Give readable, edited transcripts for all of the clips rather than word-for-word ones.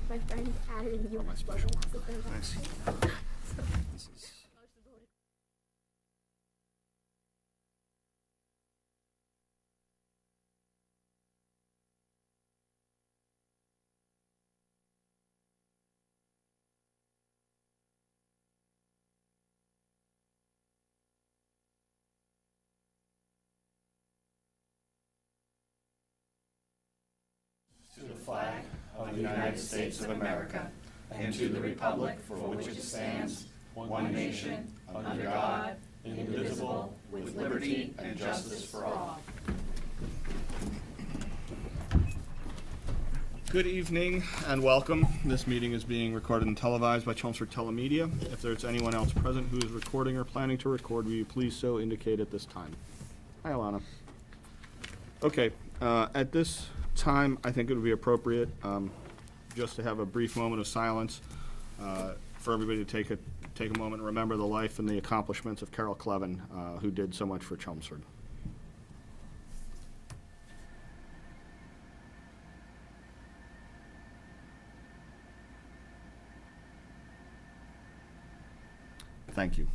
My friend added in you. My special one. I see. This is. To the flag of the United States of America, and to the republic for which it stands, one nation, under God, indivisible, with liberty and justice for all. Good evening and welcome. This meeting is being recorded and televised by Chelmsford Telemedia. If there's anyone else present who is recording or planning to record, will you please so indicate at this time? Hi, Alana. Okay, at this time, I think it would be appropriate just to have a brief moment of silence for everybody to take a moment and remember the life and the accomplishments of Carol Clevin, who did so much for Chelmsford. Thank you.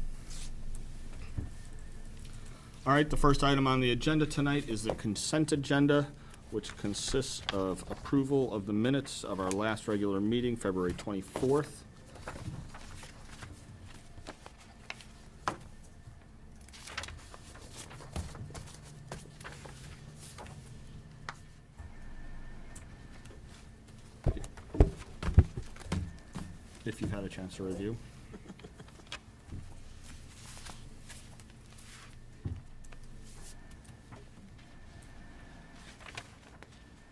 All right, the first item on the agenda tonight is the consent agenda, which consists of approval of the minutes of our last regular meeting, February 24th. If you've had a chance to review.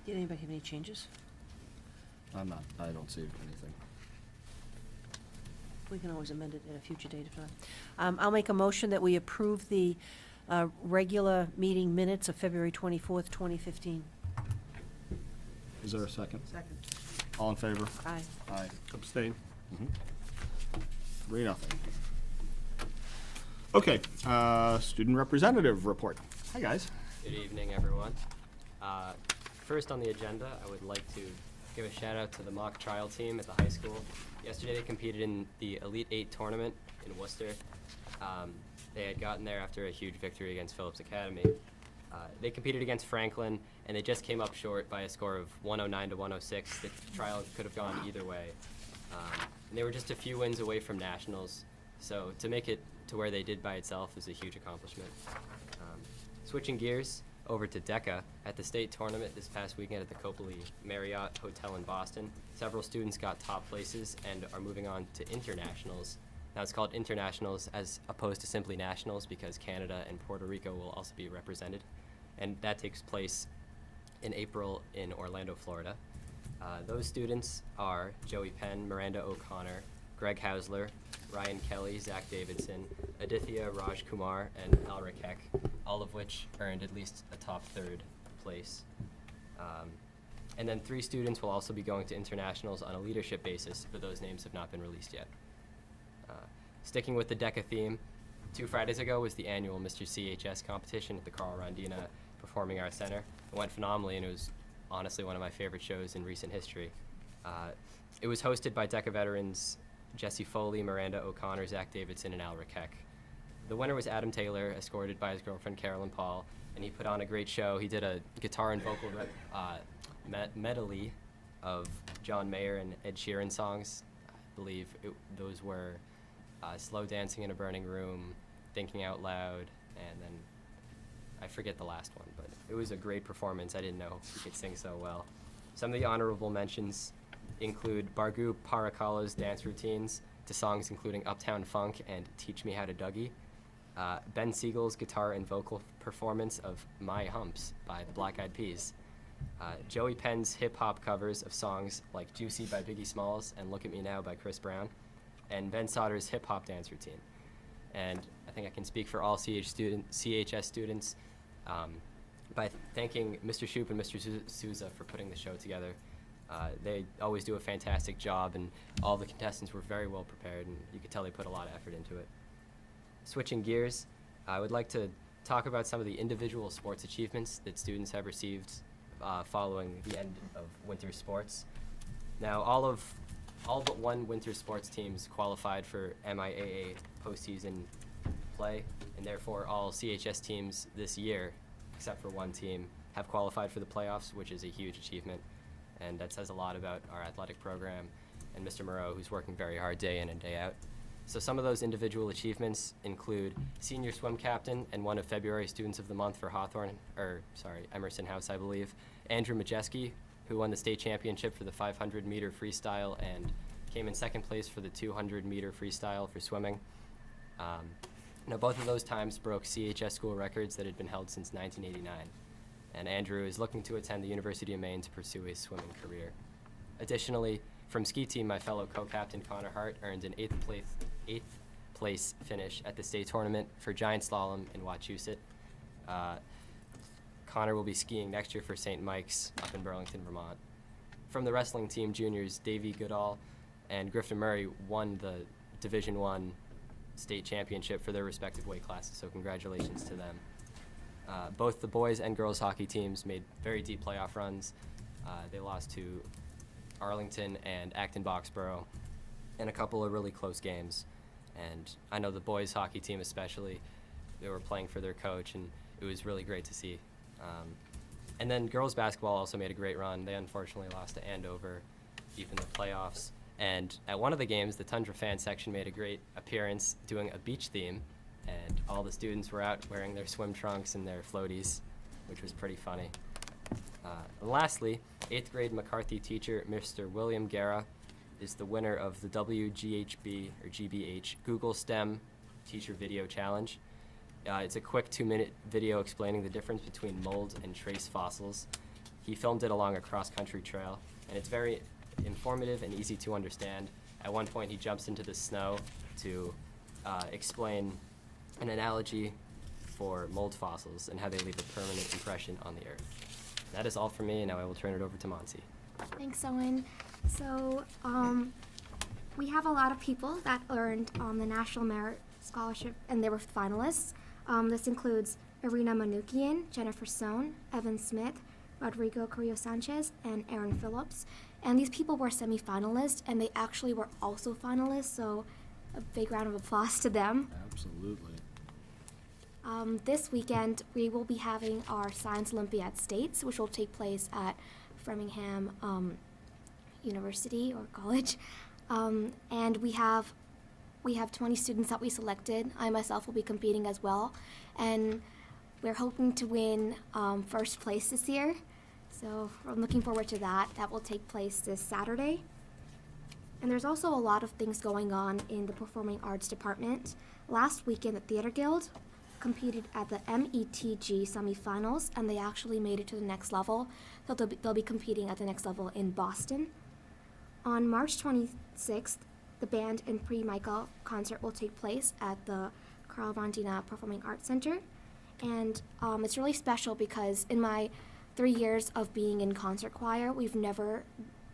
Did anybody have any changes? I don't see anything. We can always amend it at a future date if not. I'll make a motion that we approve the regular meeting minutes of February 24th, 2015. Is there a second? Second. All in favor? Aye. Aye. Abstain? 3-0. Okay, student representative report. Hi, guys. Good evening, everyone. First on the agenda, I would like to give a shout out to the mock trial team at the high school. Yesterday they competed in the Elite 8 tournament in Worcester. They had gotten there after a huge victory against Phillips Academy. They competed against Franklin, and they just came up short by a score of 109 to 106. The trial could have gone either way. And they were just a few wins away from nationals, so to make it to where they did by itself is a huge accomplishment. Switching gears over to DECA, at the state tournament this past weekend at the Copley Marriott Hotel in Boston, several students got top places and are moving on to internationals. Now it's called internationals as opposed to simply nationals because Canada and Puerto Rico will also be represented, and that takes place in April in Orlando, Florida. Those students are Joey Penn, Miranda O'Connor, Greg Hausler, Ryan Kelly, Zach Davidson, Aditya Raj Kumar, and Al Rakek, all of which earned at least a top third place. And then 3 students will also be going to internationals on a leadership basis, but those names have not been released yet. Sticking with the DECA theme, 2 Fridays ago was the annual Mr. CHS competition at the Carl Rondina Performing Arts Center. It went phenomenally, and it was honestly one of my favorite shows in recent history. It was hosted by DECA veterans Jesse Foley, Miranda O'Connor, Zach Davidson, and Al Rakek. The winner was Adam Taylor, escorted by his girlfriend Carolyn Paul, and he put on a great show. He did a guitar and vocal medley of John Mayer and Ed Sheeran songs. I believe those were Slow Dancing in a Burning Room, Thinking Out Loud, and then I forget the last one, but it was a great performance. I didn't know he could sing so well. Some of the honorable mentions include Bargu Paracalo's dance routines to songs including Uptown Funk and Teach Me How to Dougie, Ben Siegel's guitar and vocal performance of My Humps by the Black Eyed Peas, Joey Penn's hip-hop covers of songs like Juicy by Biggie Smalls and Look at Me Now by Chris Brown, and Ben Sauter's hip-hop dance routine. And I think I can speak for all CHS students by thanking Mr. Shoup and Mr. Souza for putting the show together. They always do a fantastic job, and all the contestants were very well prepared, and you could tell they put a lot of effort into it. Switching gears, I would like to talk about some of the individual sports achievements that students have received following the end of winter sports. Now, all but one winter sports teams qualified for MIAA postseason play, and therefore all CHS teams this year, except for one team, have qualified for the playoffs, which is a huge achievement, and that says a lot about our athletic program and Mr. Moreau, who's working very hard day in and day out. So some of those individual achievements include senior swim captain and one of February Students of the Month for Emerson House, I believe, Andrew Majeski, who won the state championship for the 500-meter freestyle and came in second place for the 200-meter freestyle for swimming. Now, both of those times broke CHS school records that had been held since 1989, and Andrew is looking to attend the University of Maine to pursue a swimming career. Additionally, from ski team, my fellow co-captain Connor Hart earned an eighth place finish at the state tournament for giant slalom in Wachusett. Connor will be skiing next year for St. Mike's up in Burlington, Vermont. From the wrestling team juniors, Davey Goodall and Griffin Murray won the Division I state championship for their respective weight classes, so congratulations to them. Both the boys and girls hockey teams made very deep playoff runs. They lost to Arlington and Acton-Boxborough in a couple of really close games. And I know the boys hockey team especially, they were playing for their coach, and it was really great to see. And then girls basketball also made a great run. They unfortunately lost to Andover deep in the playoffs. And at one of the games, the Tundra fan section made a great appearance doing a beach theme, and all the students were out wearing their swim trunks and their floaties, which was pretty funny. And lastly, 8th grade McCarthy teacher, Mr. William Guerra, is the winner of the WGHB or GBH Google STEM Teacher Video Challenge. It's a quick 2-minute video explaining the difference between mold and trace fossils. He filmed it along a cross-country trail, and it's very informative and easy to understand. At one point, he jumps into the snow to explain an analogy for mold fossils and how they leave a permanent impression on the earth. That is all for me, and now I will turn it over to Monty. Thanks, Owen. So, we have a lot of people that earned the National Merit Scholarship, and they were finalists. This includes Irina Manukian, Jennifer Sohn, Evan Smith, Rodrigo Carrillo Sanchez, and Aaron Phillips. And these people were semi-finalists, and they actually were also finalists, so a big round of applause to them. Absolutely. This weekend, we will be having our Science Olympiad States, which will take place at Framingham University or College. And we have 20 students that we selected. I myself will be competing as well. And we're hoping to win first place this year. So I'm looking forward to that. That will take place this Saturday. And there's also a lot of things going on in the Performing Arts Department. Last weekend, the Theater Guild competed at the METG semifinals, and they actually made it to the next level. So they'll be competing at the next level in Boston. On March 26th, the band and pre-Michael concert will take place at the Carl Von Dina Performing Arts Center. And it's really special because in my 3 years of being in concert choir, we've never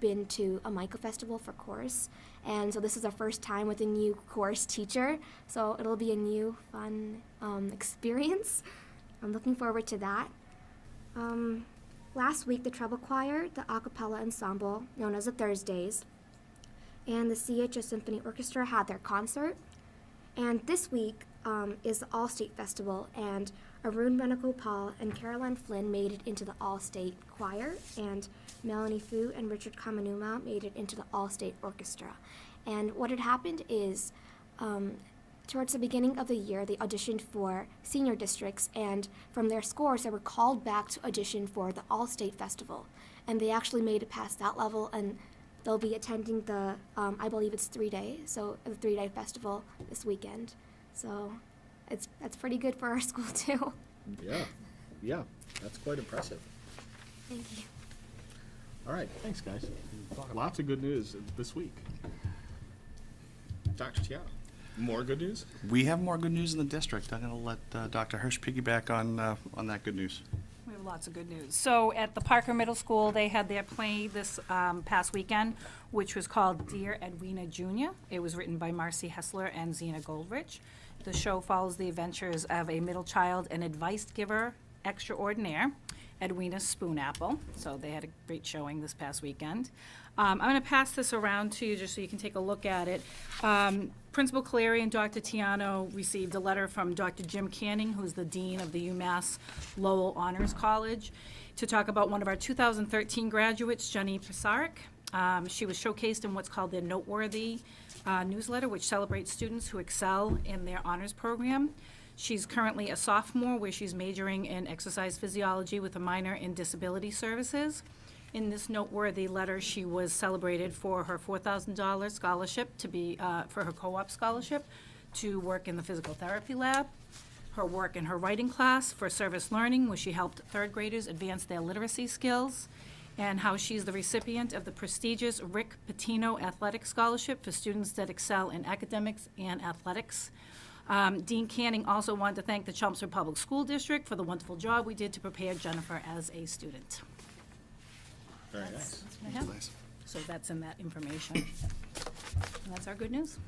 been to a MICA festival for chorus. And so this is our first time with a new chorus teacher. So it'll be a new, fun experience. I'm looking forward to that. Last week, the treble choir, the a cappella ensemble, known as the Thursdays, and the CHS Symphony Orchestra had their concert. And this week is the All-State Festival, and Arun Venugopal and Caroline Flynn made it into the All-State Choir, and Melanie Fu and Richard Kamanuma made it into the All-State Orchestra. And what had happened is, towards the beginning of the year, they auditioned for senior districts, and from their scores, they were called back to audition for the All-State Festival. And they actually made it past that level, and they'll be attending the, I believe it's 3-day, so the 3-day festival this weekend. So that's pretty good for our school too. Yeah, that's quite impressive. Thank you. All right, thanks, guys. Lots of good news this week. Dr. Tiao, more good news? We have more good news in the district. I'm going to let Dr. Hirsch piggyback on that good news. We have lots of good news. So at the Parker Middle School, they had their play this past weekend, which was called Dear Edwina Jr. It was written by Marcy Hessler and Zena Goldrich. The show follows the adventures of a middle child and advice giver extraordinaire Edwina Spoonapple. So they had a great showing this past weekend. I'm going to pass this around to you just so you can take a look at it. Principal Clary and Dr. Tiano received a letter from Dr. Jim Canning, who's the Dean of the UMass Lowell Honors College, to talk about one of our 2013 graduates, Jenny Pisarik. She was showcased in what's called their Noteworthy newsletter, which celebrates students who excel in their honors program. She's currently a sophomore where she's majoring in exercise physiology with a minor in disability services. In this noteworthy letter, she was celebrated for her $4,000 scholarship to be, for her co-op scholarship to work in the physical therapy lab, her work in her writing class for service learning, where she helped third graders advance their literacy skills, and how she's the recipient of the prestigious Rick Pitino Athletic Scholarship for students that excel in academics and athletics. Dean Canning also wanted to thank the Chelmsford Public School District for the wonderful job we did to prepare Jennifer as a student. Very nice. That's what I have. Nice. So that's in that information. And that's our good news.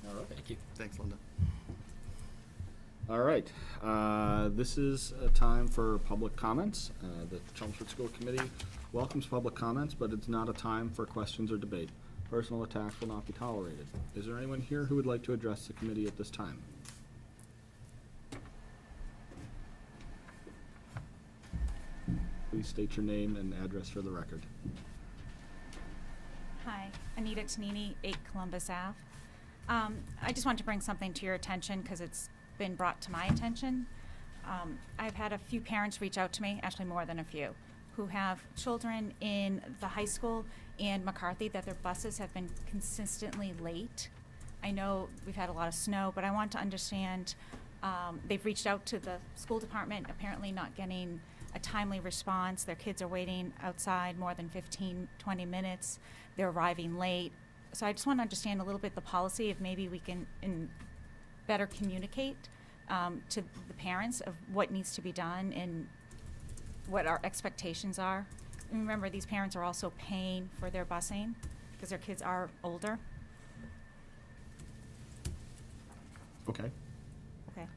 All right. Thank you. Thanks, Linda. All right, this is a time for public comments. The Chelmsford School Committee welcomes public comments, but it's not a time for questions or debate. Personal attacks will not be tolerated. Is there anyone here who would like to address the committee at this time? Please state your name and address for the record. Hi, Anita Tonini, 8 Columbus Ave. I just want to bring something to your attention because it's been brought to my attention. I've had a few parents reach out to me, actually more than a few, who have children in the high school and McCarthy that their buses have been consistently late. I know we've had a lot of snow, but I want to understand, they've reached out to the school department, apparently not getting a timely response. Their kids are waiting outside more than 15, 20 minutes. They're arriving late. So I just want to understand a little bit the policy, if maybe we can better communicate to the parents of what needs to be done and what our expectations are. And remember, these parents are also paying for their busing because their kids are older. Okay. Okay.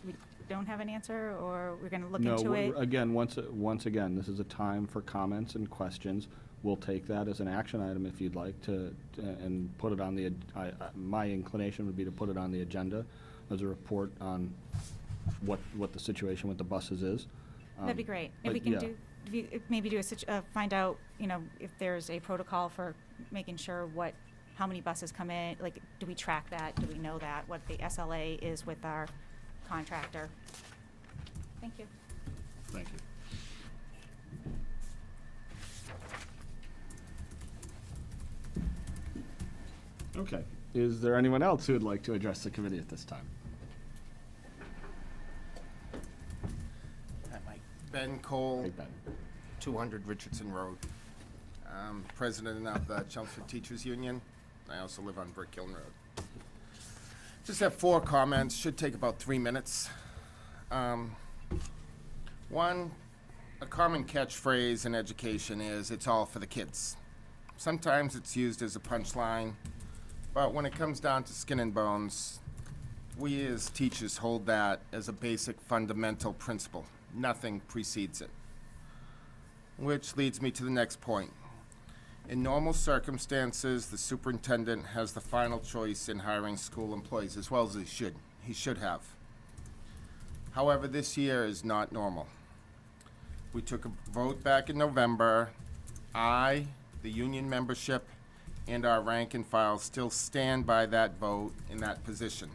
We don't have an answer, or we're going to look No, into it? again, once again, this is a time for comments and questions. We'll take that as an action item if you'd like to, and put it on the, my inclination would be to put it on the agenda as a report on what the situation with the buses is. That'd be great. If but we can yeah. maybe do find out, if there's a protocol for making sure how many buses come in, like, do we track that? Do we know that? What the SLA is with our contractor? Thank you. Thank you. Okay. Is there anyone else who would like to address the committee at this time? Hi, Mike. Ben Cole, Hey, Ben. 200 Richardson Road. I'm president of the Chelmsford Teachers Union. I also live on Brick Hill Road. Just have 4 comments, should take about 3 minutes. One, a common catchphrase in education is, "It's all for the kids." Sometimes it's used as a punchline, but when it comes down to skin and bones, we as teachers hold that as a basic fundamental principle. Nothing precedes it. Which leads me to the next point. In normal circumstances, the superintendent has the final choice in hiring school employees, as well as he should. He should have. However, this year is not normal. We took a vote back in November. I, the union membership, and our rank and file still stand by that vote in that position.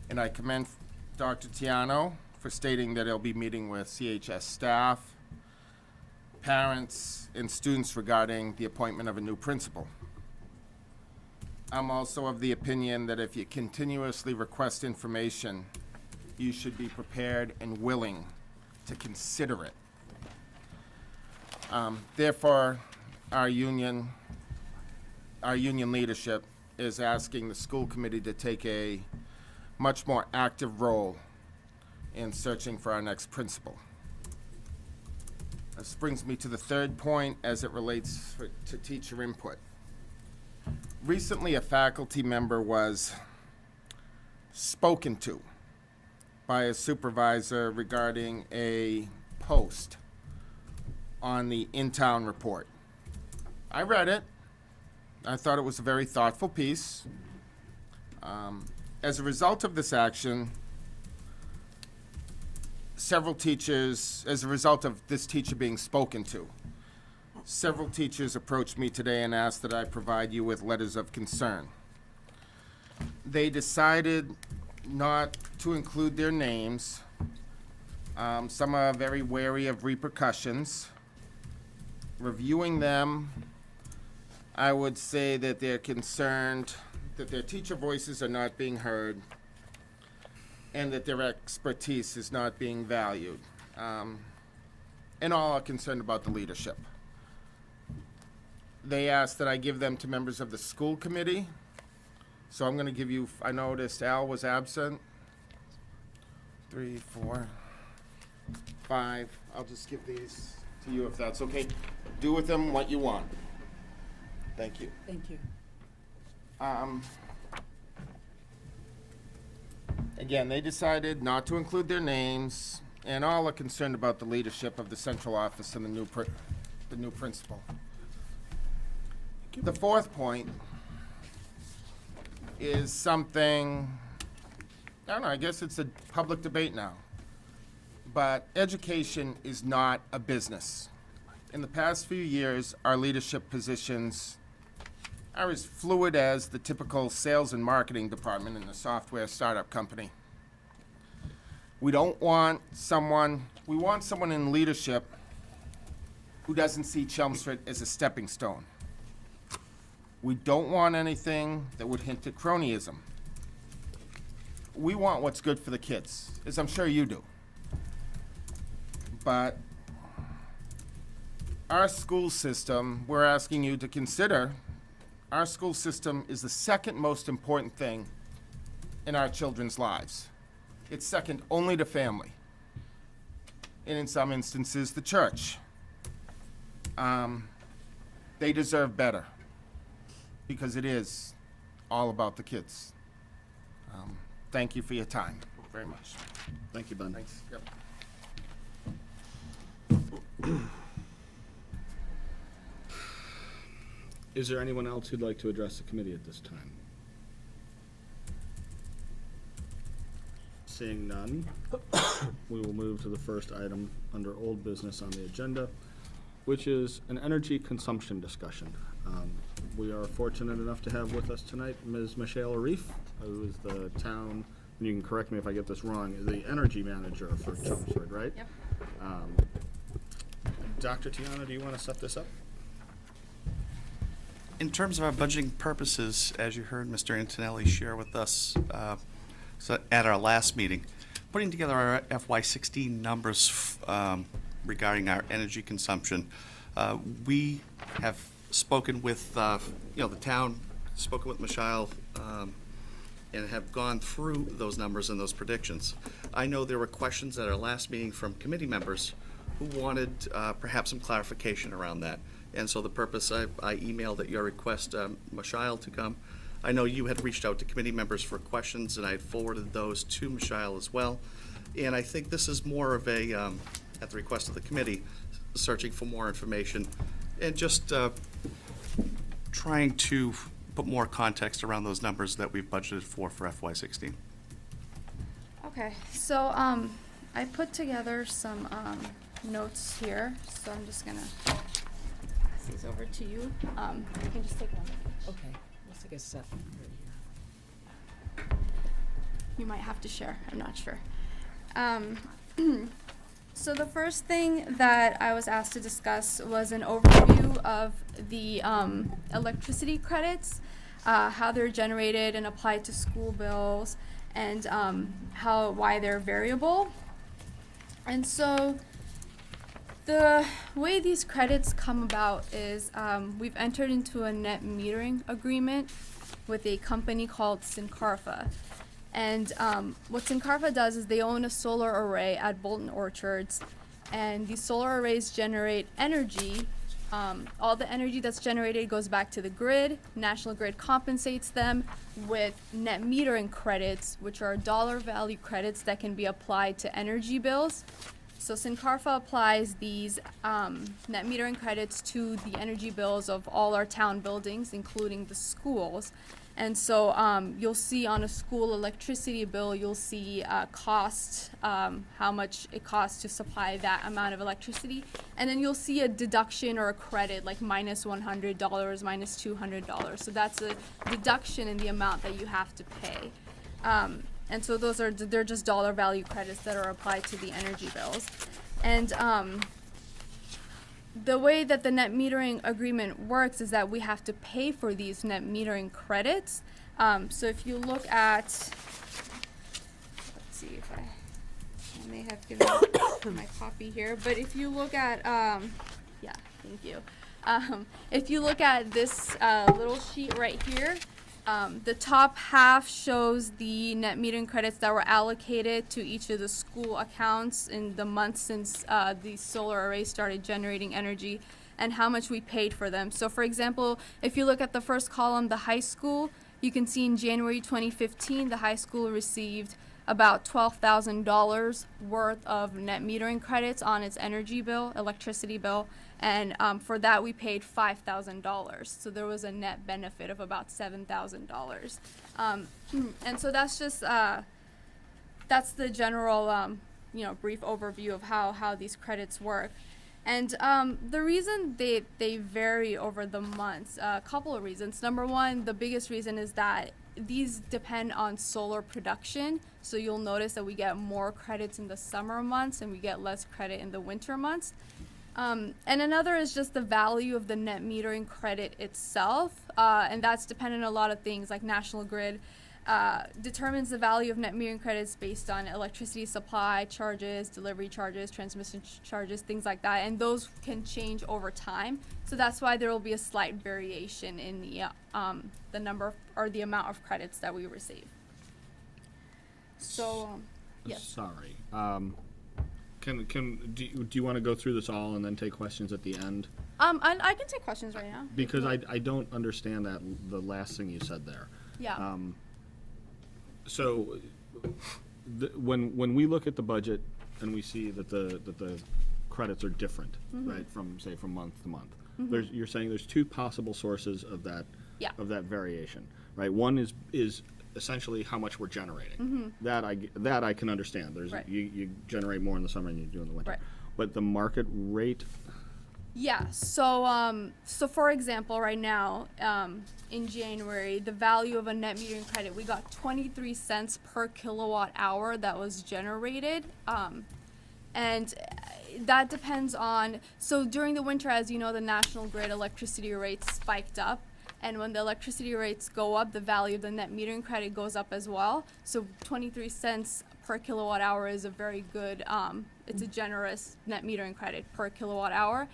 And I commend Dr. Tiano for stating that he'll be meeting with CHS staff, parents, and students regarding the appointment of a new principal. I'm also of the opinion that if you continuously request information, you should be prepared and willing to consider it. Therefore, our union leadership is asking the school committee to take a much more active role in searching for our next principal. This brings me to the third point as it relates to teacher input. Recently, a faculty member was spoken to by a supervisor regarding a post on the in-town report. I read it. I thought it was a very thoughtful piece. As a result of this action, several teachers, as a result of this teacher being spoken to, several teachers approached me today and asked that I provide you with letters of concern. They decided not to include their names. Some are very wary of repercussions. Reviewing them, I would say that they're concerned that their teacher voices are not being heard and that their expertise is not being valued. And all are concerned about the leadership. They asked that I give them to members of the school committee. So I'm going to give you, I noticed Al was absent. 3, 4, 5. I'll just give these to you if that's okay. Do with them what you want. Thank you. Thank you. Again, they decided not to include their names, and all are concerned about the leadership of the central office and the new principal. The fourth point is something, I don't know, I guess it's a public debate now. But education is not a business. In the past few years, our leadership positions are as fluid as the typical sales and marketing department in a software startup company. We want someone in leadership who doesn't see Chelmsford as a stepping stone. We don't want anything that would hint at cronyism. We want what's good for the kids, as I'm sure you do. But our school system, we're asking you to consider, our school system is the second most important thing in our children's lives. It's second only to family, and in some instances, the church. They deserve better, because it is all about the kids. Thank you for your time very much. Thank you, Ben. Thanks. Yep. Is there anyone else who'd like to address the committee at this time? Seeing none, we will move to the first item under old business on the agenda, which is an energy consumption discussion. We are fortunate enough to have with us tonight Ms. Michelle Arif, who is the town, and you can correct me if I get this wrong, the energy manager for Chelmsford, right? Yep. Dr. Tiana, do you want to set this up? In terms of our budgeting purposes, as you heard Mr. Antonelli share with us at our last meeting, putting together our FY16 numbers regarding our energy consumption, we have spoken with the town, spoken with Michelle, and have gone through those numbers and those predictions. I know there were questions at our last meeting from committee members who wanted perhaps some clarification around that. And so the purpose, I emailed at your request, Michelle to come. I know you had reached out to committee members for questions, and I had forwarded those to Michelle as well. And I think this is more of a, at the request of the committee, searching for more information and just trying to put more context around those numbers that we've budgeted for FY16. Okay, so I put together some notes here, so I'm just gonna pass these over to you. You can just take one. Okay, let's take a set right here. You might have to share, I'm not sure. So the first thing that I was asked to discuss was an overview of the electricity credits, how they're generated and applied to school bills, and why they're variable. And so the way these credits come about is we've entered into a net metering agreement with a company called Sincarfa. And what Sincarfa does is they own a solar array at Bolton Orchards, and these solar arrays generate energy All the energy that's generated goes back to the grid. National Grid compensates them with net metering credits, which are dollar value credits that can be applied to energy bills. So Sincarfa applies these net metering credits to the energy bills of all our town buildings, including the schools. And so you'll see on a school electricity bill, you'll see cost, how much it costs to supply that amount of electricity. And then you'll see a deduction or a credit, like minus $100, minus $200. So that's a deduction in the amount that you have to pay. And so they're just dollar value credits that are applied to the energy bills. And the way that the net metering agreement works is that we have to pay for these net metering credits. So if you look at, let's see if I may have given my copy here, but if you look at, yeah, thank you. If you look at this little sheet right here, the top half shows the net metering credits that were allocated to each of the school accounts in the months since the solar arrays started generating energy and how much we paid for them. So for example, if you look at the first column, the high school, you can see in January 2015, the high school received about $12,000 worth of net metering credits on its energy bill, electricity bill, and for that we paid $5,000. So there was a net benefit of about $7,000. And so that's just that's the general brief overview of how these credits work. And the reason they vary over the months, a couple of reasons. Number one, the biggest reason is that these depend on solar production. So you'll notice that we get more credits in the summer months and we get less credit in the winter months. And another is just the value of the net metering credit itself. And that's dependent on a lot of things, like National Grid determines the value of net metering credits based on electricity supply charges, delivery charges, transmission charges, things like that. And those can change over time. So that's why there will be a slight variation in the number or the amount of credits that we receive. So, yes. Sorry. Do you want to go through this all and then take questions at the end? I can take questions right now. Because I don't understand the last thing you said there. Yeah. So when we look at the budget and we see that the credits are different, right, from month to month, you're saying there's two possible sources of that variation, right? One is essentially how much we're generating. That I can understand. There's you generate more in the summer than you do in the winter. Right. But the market rate. Yeah. So for example, right now, in January, the value of a net metering credit, we got 23 cents per kilowatt hour that was generated, and that depends on. So during the winter, as you know, the National Grid electricity rates spiked up. And when the electricity rates go up, the value of the net metering credit goes up as well. So 23 cents per kilowatt hour is a very good, it's a generous net metering credit per kilowatt hour.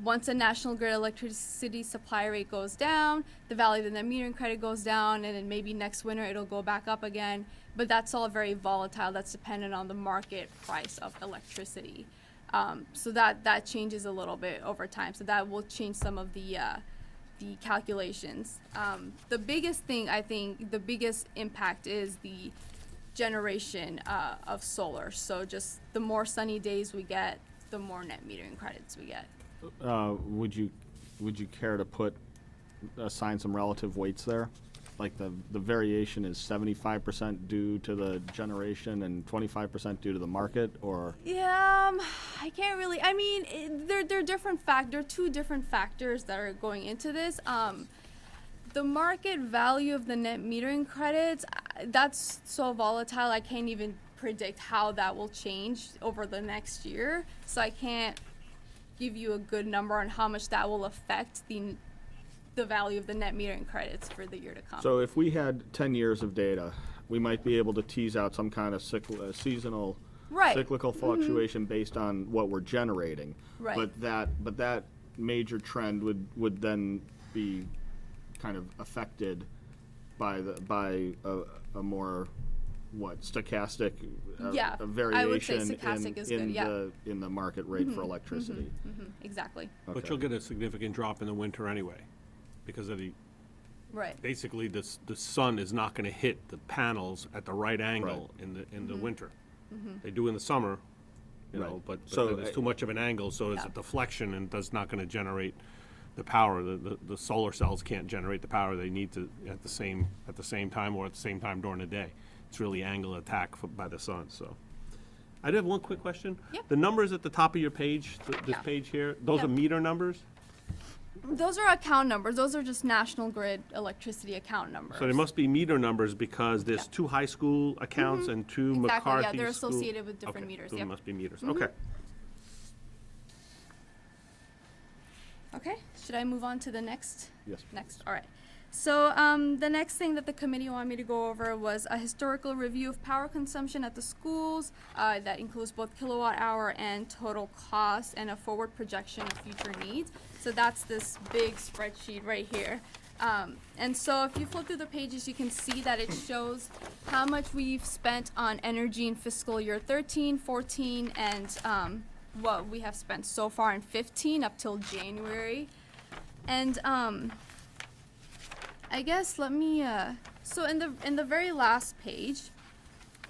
Once a National Grid electricity supply rate goes down, the value of the net metering credit goes down, and then maybe next winter it'll go back up again. But that's all very volatile. That's dependent on the market price of electricity. So that changes a little bit over time. So that will change some of the calculations. The biggest thing, I think, the biggest impact is the generation of solar. So just the more sunny days we get, the more net metering credits we get. Would you care to assign some relative weights there? Like the variation is 75% due to the generation and 25% due to the market, or? Yeah, I can't really. I mean, they're different there are two different factors that are going into this. The market value of the net metering credits, that's so volatile. I can't even predict how that will change over the next year. So I can't give you a good number on how much that will affect the value of the net metering credits for the year to come. So if we had 10 years of data, we might be able to tease out some kind of seasonal cyclical fluctuation based on what we're generating. Right. But that major trend would then be kind of affected by a more stochastic Yeah, a I would say variation stochastic is good, yeah. in the market rate for electricity. Exactly. But Okay. you'll get a significant drop in the winter anyway, because of the, Right. basically, the sun is not gonna hit the panels at the right angle in the Mm-hmm. winter. They do in the summer, you know, Right. but So, then it's too much of an angle, so it's Yeah. a deflection and that's not gonna generate the power. The solar cells can't generate the power they need to at the same time or at the same time during the day. It's really angle attack by the sun, so. I do have one quick question. Yep. The numbers at the top of your page, this Yeah. page here, those Yep. are meter numbers? Those are account numbers. Those are just National Grid electricity account numbers. So they must be meter numbers because there's Yeah. 2 high school accounts and 2 Exactly, McCarthy yeah, they're school- associated with different Okay, meters, those yep. must be meters, okay. Okay, should I move on to the next? Yes. Next, all right. So the next thing that the committee wanted me to go over was a historical review of power consumption at the schools. That includes both kilowatt hour and total cost and a forward projection of future needs. So that's this big spreadsheet right here. And so if you flip through the pages, you can see that it shows how much we've spent on energy in fiscal year 13, 14, and what we have spent so far in 15 up till January. And I guess let me so in the very last page,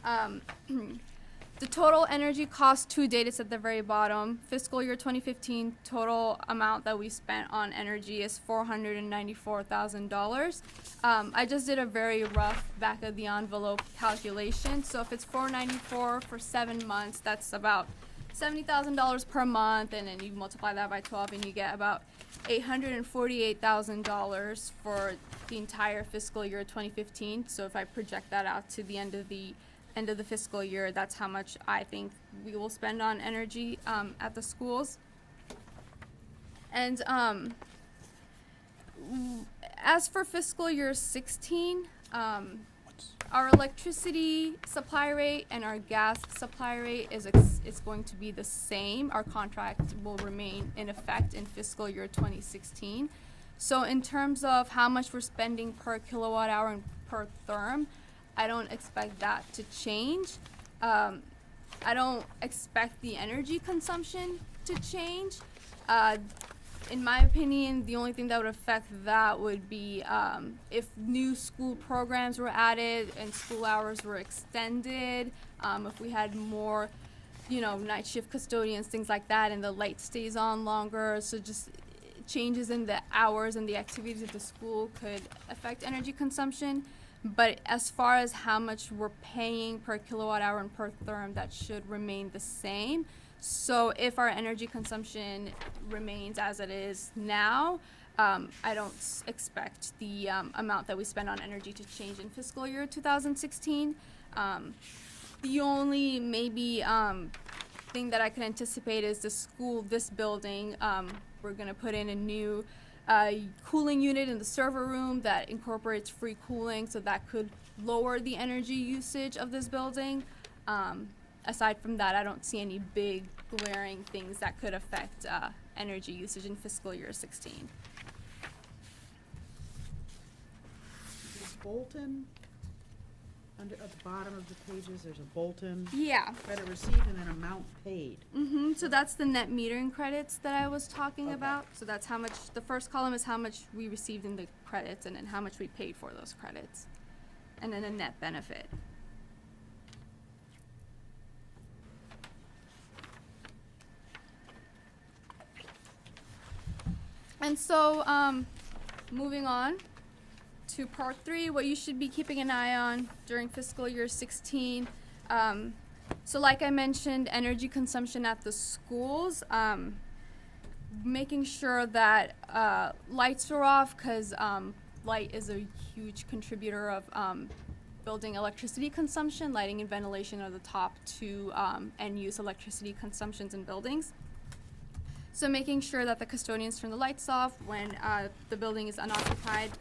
the total energy cost to date is at the very bottom. Fiscal year 2015 total amount that we spent on energy is $494,000. I just did a very rough back of the envelope calculation. So if it's $494 for 7 months, that's about $70,000 per month, and then you multiply that by 12, and you get about $848,000 for the entire fiscal year 2015. So if I project that out to the end of the fiscal year, that's how much I think we will spend on energy at the schools. And as for fiscal year 16, our electricity supply rate and our gas supply rate is going to be the same. Our contract will remain in effect in fiscal year 2016. So in terms of how much we're spending per kilowatt hour and per therm, I don't expect that to change. I don't expect the energy consumption to change. In my opinion, the only thing that would affect that would be if new school programs were added and school hours were extended, if we had more, night shift custodians, things like that, and the light stays on longer. So just changes in the hours and the activities of the school could affect energy consumption. But as far as how much we're paying per kilowatt hour and per therm, that should remain the same. So if our energy consumption remains as it is now, I don't expect the amount that we spend on energy to change in fiscal year 2016. The only maybe thing that I could anticipate is this building, we're going to put in a new cooling unit in the server room that incorporates free cooling, so that could lower the energy usage of this building. Aside from that, I don't see any big glaring things that could affect energy usage in fiscal year 16. Is Bolton, at the bottom of the pages, there's a Bolton Yeah. credit received and an amount paid. So that's the net metering credits that I was talking Okay. about. So that's how much, the first column is how much we received in the credits, and then how much we paid for those credits. And then a net benefit. And so, moving on to part 3, what you should be keeping an eye on during fiscal year 16. So like I mentioned, energy consumption at the schools, making sure that lights are off, because light is a huge contributor of building electricity consumption. Lighting and ventilation are the top 2 end-use electricity consumptions in buildings. So making sure that the custodians turn the lights off when the building is unoccupied.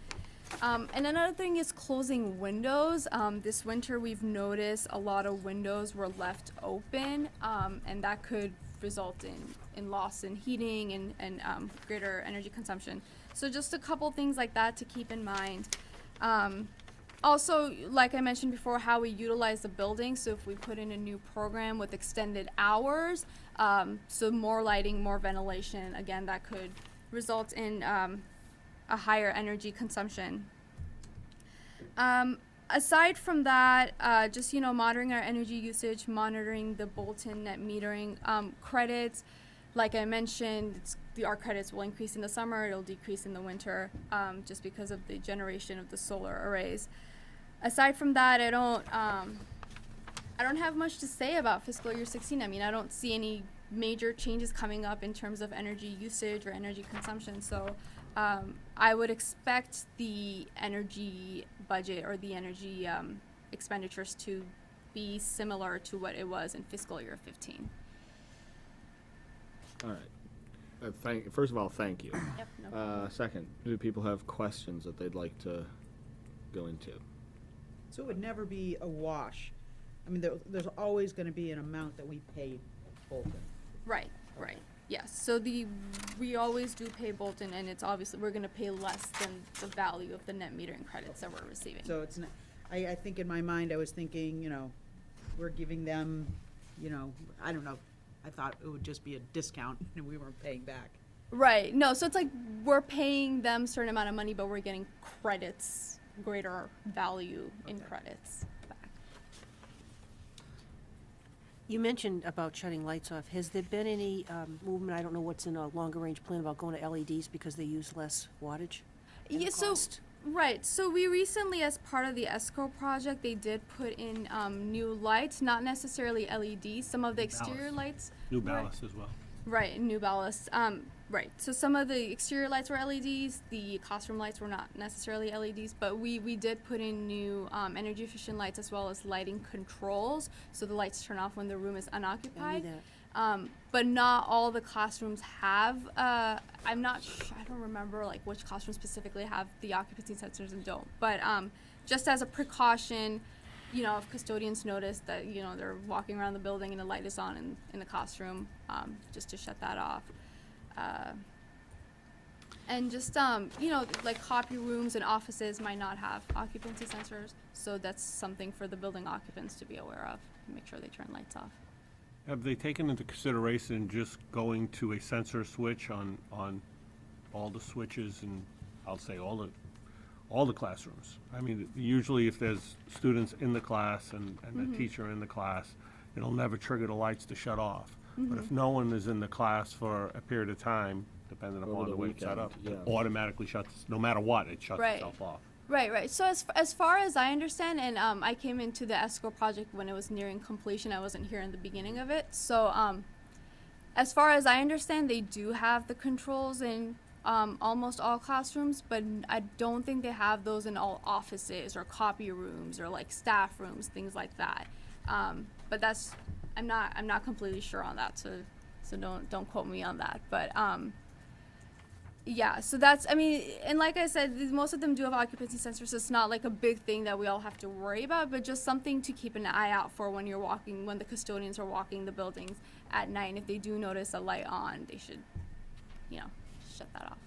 And another thing is closing windows. This winter we've noticed a lot of windows were left open, and that could result in loss in heating and greater energy consumption. So just a couple things like that to keep in mind. Also, like I mentioned before, how we utilize the building. So if we put in a new program with extended hours, so more lighting, more ventilation, again, that could result in a higher energy consumption. Aside from that, just, monitoring our energy usage, monitoring the Bolton net metering credits. Like I mentioned, our credits will increase in the summer, it'll decrease in the winter, just because of the generation of the solar arrays. Aside from that, I don't have much to say about fiscal year 16. I mean, I don't see any major changes coming up in terms of energy usage or energy consumption. So I would expect the energy budget or the energy expenditures to be similar to what it was in fiscal year 15. All right. First of all, thank you. Yep, no problem. Second, do people have questions that they'd like to go into? So it would never be a wash. I mean, there's always gonna be an amount that we pay Bolton. Right. Yes. So we always do pay Bolton, and it's obviously we're going to pay less than the value of the net metering credits that we're receiving. So it's not, I think in my mind, I was thinking, we're giving them, I don't know. I thought it would just be a discount and we weren't paying back. Right. No. So it's like we're paying them a certain amount of money, but we're getting credits, greater value in credits back. You mentioned about shutting lights off. Has there been any movement, I don't know what's in a longer range plan, about going to LEDs because they use less wattage? and Yeah, so cost? right. So we recently, as part of the ESCO project, they did put in new lights, not necessarily LEDs. Some of the exterior lights. New Right. ballast as well. Right, new ballast. Right. So some of the exterior lights were LEDs. The classroom lights were not necessarily LEDs, but we did put in new energy efficient lights as well as lighting controls, so the lights turn off when the room is unoccupied. But not all the classrooms have. I'm not. I don't remember like which classrooms specifically have the occupancy sensors and don't. But just as a precaution, if custodians notice that they're walking around the building and the light is on in the classroom, just to shut that off. And just like copy rooms and offices might not have occupancy sensors, so that's something for the building occupants to be aware of. Make sure they turn lights off. Have they taken into consideration just going to a sensor switch on all the switches and I'll say all the classrooms? I mean, usually if there's students in the class and a teacher in the class, it'll never trigger the lights to shut off. But if no one is in the class for a period of time, depending Over upon the the way it's set up, weekend, it automatically shuts, no matter what, it shuts Right. itself off. Right. So as far as I understand, and I came into the ESCO project when it was nearing completion. I wasn't here in the beginning of it. So as far as I understand, they do have the controls in almost all classrooms, but I don't think they have those in all offices or copy rooms or like staff rooms, things like that. But that's I'm not completely sure on that, so don't quote me on that. But yeah, so that's, and like I said, most of them do have occupancy sensors, so it's not like a big thing that we all have to worry about, but just something to keep an eye out for when the custodians are walking the buildings at night. And if they do notice a light on, they should, shut that off.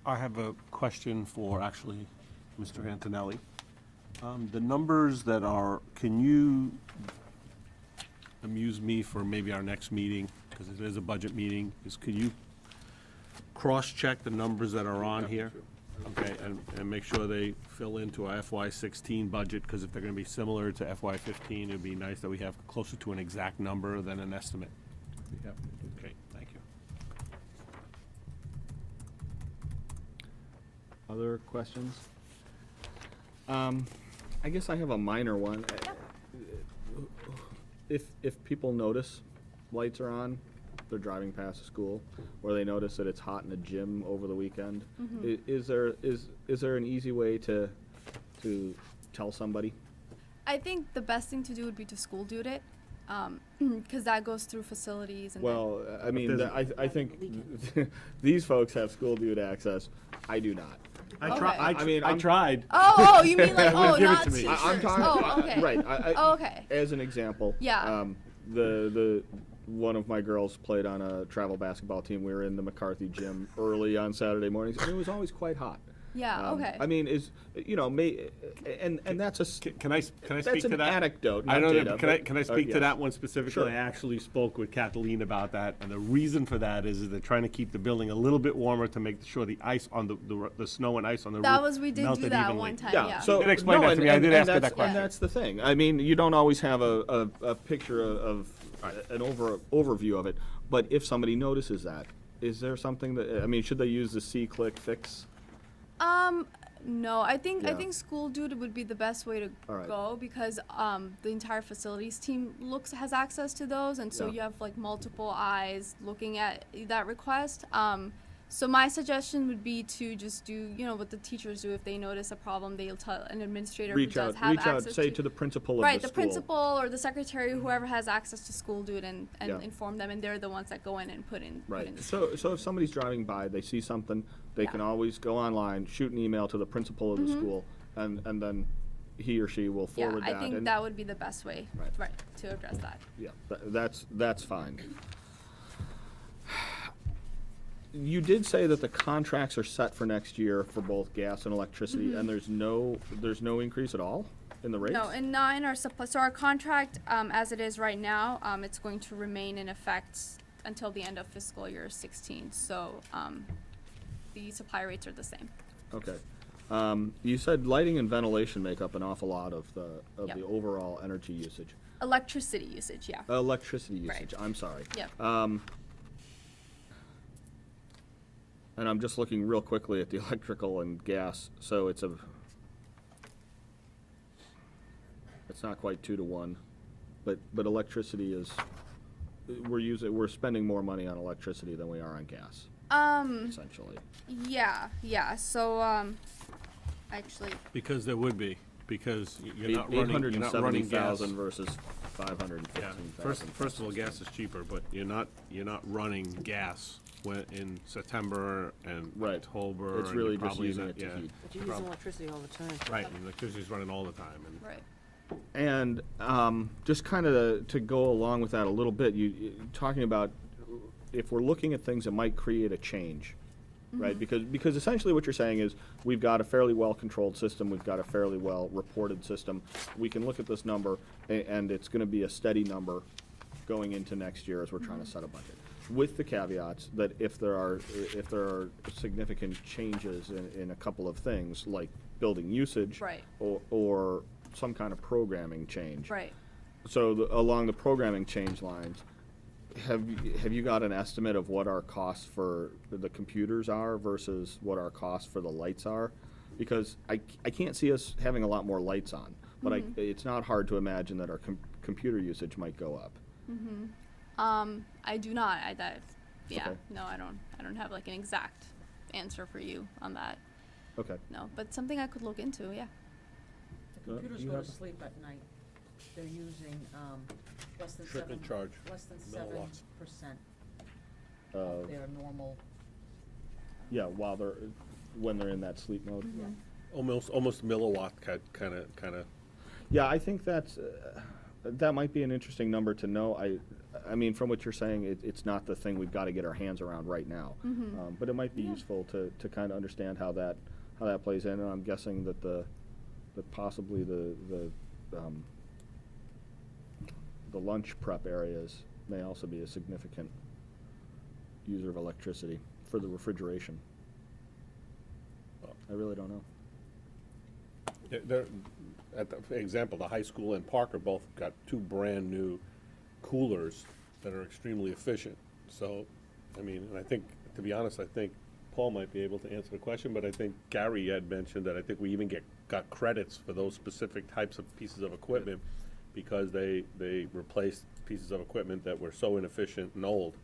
I have a question for actually Mr. Antonelli. The numbers that are, can you amuse me for maybe our next meeting, because it is a budget meeting, could you cross-check the numbers that are on here? Okay, and make sure they fill into our FY16 budget, because if they're gonna be similar to FY15, it'd be nice that we have closer to an exact number than an estimate. Yep, okay, thank you. Other questions? I guess I have a minor one. If people notice lights are on, they're driving past a school, or they notice that it's hot in the gym over the weekend, is there an easy way to tell somebody? I think the best thing to do would be to school dude it, because that goes through facilities. And Well, I mean, there's- I think these folks have school dude access. I do not. I tried. I'm- tried. Oh, you mean like, Wouldn't give it not to me. teachers. I'm talking. Oh, okay. Right. Oh, okay. As an example. Yeah. The one of my girls played on a travel basketball team. We were in the McCarthy gym early on Saturday mornings, and it was always quite hot. Yeah, okay. I mean, and that's Can I speak that's to an that? anecdote, I not don't data, know, but- can I speak yes. to that one specifically? Sure. I actually spoke with Kathleen about that, and the reason for that is they're trying to keep the building a little bit warmer to make sure the ice on the snow and ice on the That roof was, we did do melted that evenly. one time, Yeah, yeah. so did explain no, that to me. I did ask her that that's- question. And that's the thing. I mean, you don't always have a picture of an overview of it, but if somebody notices that, is there something that, I mean, should they use the C-click fix? No, I think Yeah. School Dude would be the best way to All right. go because the entire facilities team has access to those, and so Yeah. you have like multiple eyes looking at that request. So my suggestion would be to just do, what the teachers do if they notice a problem, they'll tell an administrator who Reach does out, have reach out, access say to the principal of right, the the school. principal or the secretary, whoever has access to School Dude, and Yeah. inform them, and they're the ones that go in and put in. Right. the So if somebody's driving by, they see something, they Yeah. can always go online, shoot an email to the principal of the school, and then he or she will yeah, forward I that. think and- that would be the best way, Right. to address that. Yeah, that's fine. You did say that the contracts are set for next year for both gas and electricity, and there's no increase at all in the rates? No, and not in our supply. So our contract, as it is right now, it's going to remain in effect until the end of fiscal year 16. So the supply rates are the same. Okay. You said lighting and ventilation make up an awful lot of Yep. the overall energy usage. Electricity usage, yeah. Electricity Right. usage, I'm sorry. Yep. And I'm just looking real quickly at the electrical and gas, so it's not quite 2 to 1, but electricity is, we're spending more money on electricity than we are on gas, essentially. Yeah. So actually, Because there would be, because you're Eight not running, you're not running gas. 870,000 versus Yeah, 515,000. first of all, gas is cheaper, but you're not running gas in September and Right. October. It's and really you're just probably using not- it to yeah, heat. But you're using electricity all the time. Right, and electricity's running all the time, and right. And just kind of to go along with that a little bit, talking about if we're looking at things that might create a change, right? Because essentially what you're saying is we've got a fairly well-controlled system, we've got a fairly well-reported system. We can look at this number, and it's going to be a steady number going into next year as we're trying to set a budget. With the caveats that if there are significant changes in a couple of things like building usage, Right. or some kind of programming change. Right. So along the programming change lines, have you got an estimate of what our costs for the computers are versus what our costs for the lights are? Because I can't see us having a lot more lights on, but it's not hard to imagine that our computer usage might go up. I do not. Yeah. Okay. No, I don't have like an exact answer for you on that. Okay. No, but something I could look into. Yeah. The computers you go to have- sleep at night. They're using less than Strictly charge less than milliwatts. 7% Uh, of their normal. Yeah, when they're in that sleep mode. almost milliwatt kind of. Yeah, I think that might be an interesting number to know. I mean, from what you're saying, it's not the thing we've got to get our hands around right now. But it might be useful to kind of understand how that plays in. And I'm guessing that possibly the lunch prep areas may also be a significant user of electricity for the refrigeration. I really don't know. For example, the high school and Parker both got 2 brand-new coolers that are extremely efficient. So, I mean, and I think, to be honest, I think Paul might be able to answer the question, but I think Gary had mentioned that I think we even got credits for those specific types of pieces of equipment because they replaced pieces of equipment that were so inefficient and old.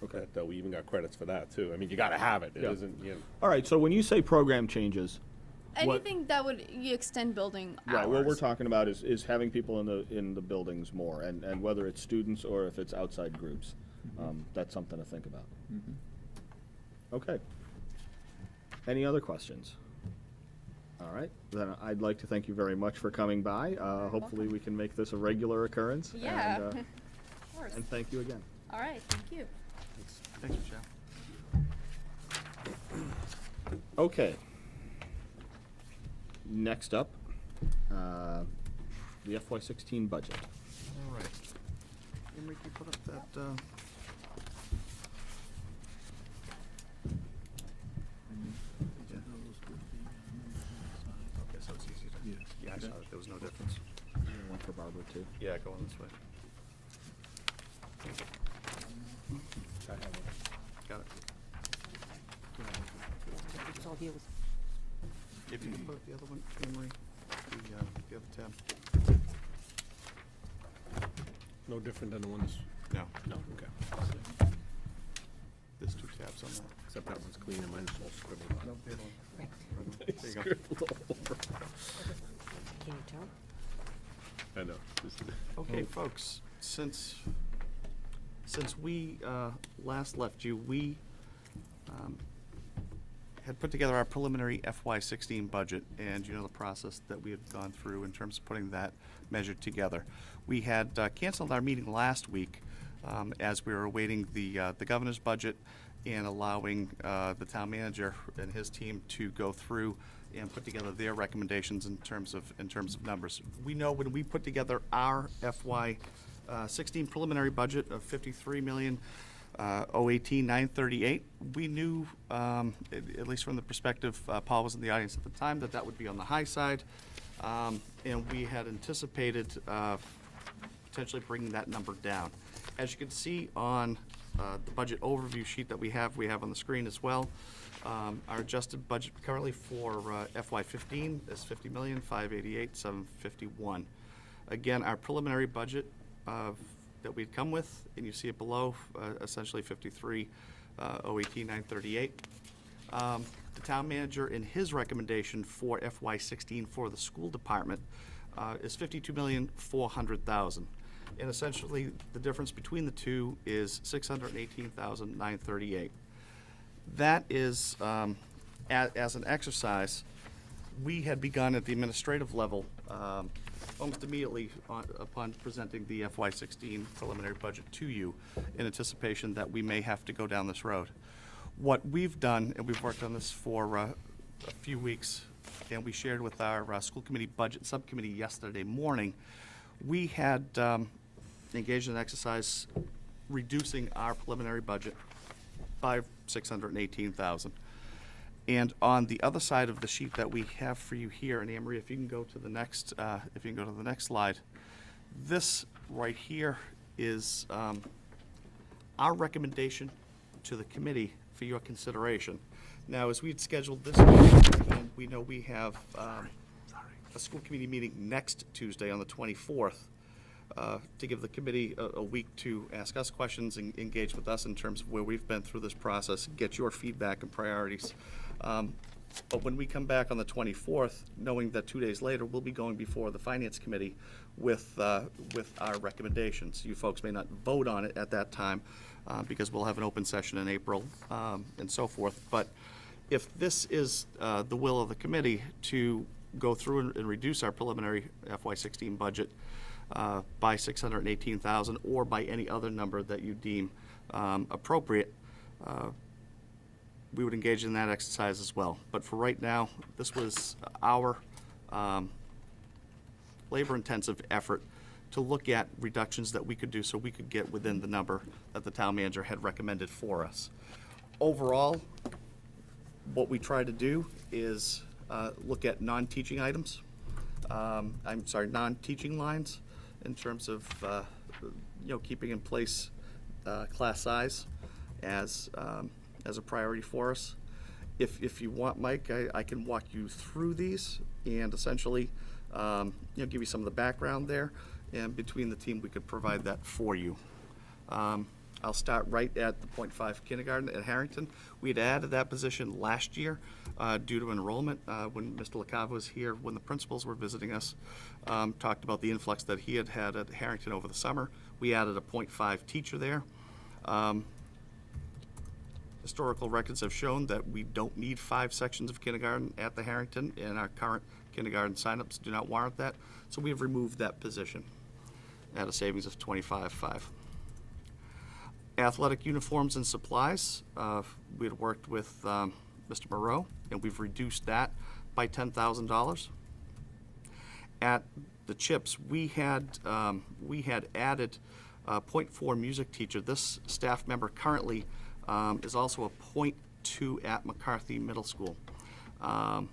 Okay. That we even got credits for that, too. I mean, you gotta have it. It Yeah. isn't, All right, so when you say program changes, Anything that would extend building hours. right, what we're talking about is having people in the buildings more, and whether it's students or if it's outside groups. That's something to think about. Okay. Any other questions? All right, then I'd like to thank you very much for coming by. Hopefully we can make this a regular occurrence. Yeah. And, Of course. and thank you again. All right. Thank you. Thanks, Michelle. Okay. Next up, the FY16 budget. All right. Emery, can you put up that, yeah. Okay, so it's easy to, yeah, I saw it, there was no difference. One for Barbara, too. Yeah, go on this way. Got it. It's all here with If you can put up the other one, Emery, the other tab. No different than the ones, No, no, okay. there's two tabs on that. Except that one's clean and mine's all scribbled on. No, the other one. Right. There you go. Scribbled all over. Can you tell? I know. This is- Okay, folks, since we last left you, we had put together our preliminary FY16 budget, and you know the process that we had gone through in terms of putting that measured together. We had canceled our meeting last week as we were awaiting the governor's budget and allowing the town manager and his team to go through and put together their recommendations in terms of numbers. We know when we put together our FY16 preliminary budget of $53,018,938, we knew, at least from the perspective, Paul was in the audience at the time, that would be on the high side, and we had anticipated potentially bringing that number down. As you can see on the budget overview sheet that we have on the screen as well, our adjusted budget currently for FY15 is $50,588,751. Again, our preliminary budget that we'd come with, and you see it below, essentially $53,018,938. The town manager, in his recommendation for FY16 for the school department, is $52,400,000. And essentially, the difference between the two is $618,938. That is, as an exercise, we had begun at the administrative level almost immediately upon presenting the FY16 preliminary budget to you in anticipation that we may have to go down this road. What we've done, and we've worked on this for a few weeks, and we shared with our school committee budget subcommittee yesterday morning, we had engaged in an exercise reducing our preliminary budget by $618,000. And on the other side of the sheet that we have for you here, and Anne Marie, if you can go to the next, slide, this right here is our recommendation to the committee for your consideration. Now, as we had scheduled this meeting, and we know we have a school committee meeting next Tuesday on the 24th, to give the committee a week to ask us questions and engage with us in terms of where we've been through this process, get your feedback and priorities. But when we come back on the 24th, knowing that 2 days later, we'll be going before the Finance Committee with our recommendations. You folks may not vote on it at that time because we'll have an open session in April and so forth. But if this is the will of the committee to go through and reduce our preliminary FY16 budget by $618,000 or by any other number that you deem appropriate, we would engage in that exercise as well. But for right now, this was our labor-intensive effort to look at reductions that we could do so we could get within the number that the town manager had recommended for us. Overall, what we try to do is look at non-teaching items. Non-teaching lines in terms of, keeping in place class size as a priority for us. If you want, Mike, I can walk you through these and essentially, give you some of the background there. And between the team, we could provide that for you. I'll start right at the .5 kindergarten at Harrington. We had added that position last year due to enrollment. When Mr. LaCava was here, when the principals were visiting us, talked about the influx that he had had at Harrington over the summer. We added a .5 teacher there. Historical records have shown that we don't need 5 sections of kindergarten at the Harrington, and our current kindergarten signups do not warrant that. So we have removed that position at a savings of $25,500. Athletic uniforms and supplies, we had worked with Mr. Moreau, and we've reduced that by $10,000. at the CHIPS, we had added a .4 music teacher. This staff member currently is also a .2 at McCarthy Middle School. And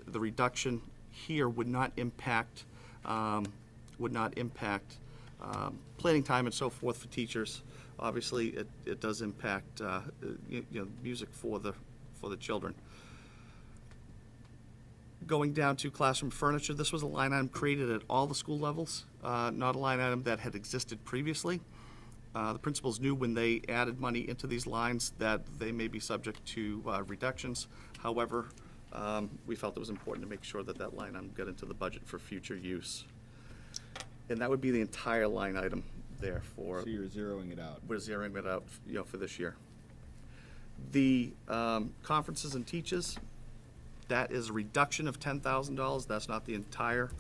the reduction here would not impact planning time and so forth for teachers. Obviously, it does impact music for the children. Going down to classroom furniture, this was a line item created at all the school levels, not a line item that had existed previously. The principals knew when they added money into these lines that they may be subject to reductions. However, we felt it was important to make sure that that line item got into the budget for future use. And that would be the entire line item there for. So you're zeroing it out. We're zeroing it out, for this year. The conferences and teaches, that is a reduction of $10,000. That's not the entire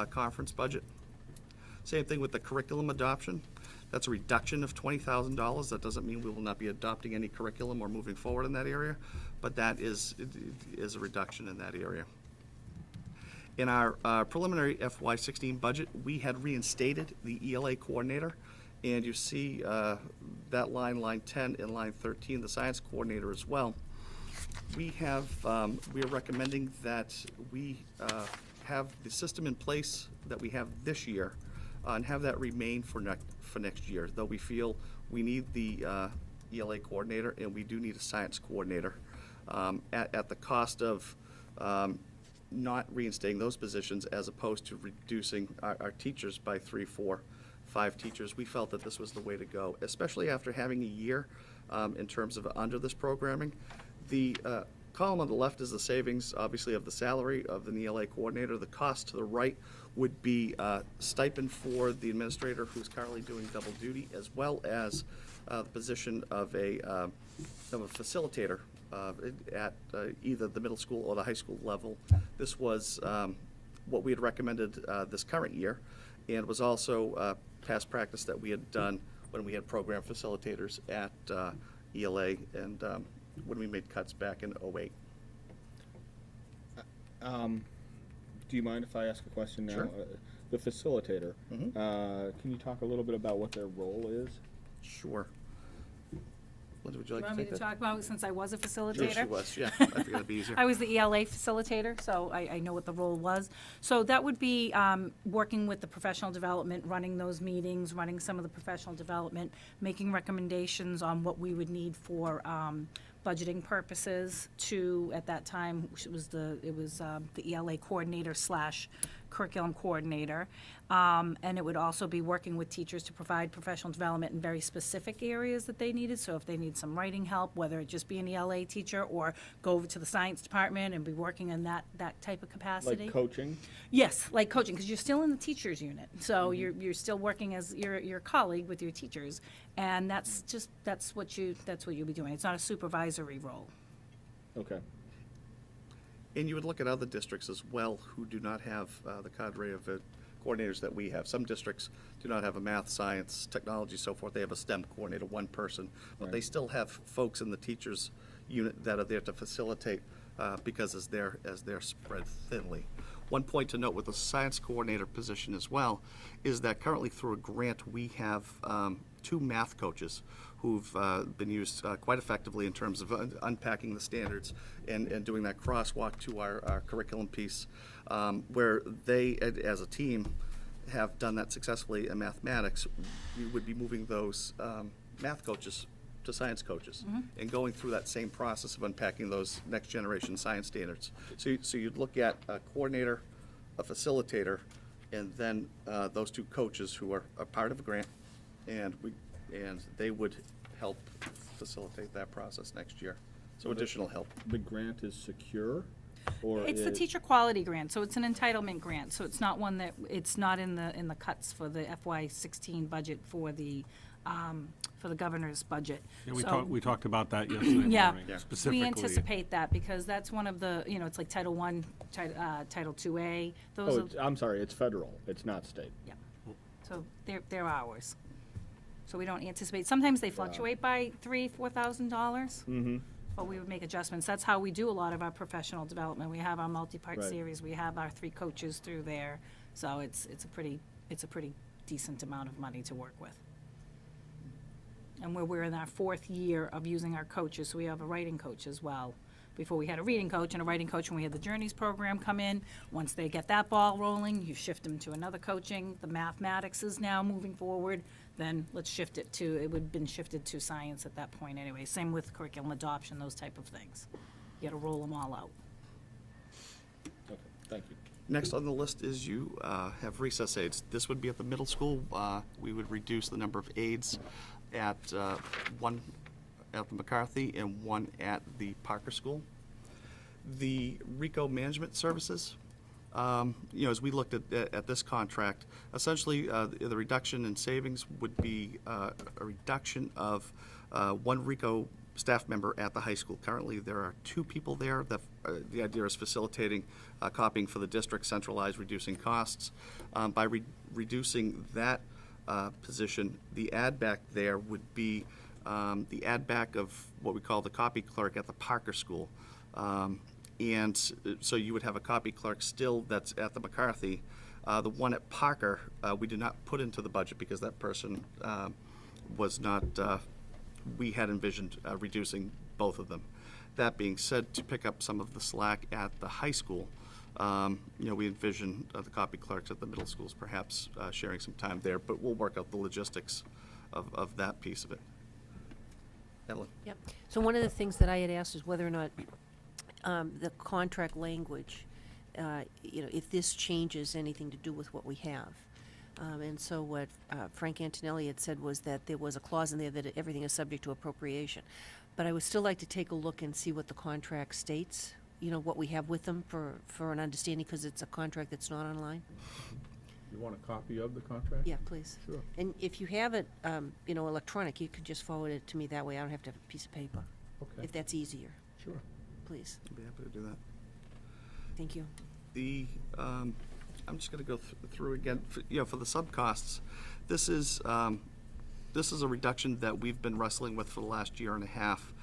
conference budget. Same thing with the curriculum adoption. That's a reduction of $20,000. That doesn't mean we will not be adopting any curriculum or moving forward in that area, but that is a reduction in that area. In our preliminary FY16 budget, we had reinstated the ELA coordinator, and you see that line 10, and line 13, the science coordinator as well. We are recommending that we have the system in place that we have this year and have that remain for next year, though we feel we need the ELA coordinator and we do need a science coordinator at the cost of not reinstating those positions as opposed to reducing our teachers by 3, 4, 5 teachers. We felt that this was the way to go, especially after having a year in terms of under this programming. The column on the left is the savings, obviously, of the salary of the ELA coordinator. The cost to the right would be stipend for the administrator who's currently doing double duty, as well as the position of a facilitator at either the middle school or the high school level. This was what we had recommended this current year, and was also past practice that we had done when we had program facilitators at ELA and when we made cuts back in 2008. Do you mind if I ask a question now? Sure. The facilitator, Mhm. Can you talk a little bit about what their role is? Sure. Linda, would you like Want to me take to that? talk about, since I was a facilitator? Sure, she was, yeah. I figured it'd be easier. I was the ELA facilitator, so I know what the role was. So that would be working with the professional development, running those meetings, running some of the professional development, making recommendations on what we would need for budgeting purposes to, at that time, it was the ELA coordinator / curriculum coordinator. And it would also be working with teachers to provide professional development in very specific areas that they needed. So if they need some writing help, whether it just be an ELA teacher or go over to the science department and be working in that type of capacity. Like coaching? Yes, like coaching, because you're still in the teachers unit. So you're still working as your colleague with your teachers. And that's what you'll be doing. It's not a supervisory role. Okay. And you would look at other districts as well who do not have the cadre of coordinators that we have. Some districts do not have a math, science, technology, so forth. They have a STEM coordinator, one person, but Right. they still have folks in the teachers unit that are there to facilitate because as they're spread thinly. One point to note with the science coordinator position as well is that currently through a grant we have 2 math coaches who've been used quite effectively in terms of unpacking the standards and doing that crosswalk to our curriculum piece, where they, as a team, have done that successfully in mathematics. We would be moving those math coaches to science coaches and going through that same process of unpacking those next generation science standards. So you'd look at a coordinator, a facilitator, and then those 2 coaches who are a part of a grant, and they would help facilitate that process next year. So additional help. The grant is secure, or It's the teacher quality grant, so it's an entitlement grant, so it's not one that, it's not in the cuts for the FY16 budget for the governor's budget. Yeah, So- we talked about that yesterday Yeah. morning, Yeah. specifically. We anticipate that, because that's one of the, it's like Title I, Title IIA, those Oh, are, I'm sorry, it's federal, it's not state. yeah. So they're ours. So we don't anticipate, sometimes they fluctuate by $3,000-$4,000. Mm-hmm. but we would make adjustments. That's how we do a lot of our professional development. We have our multi-part Right. series, we have our 3 coaches through there, so it's a pretty decent amount of money to work with. And we're in our 4th year of using our coaches, so we have a writing coach as well. Before we had a reading coach and a writing coach when we had the Journeys program come in. Once they get that ball rolling, you shift them to another coaching. The mathematics is now moving forward, then let's shift it to, it would have been shifted to science at that point anyway. Same with curriculum adoption, those type of things. You gotta roll them all out. Okay, thank you. Next on the list is you have recess aides. This would be at the middle school. We would reduce the number of aides at one at the McCarthy and one at the Parker School. The RICO Management Services, as we looked at this contract, essentially the reduction in savings would be a reduction of 1 RICO staff member at the high school. Currently, there are 2 people there. The idea is facilitating copying for the district, centralized, reducing costs. By reducing that position, the add back there would be the add back of what we call the copy clerk at the Parker School. And so you would have a copy clerk still that's at the McCarthy. The one at Parker, we did not put into the budget because that person was not, we had envisioned reducing both of them. That being said, to pick up some of the slack at the high school, we envision the copy clerks at the middle schools perhaps sharing some time there, but we'll work out the logistics of that piece of it. Ellen? Yep. So one of the things that I had asked is whether or not the contract language, if this changes anything to do with what we have. And so what Frank Antonelli had said was that there was a clause in there that everything is subject to appropriation. But I would still like to take a look and see what the contract states, what we have with them for an understanding, because it's a contract that's not online. You want a copy of the contract? Yeah, please. Sure. And if you have it, electronic, you could just forward it to me that way. I don't have to have a piece of paper. Okay. If that's easier, Sure. please. I'd be happy to do that. Thank you. I'm just going to go through again. For the sub costs, this is a reduction that we've been wrestling with for the last year and a half,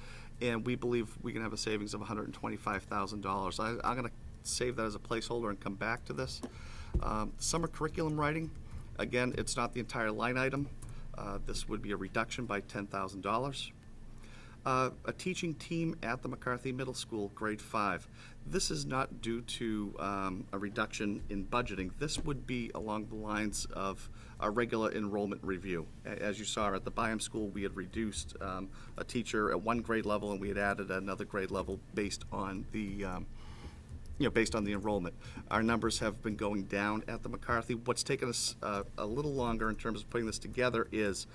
and we believe we can have a savings of $125,000. I'm going to save that as a placeholder and come back to this. Summer curriculum writing, again, it's not the entire line item. This would be a reduction by $10,000. A teaching team at the McCarthy Middle School, grade 5. This is not due to a reduction in budgeting. This would be along the lines of a regular enrollment review. As you saw at the Byam School, we had reduced a teacher at 1 grade level, and we had added another grade level based on the based on the enrollment. Our numbers have been going down at the McCarthy. What's taken us a little longer in terms of putting this together is,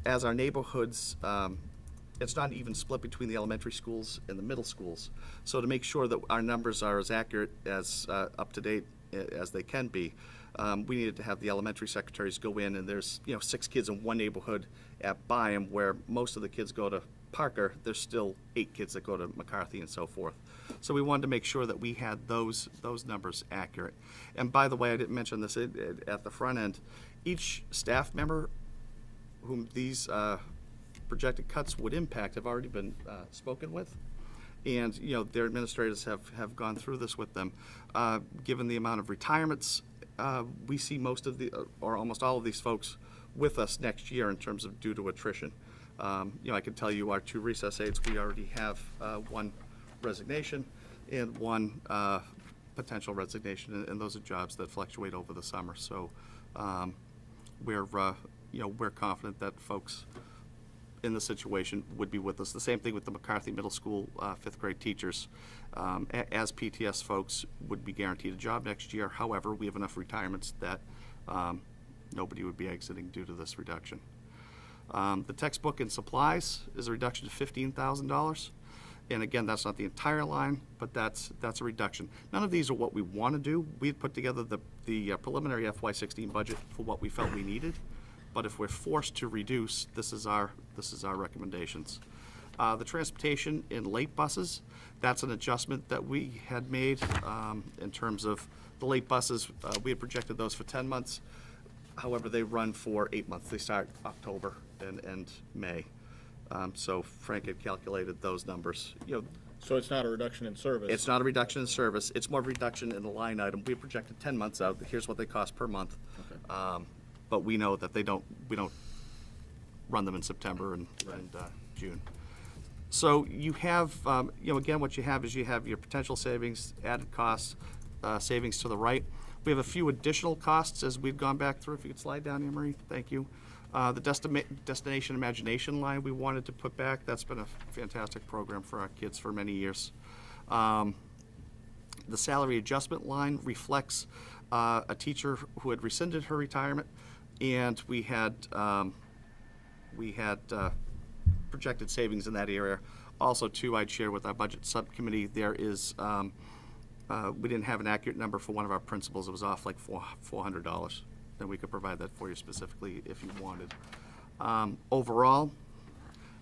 as our neighborhoods, it's not even split between the elementary schools and the middle schools. So to make sure that our numbers are as accurate, as up to date as they can be, we needed to have the elementary secretaries go in, and there's 6 kids in one neighborhood at Byam where most of the kids go to Parker. There's still 8 kids that go to McCarthy and so forth. So we wanted to make sure that we had those numbers accurate. And by the way, I didn't mention this at the front end. Each staff member whom these projected cuts would impact have already been spoken with, and their administrators have gone through this with them. Given the amount of retirements, we see most of or almost all of these folks with us next year in terms of due to attrition. I can tell you our 2 recess aides, we already have 1 resignation and 1 potential resignation, and those are jobs that fluctuate over the summer. So we're confident that folks in the situation would be with us. The same thing with the McCarthy Middle School 5th grade teachers. As PTS folks would be guaranteed a job next year. However, we have enough retirements that nobody would be exiting due to this reduction. The textbook and supplies is a reduction to $15,000. And again, that's not the entire line, but that's a reduction. None of these are what we want to do. We had put together the preliminary FY16 budget for what we felt we needed. But if we're forced to reduce, this is our recommendations. The transportation in late buses, that's an adjustment that we had made in terms of the late buses. We had projected those for 10 months. However, they run for 8 months. They start October and end May. So Frank had calculated those numbers. So it's not a reduction in service? It's not a reduction in service, it's more of a reduction in the line item. We projected 10 months out, here's what they cost per month. Okay. But we know that we don't run them in September and June. So you have, again, what you have is you have your potential savings, added costs, savings to the right. We have a few additional costs as we've gone back through. If you could slide down here, Marie, thank you. The Destination Imagination line we wanted to put back. That's been a fantastic program for our kids for many years. The salary adjustment line reflects a teacher who had rescinded her retirement, and we had projected savings in that area. Also, too, I'd share with our budget subcommittee, there is, we didn't have an accurate number for one of our principals. It was off like $400. And we could provide that for you specifically if you wanted. Overall,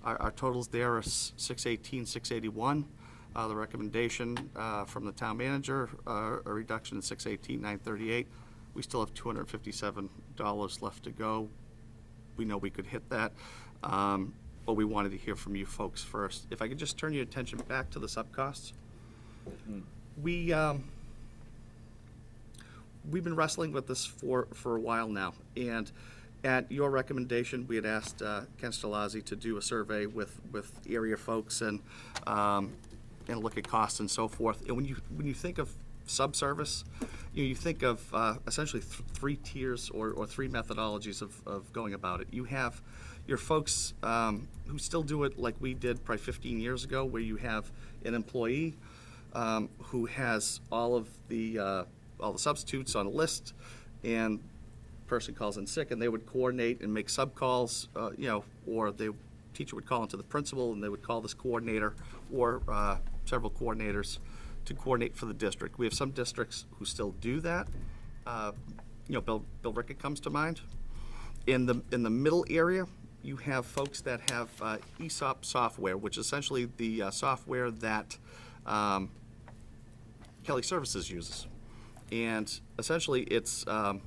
our totals there are 618, 681. The recommendation from the town manager, a reduction in 618, 938. We still have $257 left to go. We know we could hit that, but we wanted to hear from you folks first. If I could just turn your attention back to the subcosts. We've been wrestling with this for a while now, and at your recommendation, we had asked Ken Stelazzi to do a survey with area folks and look at costs and so forth. And when you think of subservice, you think of essentially three tiers or three methodologies of going about it. You have your folks who still do it like we did probably 15 years ago, where you have an employee who has all the substitutes on a list, and person calls in sick, and they would coordinate and make sub calls, or the teacher would call into the principal, and they would call this coordinator or several coordinators to coordinate for the district. We have some districts who still do that. Bill Rickett comes to mind. In the middle area, you have folks that have ESOP software, which is essentially the software that Kelly Services uses. And essentially, it's sort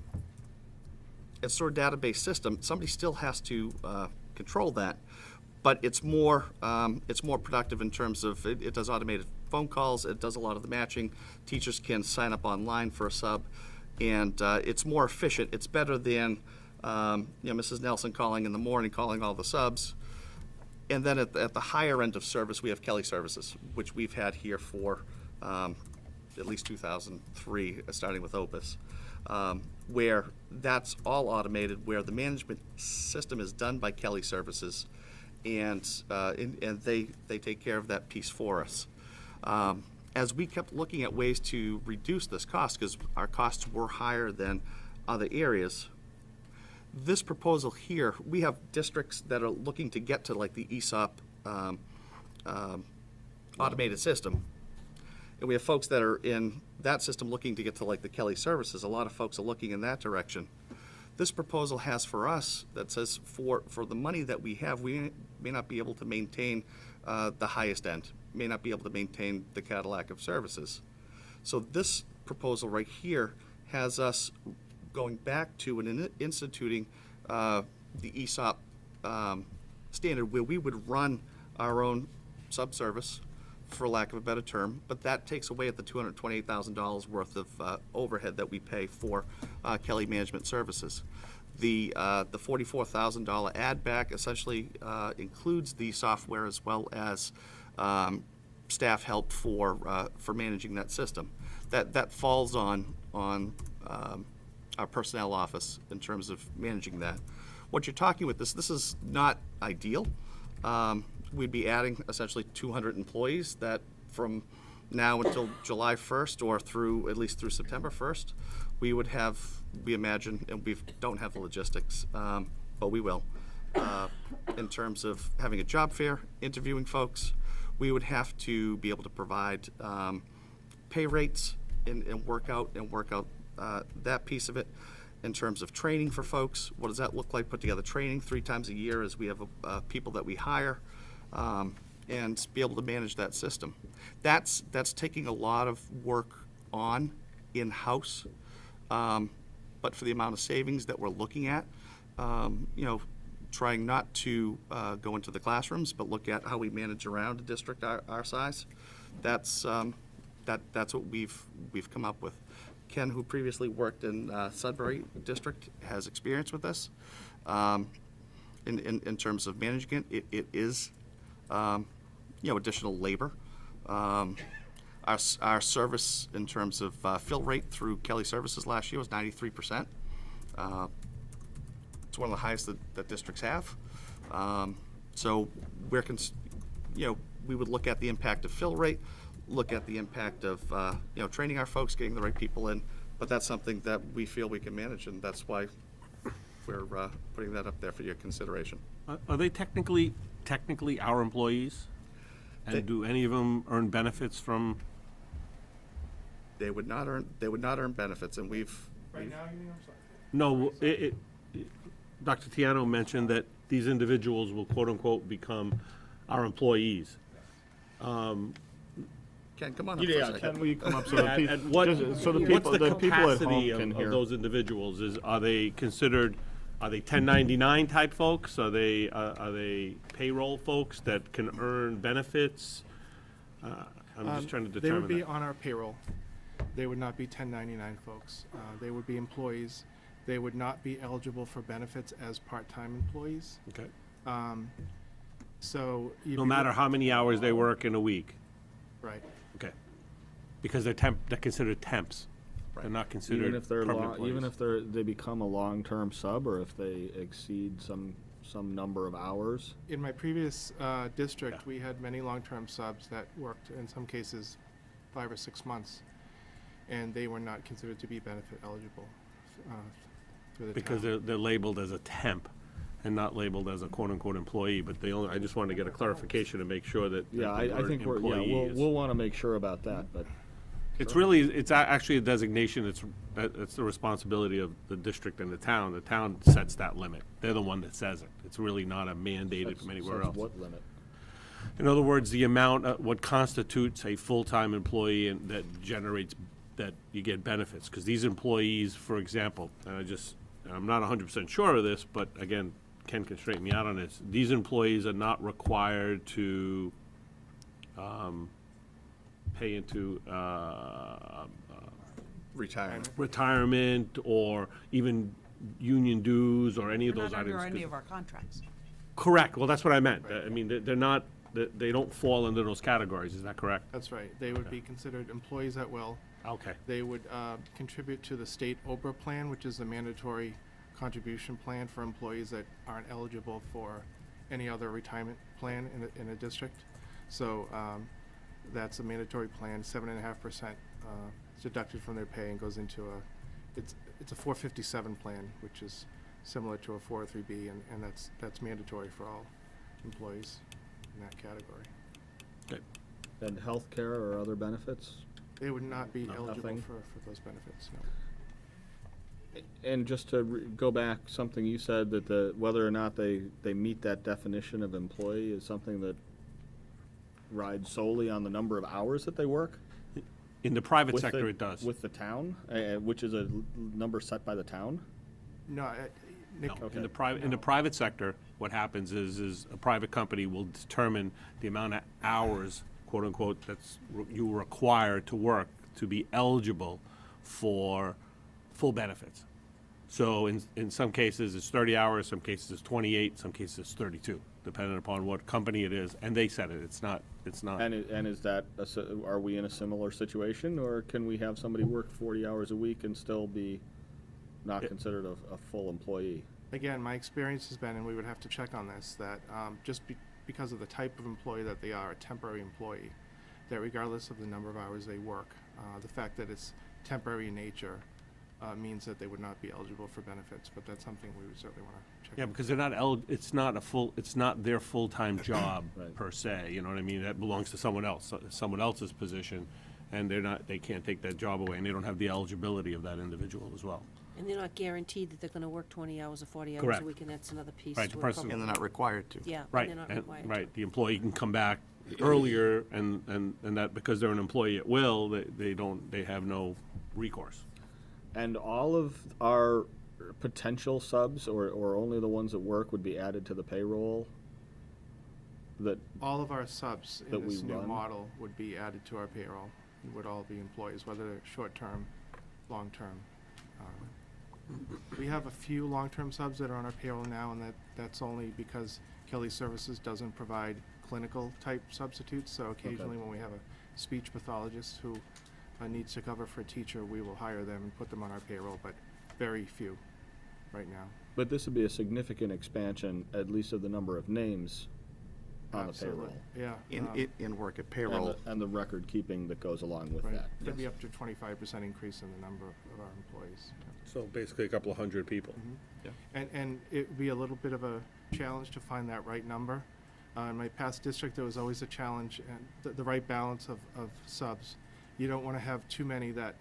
of database system. Somebody still has to control that, but it's more productive in terms of it does automated phone calls. It does a lot of the matching. Teachers can sign up online for a sub, and it's more efficient. It's better than Mrs. Nelson calling in the morning, calling all the subs. And then at the higher end of service, we have Kelly Services, which we've had here for at least 2003, starting with Opus, where that's all automated, where the management system is done by Kelly Services, and they take care of that piece for us. As we kept looking at ways to reduce this cost, because our costs were higher than other areas, this proposal here, we have districts that are looking to get to like the ESOP automated system. And we have folks that are in that system looking to get to like the Kelly Services. A lot of folks are looking in that direction. This proposal has for us that says for the money that we have, we may not be able to maintain the highest end, may not be able to maintain the Cadillac of services. So this proposal right here has us going back to and instituting the ESOP standard, where we would run our own subservice, for lack of a better term, but that takes away at the $228,000 worth of overhead that we pay for Kelly Management Services. The $44,000 add back essentially includes the software as well as staff help for managing that system. That falls on our personnel office in terms of managing that. What you're talking with this is not ideal. We'd be adding essentially 200 employees that from now until July 1st or at least through September 1st, we would have, we imagine, and we don't have the logistics, but we will, in terms of having a job fair, interviewing folks. We would have to be able to provide pay rates and work out that piece of it. In terms of training for folks, what does that look like? Put together training 3 times a year as we have people that we hire, and be able to manage that system. That's taking a lot of work on in-house, but for the amount of savings that we're looking at, trying not to go into the classrooms, but look at how we manage around a district our size. That's what we've come up with. Ken, who previously worked in Sudbury District, has experience with this. In terms of managing it, it is additional labor. Our service in terms of fill rate through Kelly Services last year was 93%. It's one of the highest that districts have. So we would look at the impact of fill rate, look at the impact of training our folks, getting the right people in. But that's something that we feel we can manage, and that's why we're putting that up there for your consideration. Are they technically our employees? They- And do any of them earn benefits from? They would not earn benefits, and we've. No, Dr. Tiano mentioned that these individuals will quote-unquote become our employees. Ken, come on up for a Yeah, second. can we come up so the At people, what, so the what's people, the the people at home capacity can of hear? those individuals? Are they considered, are they 1099 type folks? Are they payroll folks that can earn benefits? I'm just trying to They would determine be that. on our payroll. They would not be 1099 folks. They would be employees. They would not be eligible for benefits as part-time employees. Okay. So. you'd No be matter look- how many hours they work in a week? Right. Okay. Because they're considered temps. They're not considered Even if they're permanent employees. even if they become a long-term sub, or if they exceed some number of hours. In my previous district, Yeah. we had many long-term subs that worked, in some cases, 5 or 6 months, and they were not considered to be benefit eligible through the Because town. they're labeled as a temp and not labeled as a quote-unquote employee, but I just wanted to get a clarification to make sure that. Yeah, that the I word think employee is- we'll want to make sure about that, but. It's really, it's actually a designation, it's the responsibility of the district and the town. The town sets that limit. They're the one that says it. It's really not a mandated from anywhere else. What limit? In other words, the amount, what constitutes a full-time employee and that generates, that you get benefits. Because these employees, for example, and I'm not 100% sure of this, but again, Ken can straighten me out on this. These employees are not required to pay into retirement or even union dues or any of They're those not items. under any 'cause- of our contracts. Correct, well, that's what I meant. I mean, they're not, they don't fall into those categories, is that correct? That's right. They would be considered employees at will. Okay, They would contribute to the state OBRA plan, which is a mandatory contribution plan for employees that aren't eligible for any other retirement plan in a district. So that's a mandatory plan, 7.5% is deducted from their pay and goes into it's a 457 plan, which is similar to a 403B, and that's mandatory for all employees in that category. good. And healthcare or other benefits? They would not be No, eligible nothing? for those benefits, no. And just to go back, something you said, that whether or not they meet that definition of employee is something that rides solely on the number of hours that they work? In the private With sector, the- it does. With the town, which is a number set by the town? No, Nick, No, Okay. in the private sector, what happens is a private company will determine the amount of hours, quote unquote, you require to work to be eligible for full benefits. So in some cases, it's 30 hours, some cases it's 28, some cases it's 32, depending upon what company it is, and they set it, it's not. And is that, are we in a similar situation, or can we have somebody work 40 hours a week and still be not considered a full employee? again, my experience has been, and we would have to check on this, that because of the type of employee that they are, a temporary employee, that regardless of the number of hours they work, the fact that it's temporary in nature means that they would not be eligible for benefits, but that's something we would certainly want to check. Yeah, because they're not it's not their full-time job Right. per se, you know what I mean? That belongs to someone else, someone else's position, and they can't take that job away, and they don't have the eligibility of that individual as well. And they're not guaranteed that they're gonna work 20 hours or 40 hours Correct. a week, and that's another piece Right, to the it, person- probably. And they're not required to. Yeah, Right, and they're not and, required to. right, the employee can come back earlier, and that because they're an employee at will, they have no recourse. And all of our potential subs or only the ones that work would be added to the payroll? That, All of our subs that in we this new run? model would be added to our payroll, and would all be employees, whether they're short-term, long-term. We have a few long-term subs that are on our payroll now, and that's only because Kelly Services doesn't provide clinical-type substitutes, so occasionally when we have a speech pathologist who needs to cover for a teacher, we will hire them and put them on our payroll, but very few right now. but this would be a significant expansion, at least of the number of names on the Absolutely. payroll. Yeah. In work at payroll. And the record keeping that goes along with Right. that. Could be up to 25% increase in the number of our employees. So basically a couple of hundred people. And it would be a little bit of a challenge to find that right number. In my past district, there was always a challenge and the right balance of subs. You don't want to have too many that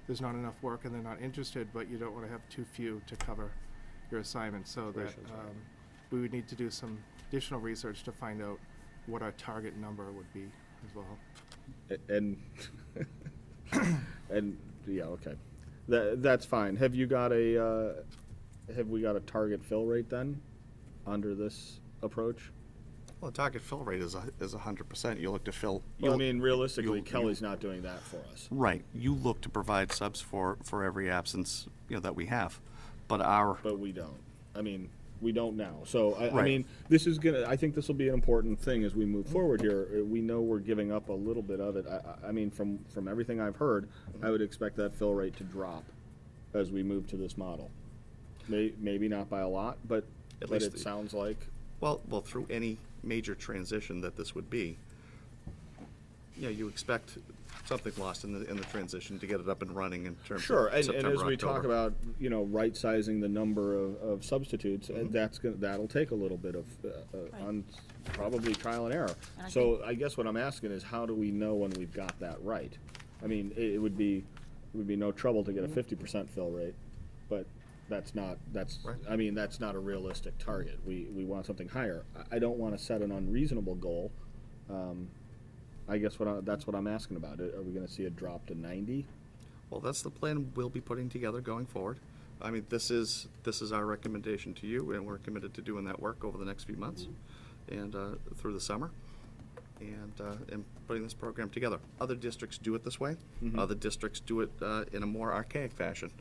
there's not enough work and they're not interested, but you don't want to have too few to cover your assignment. So that we would need to do some additional research to find out what our target number would be as well. And, and, yeah, okay. That's fine. Have we got a target fill rate then, under this approach? Well, the target fill rate is 100%. You look to fill. Well, I you'll- mean, realistically, you'll- Kelly's not doing that for us. Right. You look to provide subs for every absence, that we have. But But we don't. I mean, we don't now. So, I Right. mean, I think this will be an important thing as we move forward here. We know we're giving up a little bit of it. I mean, from everything I've heard, I would expect that fill rate to drop as we move to this model. Maybe not by a lot, but least it the- sounds like. well, through any major transition that this would be, you expect something lost in the transition to get it up and running in terms Sure, of and September, as we talk October. about, right-sizing the number of substitutes, that'll take a little bit of, probably trial and error. And I So I guess what I'm asking is, how do we know when we've got that right? I mean, it would be no trouble to get a 50% fill rate, but that's not a realistic target. We want something higher. I don't want to set an unreasonable goal. I guess that's what I'm asking about. Are we gonna see a drop to 90? Well, that's the plan we'll be putting together going forward. I mean, this is our recommendation to you, and we're committed to doing that work over the next few months and through the summer, and putting this program together. Other districts do it this way. Other districts do it in a more archaic fashion.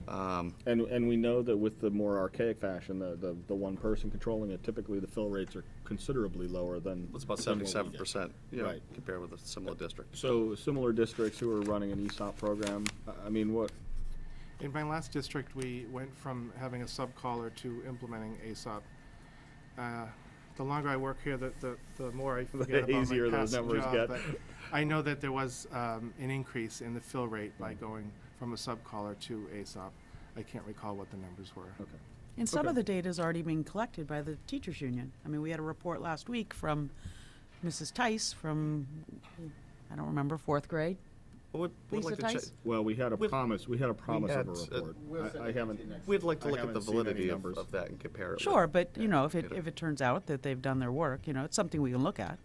And we know that with the more archaic fashion, the one person controlling it, typically the fill rates are considerably lower than. It's about than what we get. 77%, Right. compared with a similar district. So similar districts who are running an ESOP program, I mean, what, In my last district, we went from having a sub-caller to implementing ASOP. The longer I work here, the more I forget about my easier those past numbers job, get. but I know that there was an increase in the fill rate by going from a sub-caller to ASOP. I can't recall what the numbers were. okay. And some Okay. of the data is already being collected by the teachers' union. I mean, we had a report last week from Mrs. Tice from, I don't remember, 4th grade. Well, we'd Lisa like to check. Tice? Well, we had a We've- promise of a had, report. I haven't. We'd like to I look at the haven't seen any validity numbers. of that and compare it. Sure, with- but, yeah, if it turns out that they've done their work, it's something we can look at.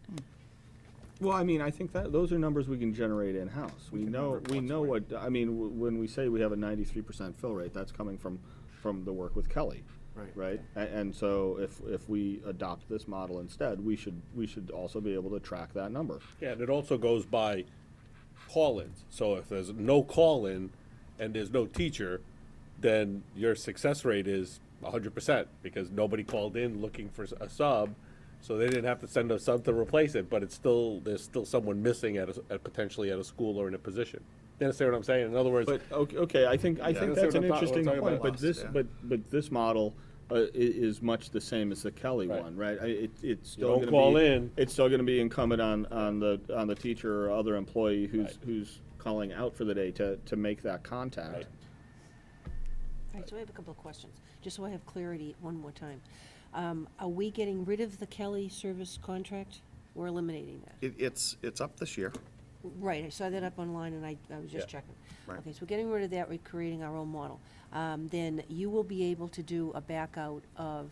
Well, I mean, I think that those are numbers we can generate in-house. We can know, have we reports know for what, I mean, when we say we have a 93% fill rate, that's coming from the work with Kelly, Right. right? And so if we adopt this model instead, we should also be able to track that number. Yeah, and it also goes by call-ins. So if there's no call-in and there's no teacher, then your success rate is 100% because nobody called in looking for a sub, so they didn't have to send a sub to replace it. But there's still someone missing potentially at a school or in a position. You understand what I'm saying? In other words, But, okay, I think that's that's what an I'm talking interesting about. point, but Lost, this, yeah. but this model is much the same as the Kelly Right. one, right? It's still don't gonna call be, in. it's still gonna be incumbent on the teacher or other employee who's calling out for the day to make that contact. Right. All right, so I have a couple of questions, just so I have clarity one more time. Are we getting rid of the Kelly service contract? We're eliminating that? It's up this year. Right, I saw that up online and I was just Yeah. checking. Right. Okay, so we're getting rid of that, we're creating our own model. Then you will be able to do a back out of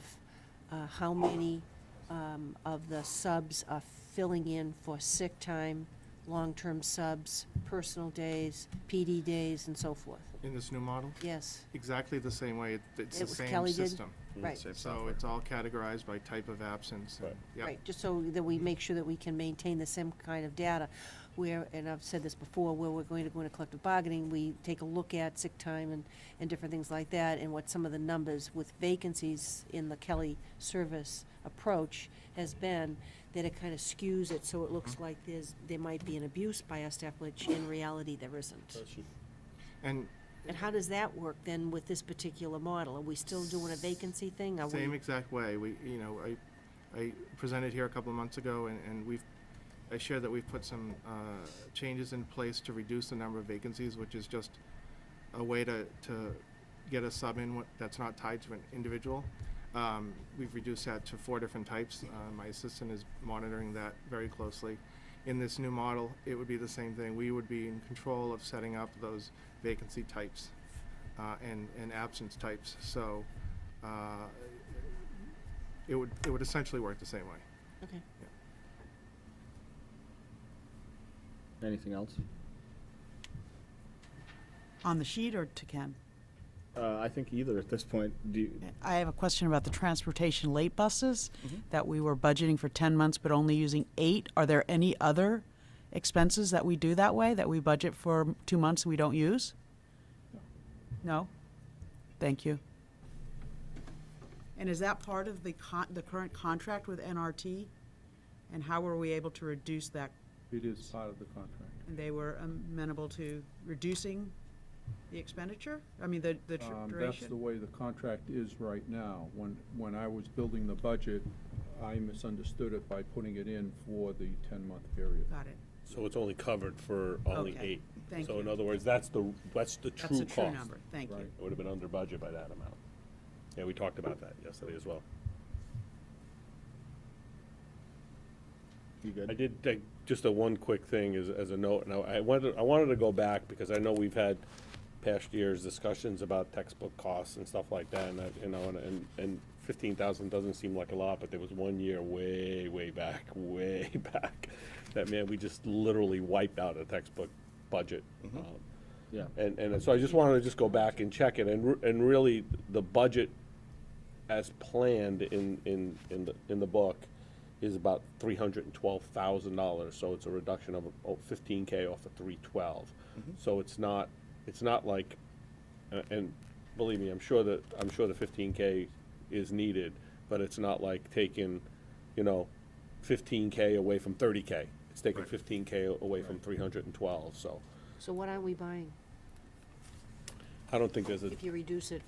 how many of the subs are filling in for sick time, long-term subs, personal days, PD days, and so forth. In this new model, Yes, exactly the same way. It's It the was same Kelly did? system. right, So it's all categorized by type of absence. And, Right. yep. right, just so that we make sure that we can maintain the same kind of data where, and I've said this before, where we're going to go into collective bargaining, we take a look at sick time and different things like that, and what some of the numbers with vacancies in the Kelly service approach has been, that it kind of skews it, so it looks like there might be an abuse by our staff, which in reality there isn't. And And how does that work then with this particular model? Are we still doing a vacancy thing? Are we? same exact way. I presented here a couple of months ago, and I shared that we've put some changes in place to reduce the number of vacancies, which is just a way to get a sub in that's not tied to an individual. We've reduced that to 4 different types. My assistant is monitoring that very closely. In this new model, it would be the same thing. We would be in control of setting up those vacancy types and absence types. So it would essentially work the same way. Okay. Anything else? On the sheet or to Ken? I think either at this point. Do you, I have a question about the transportation late buses that we were budgeting for 10 months but only using 8. Are there any other expenses that we do that way, that we budget for 2 months and we don't use? No? Thank you. And is that part of the current contract with NRT? And how were we able to reduce that? It is part of the contract. And they were amenable to reducing the expenditure? I mean, the That's duration? the way the contract is right now. When I was building the budget, I misunderstood it by putting it in for the 10-month period. Got it. So it's only covered for only Okay. 8. Thank So in you. other words, that's the true That's cost. the true number. Thank you. Right. It would have been under budget by that amount. Yeah, we talked about that yesterday as well. you good? I did take just a one quick thing as a note, and I wanted to go back because I know we've had past years discussions about textbook costs and stuff like that, and and 15,000 doesn't seem like a lot, but there was one year way back, that man, we just literally wiped out a textbook budget. Yeah. And so I just wanted to just go back and check it, and really, the budget as planned in the book is about $312,000, so it's a reduction of $15K off of 312. So it's not like, and believe me, I'm sure the 15K is needed, but it's not like taking, 15K away from 30K. It's taking 15K away from 312, so So what are we buying I don't think there's a, if you reduce it?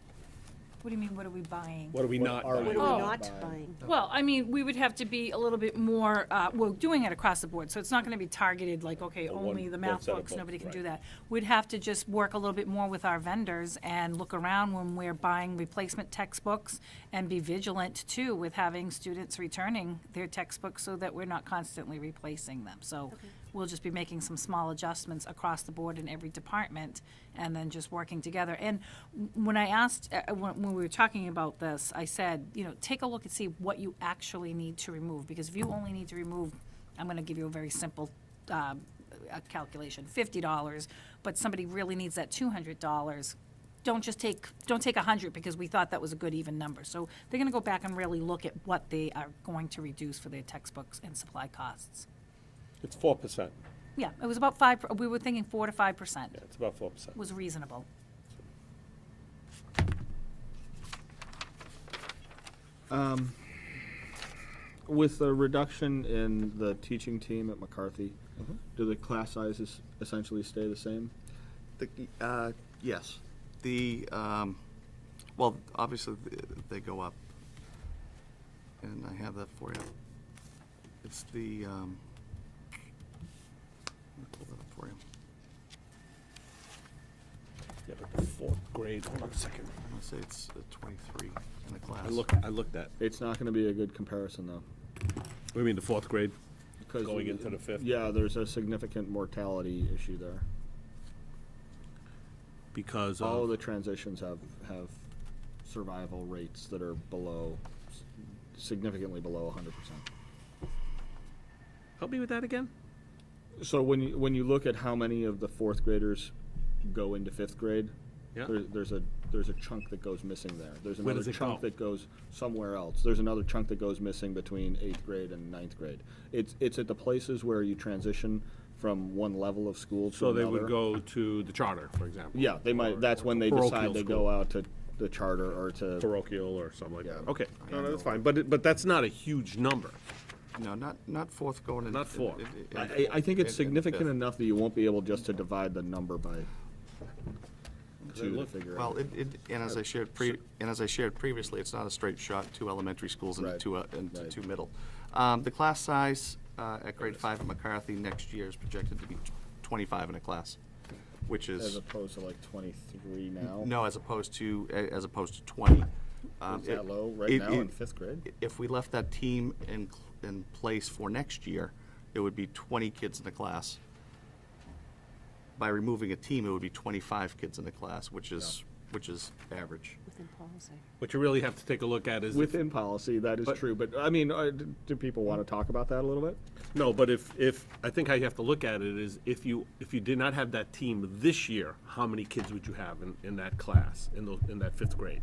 What do you mean, what are we buying? what are we not are we buying? What are Oh. we not buying? Well, I mean, we would have to be a little bit more, we're doing it across the board, so it's not gonna be targeted like, okay, one- only the one math set of books, books, nobody can right. do that. We'd have to just work a little bit more with our vendors and look around when we're buying replacement textbooks and be vigilant too with having students returning their textbooks so that we're not constantly replacing them. So we'll just be making some small adjustments across the board in every department and then just working together. And when I asked, when we were talking about this, I said, take a look and see what you actually need to remove, because if you only need to remove, I'm gonna give you a very simple, calculation, $50, but somebody really needs that $200, don't take 100 because we thought that was a good even number. So they're gonna go back and really look at what they are going to reduce for their textbooks and supply costs. It's 4%. Yeah, it was about 5, we were thinking 4 to 5% Yeah, it's about 4%. was reasonable. With the reduction in the teaching team at McCarthy, do the class sizes essentially stay the same? Yes. Well, obviously, they go up. And I have that for you. It's the, let me pull that up for you. Yeah, but the 4th grade, hold on a second. I'm gonna say it's 23 in the class. I looked at. It's not going to be a good comparison, though. What do you mean, the 4th grade? 'Cause Going into the 5th? Yeah, there's a significant mortality issue there. Because All of of, the transitions have survival rates that are significantly below 100%. help me with that again? So when you look at how many of the fourth graders go into fifth grade, Yeah. there's a chunk that goes missing there. There's Where another does it chunk go? that goes somewhere else. There's another chunk that goes missing between 8th grade and 9th grade. It's at the places where you transition from one level of school to So another. they would go to the charter, for example? Yeah, they might. That's when they parochial decide to school. go out to the charter or to. Parochial or something like that. Yeah. Okay, no, that's fine, but that's not a huge number. No, not fourth going in. Not fourth. I think it's in significant fifth. enough that you won't be able just to divide the number by two to look- figure Well, out. and as I shared previously, it's not a straight shot, 2 elementary schools and Right. two Right. 2 middle. The class size at grade 5 at McCarthy next year is projected to be 25 in a class, which As is, opposed to like 23 now. no, as opposed to 20. Is that low right it- now in it- fifth grade? If we left that team in place for next year, it would be 20 kids in the class. By removing a team, it would be 25 kids in the class, which is average. Within policy. What you really have to take a look at is. Within policy, that is But- true. But I mean, do people want to talk about that a little bit? No, but if, I think how you have to look at it is if you did not have that team this year, how many kids would you have in that class, in that fifth grade?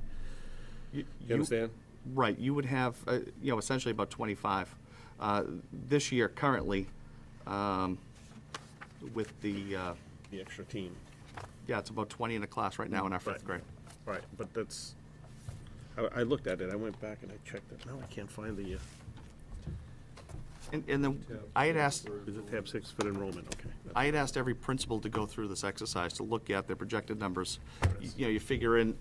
You understand? Right, you would have, essentially about 25. This year, currently, with the, The extra team. yeah, it's about 20 in a class right now in our fifth grade. Right, but that's, I looked at it, I went back and I checked it, now I can't find the, And then I had asked, is it tab 6 for enrollment, okay. I had asked every principal to go through this exercise, to look at their projected numbers. You figure in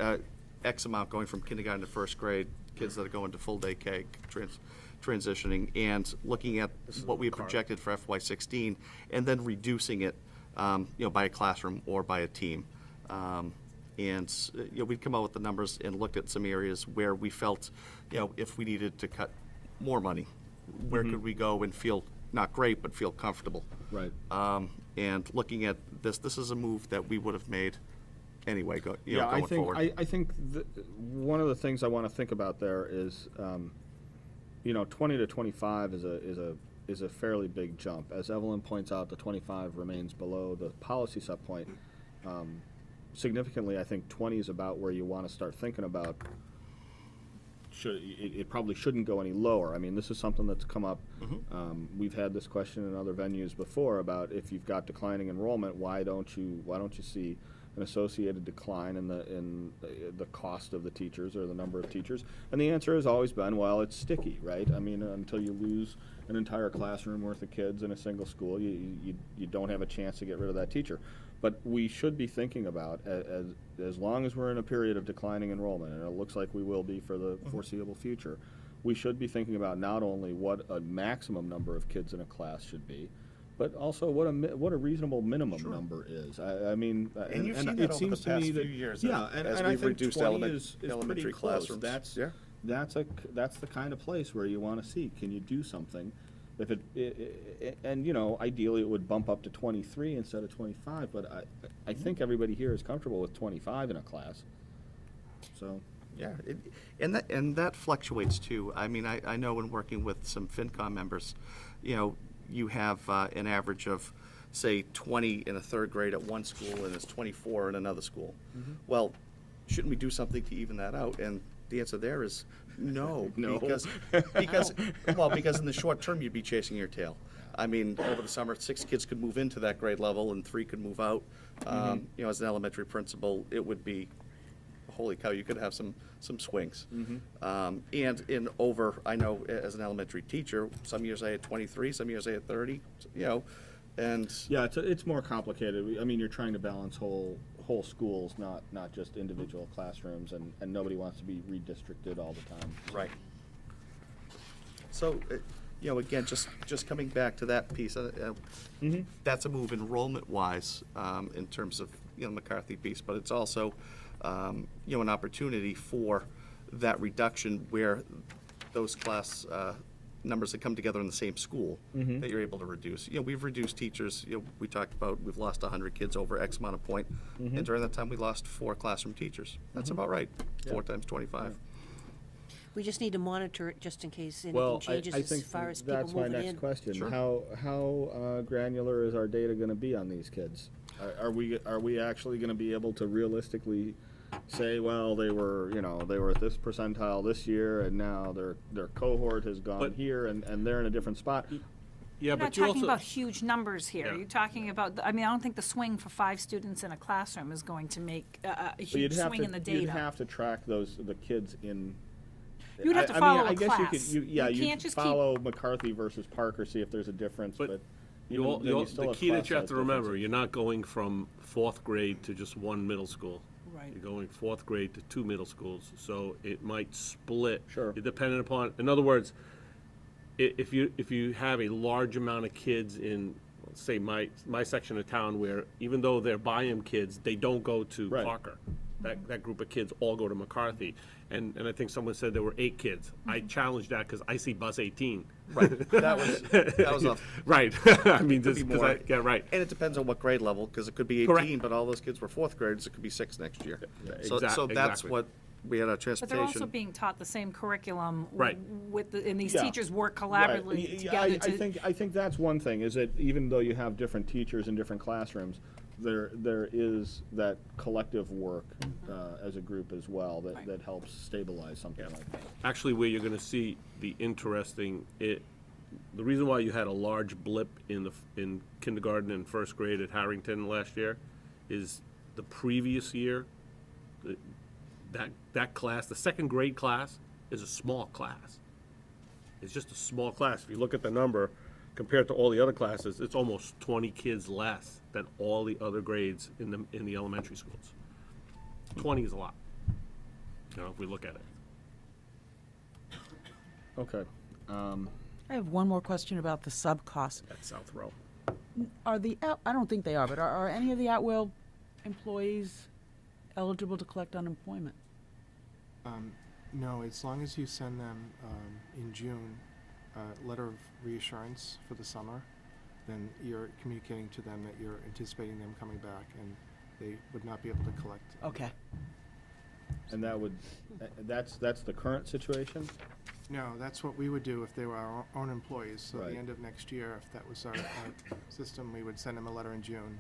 X amount going from kindergarten to first grade, kids that are going to full day K, transitioning, and looking at what we had projected for FY16, and then reducing it, by a classroom or by a team. We'd come out with the numbers and looked at some areas where we felt, if we needed to cut more money, where could we go and feel not great, but feel comfortable? Right. And looking at this is a move that we would have made anyway, Yeah, going forward. I think one of the things I want to think about there is, 20 to 25 is a fairly big jump. As Evelyn points out, the 25 remains below the policy set point. Significantly, I think 20 is about where you want to start thinking about. It probably shouldn't go any lower. I mean, this is something that's come up. We've had this question in other venues before about if you've got declining enrollment, why don't you see an associated decline in the cost of the teachers or the number of teachers? And the answer has always been, well, it's sticky, right? I mean, until you lose an entire classroom worth of kids in a single school, you don't have a chance to get rid of that teacher. But we should be thinking about, as long as we're in a period of declining enrollment, and it looks like we will be for the foreseeable future, we should be thinking about not only what a maximum number of kids in a class should be, but also what a reasonable minimum number is. I mean, And you've seen it that over seems the to past me that, few years, yeah, as and I we've think reduced 20 elementary is pretty elementary close. classrooms. That's the kind of place where you want to see, can you do something? If ideally it would bump up to 23 instead of 25, but I think everybody here is comfortable with 25 in a class. So. Yeah, and that fluctuates too. I mean, I know when working with some FinCom members, you have an average of, say, 20 in a third grade at one school and it's 24 in another school. Well, shouldn't we do something to even that out? And the answer there is no. No. Because in the short term, you'd be chasing your tail. I mean, over the summer, 6 kids could move into that grade level and 3 could move out. As an elementary principal, it would be, holy cow, you could have some swings. And I know as an elementary teacher, some years I had 23, some years I had 30, and. Yeah, it's more complicated. I mean, you're trying to balance whole schools, not just individual classrooms, and nobody wants to be redistricted all the time. Right. So, again, just coming back to that piece, that's a move enrollment-wise in terms of, McCarthy piece, but it's also, an opportunity for that reduction where those class numbers that come together in the same school that you're able to reduce. We've reduced teachers. We talked about we've lost 100 kids over X amount of point, and during that time we lost 4 classroom teachers. That's about right. 4 times 25. We just need to monitor it just in case Well, anything changes I as think far as people that's my moving in. next question. Sure. How granular is our data gonna be on these kids? Are we actually gonna be able to realistically say, well, they were at this percentile this year, and now their cohort has gone But- here, and they're in a different spot? Yeah, You're not but you talking also. about huge numbers here. Yeah. You're talking about, I don't think the swing for 5 students in a classroom is going to make a But huge swing in the data. You'd have to track the kids in. You'd have to I mean, follow I a guess class. you You could can't just keep- follow McCarthy versus Parker, see if there's a difference, but You even all- then you all- you still the have key that class you have size to remember, differences. you're not going from 4th grade to just one middle school. Right. You're going 4th grade to 2 middle schools, so it might split. Sure. Depending upon, in other words, if you have a large amount of kids in, let's say, my section of town, where even though they're Byam kids, they don't go to Right. Parker. That group of kids all go to McCarthy. And I think someone said there were 8 kids. I challenged that because I see bus 18. Right, that was a. Right. I mean, Could just be because more. right. And it depends on what grade level, because it could be 18, Correct. but all those kids were 4th graders, it could be 6 next year. So Exactly. that's what, we had our But they're also transportation. being taught the same curriculum. Right. And these Yeah. teachers work Right. collaboratively Yeah, together to. I think that's one thing, is that even though you have different teachers in different classrooms, there is that collective work as a group as well that helps stabilize something like that. Actually, where you're going to see the the reason why you had a large blip in kindergarten and 1st grade at Harrington last year is the previous year, that class, the 2nd grade class, is a small class. It's just a small class. If you look at the number, compared to all the other classes, it's almost 20 kids less than all the other grades in the elementary schools. 20 is a lot, if we look at it. Okay. I have one more question about the sub costs. At South Row. Are I don't think they are, but are any of the at-will employees eligible to collect unemployment? No, as long as you send them in June a letter of reassurance for the summer, then you're communicating to them that you're anticipating them coming back, and they would not be able to collect. Okay. And that's the current situation? No, that's what we would do if they were our own employees. So at Right. the end of next year, if that was our system, we would send them a letter in June,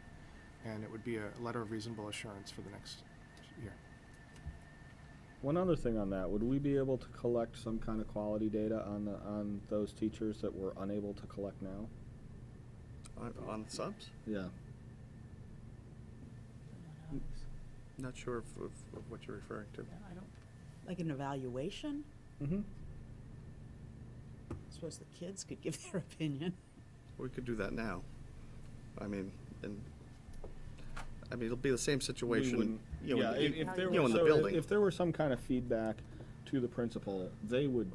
and it would be a letter of reasonable assurance for the next year. One other thing on that, would we be able to collect some kind of quality data on those teachers that we're unable to collect now? On the subs? Yeah. Not sure of what you're referring to. Like an evaluation? Mm-hmm. I suppose the kids could give their opinion. We could do that now. It'll be the same situation, Yeah, if there in were, the so building. if there were some kind of feedback to the principal, they would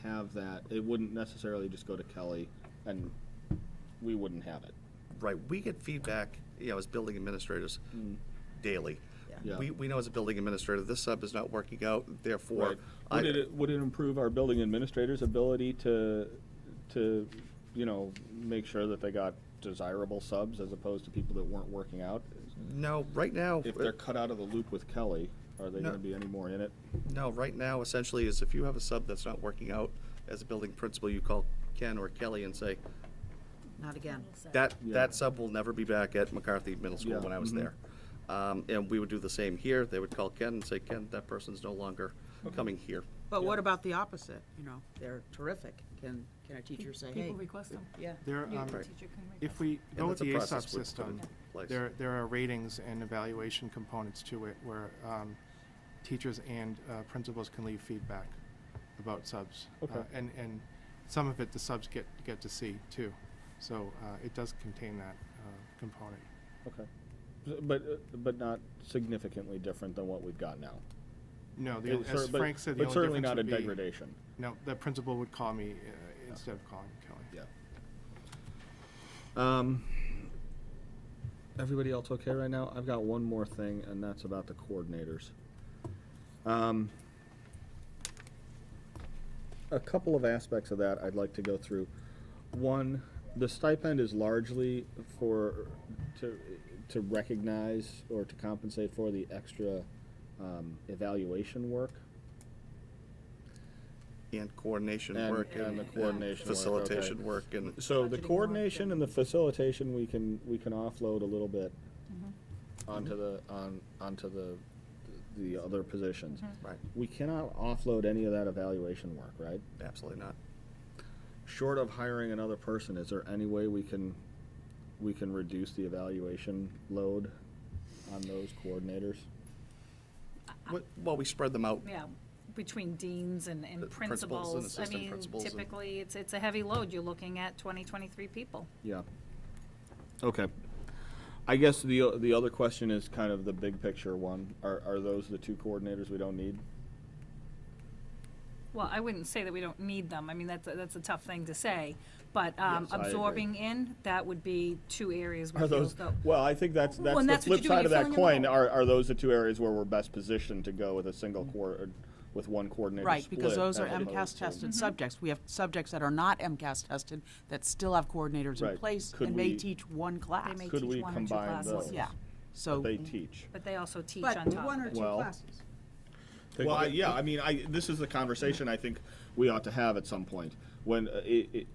have that. It wouldn't necessarily just go to Kelly, and we wouldn't have it. Right, we get feedback, as building administrators daily. Yeah. We know as a building administrator, this sub is not working out, therefore. Right. Would it improve our building administrator's ability to make sure that they got desirable subs as opposed to people that weren't working out? No, right now. If they're cut out of the loop with Kelly, are they No. going to be any more in it? No, right now, essentially, is if you have a sub that's not working out, as a building principal, you call Ken or Kelly and say, Not again. that sub will never be back at McCarthy Middle School Yeah, when I was there. And we would do the same here. They would call Ken and say, Ken, that person's no longer coming here. But what about the opposite? They're terrific. Can a teacher say, hey? People request them. Yeah. There, You, Right. the teacher can request if we And go with that's a the process ASOP we put system, in place. there are ratings and evaluation components to it where teachers and principals can leave feedback about subs. Okay. And some of it the subs get to see too. So it does contain that component. Okay. But not significantly different than what we've got now. No, But Frank said, the only certainly difference not a would be- degradation. No, the principal would call me instead of calling Kelly. Yeah. Everybody else okay right now? I've got one more thing, and that's about the coordinators. A couple of aspects of that I'd like to go through. One, the stipend is largely to recognize or to compensate for the extra evaluation work. And coordination and, work. and the coordination Facilitation work. Okay. work and. So the Budgeting coordination and the facilitation, we can offload a little bit onto the other positions. Right, We cannot offload any of that evaluation work, right? absolutely not. Short of hiring another person, is there any way we can reduce the evaluation load on those coordinators? Well, we spread them out. Yeah, between deans and The principals and principals. I assistant mean, principals and- typically, it's a heavy load. You're looking at 23 people. Yeah. Okay. I guess the other question is kind of the big picture one. Are those the two coordinators we don't need? Well, I wouldn't say that we don't need them. I mean, that's a tough thing to say. But Yes, I agree. absorbing in, that would be two areas we Are feel those, though. well, I think that's Well, and the that's what flip you're doing, side of you're that filling coin. in the hole. Are those the two areas where we're best positioned to go with a single with one coordinator Right, because split those are as opposed MCAS to- tested subjects. We have subjects that are not MCAS tested that still have coordinators in Right. place Could and may we- teach one class. may Could teach we one or two combine classes. those? Yeah, so. They teach. But they also teach But on top one of or it. two Well- classes. Well, yeah, I mean, this is the conversation I think we ought to have at some point. When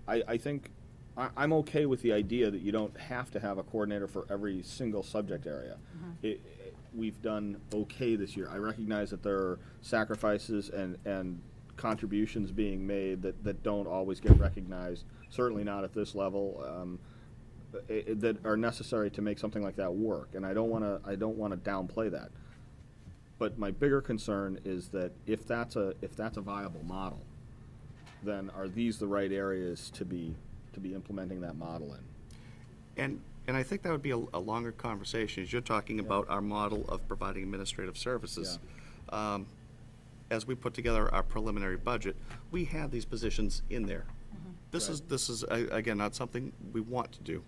I think I'm okay with the idea that you don't have to have a coordinator for every single subject area. We've done okay this year. I recognize that there are sacrifices and contributions being made that don't always get recognized. Certainly not at this level. That are necessary to make something like that work, and I don't want to downplay that. But my bigger concern is that if that's a viable model, then are these the right areas to be implementing that model in? And I think that would be a longer conversation, as you're talking about our model of providing administrative services. As we put together our preliminary budget, we had these positions in there. This is again, not something we want to do.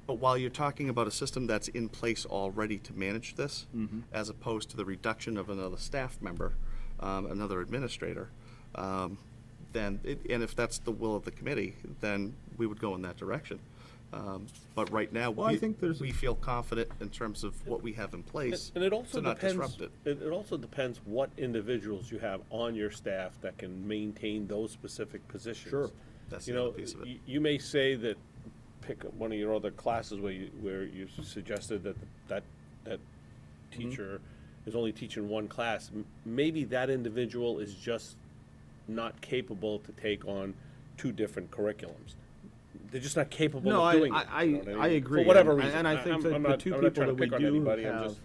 But while you're talking about a system that's in place already to manage this, as opposed to the reduction of another staff member, another administrator, and if that's the will of the committee, then we would go in that direction. But right now, Well, I think there's- we feel confident in terms of what we have in place And it also to not depends, disrupt it. it also depends what individuals you have on your staff that can maintain those specific positions. Sure. That's You the other know, piece of it. you may say that, pick one of your other classes where you suggested that teacher is only teaching one class. Maybe that individual is just not capable to take on two different curriculums. They're just not capable No, of doing it. I you know what I mean? agree. For whatever and, reason. and I think that I'm the not- two I'm not people trying that to we pick on do anybody, I'm have just-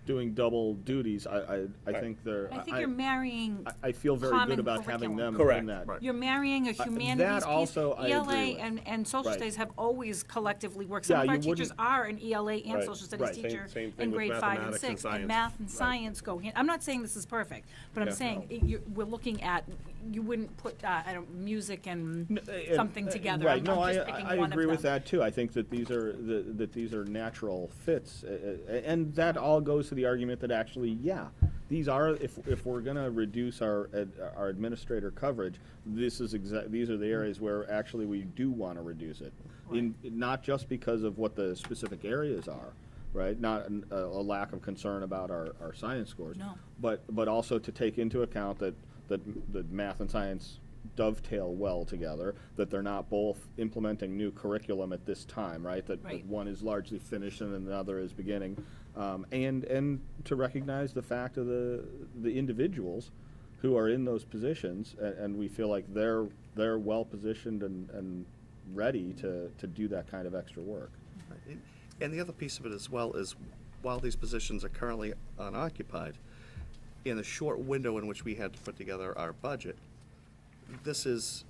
doing double duties, I think they're. I think you're marrying I feel very common good about having them curriculum. in that. Correct. You're marrying a humanities that piece. also I ELA agree with. and social Right. studies have always collectively worked. Yeah, Some of our you teachers wouldn't- are an ELA and Right, social studies right. teacher Same thing in with grade 5 and mathematics and 6. And science. math and science go hand. I'm not saying this is perfect, but Yeah. I'm saying we're looking at, you wouldn't put, music and something together. Right, I'm no, just picking I one of agree with them. that too. I think that these are natural fits, and that all goes to the argument that actually, yeah, these are, if we're gonna reduce our administrator coverage, these are the areas where actually we do wanna reduce it. Not just because of what the specific areas are, right? Not a lack of concern about our science scores. No. But also to take into account that math and science dovetail well together, that they're not both implementing new curriculum at this time, right? That Right. one is largely finished and then the other is beginning. And to recognize the fact of the individuals who are in those positions, and we feel like they're well positioned and ready to do that kind of extra work. Right. And the other piece of it as well is, while these positions are currently unoccupied, in the short window in which we had to put together our budget, this is,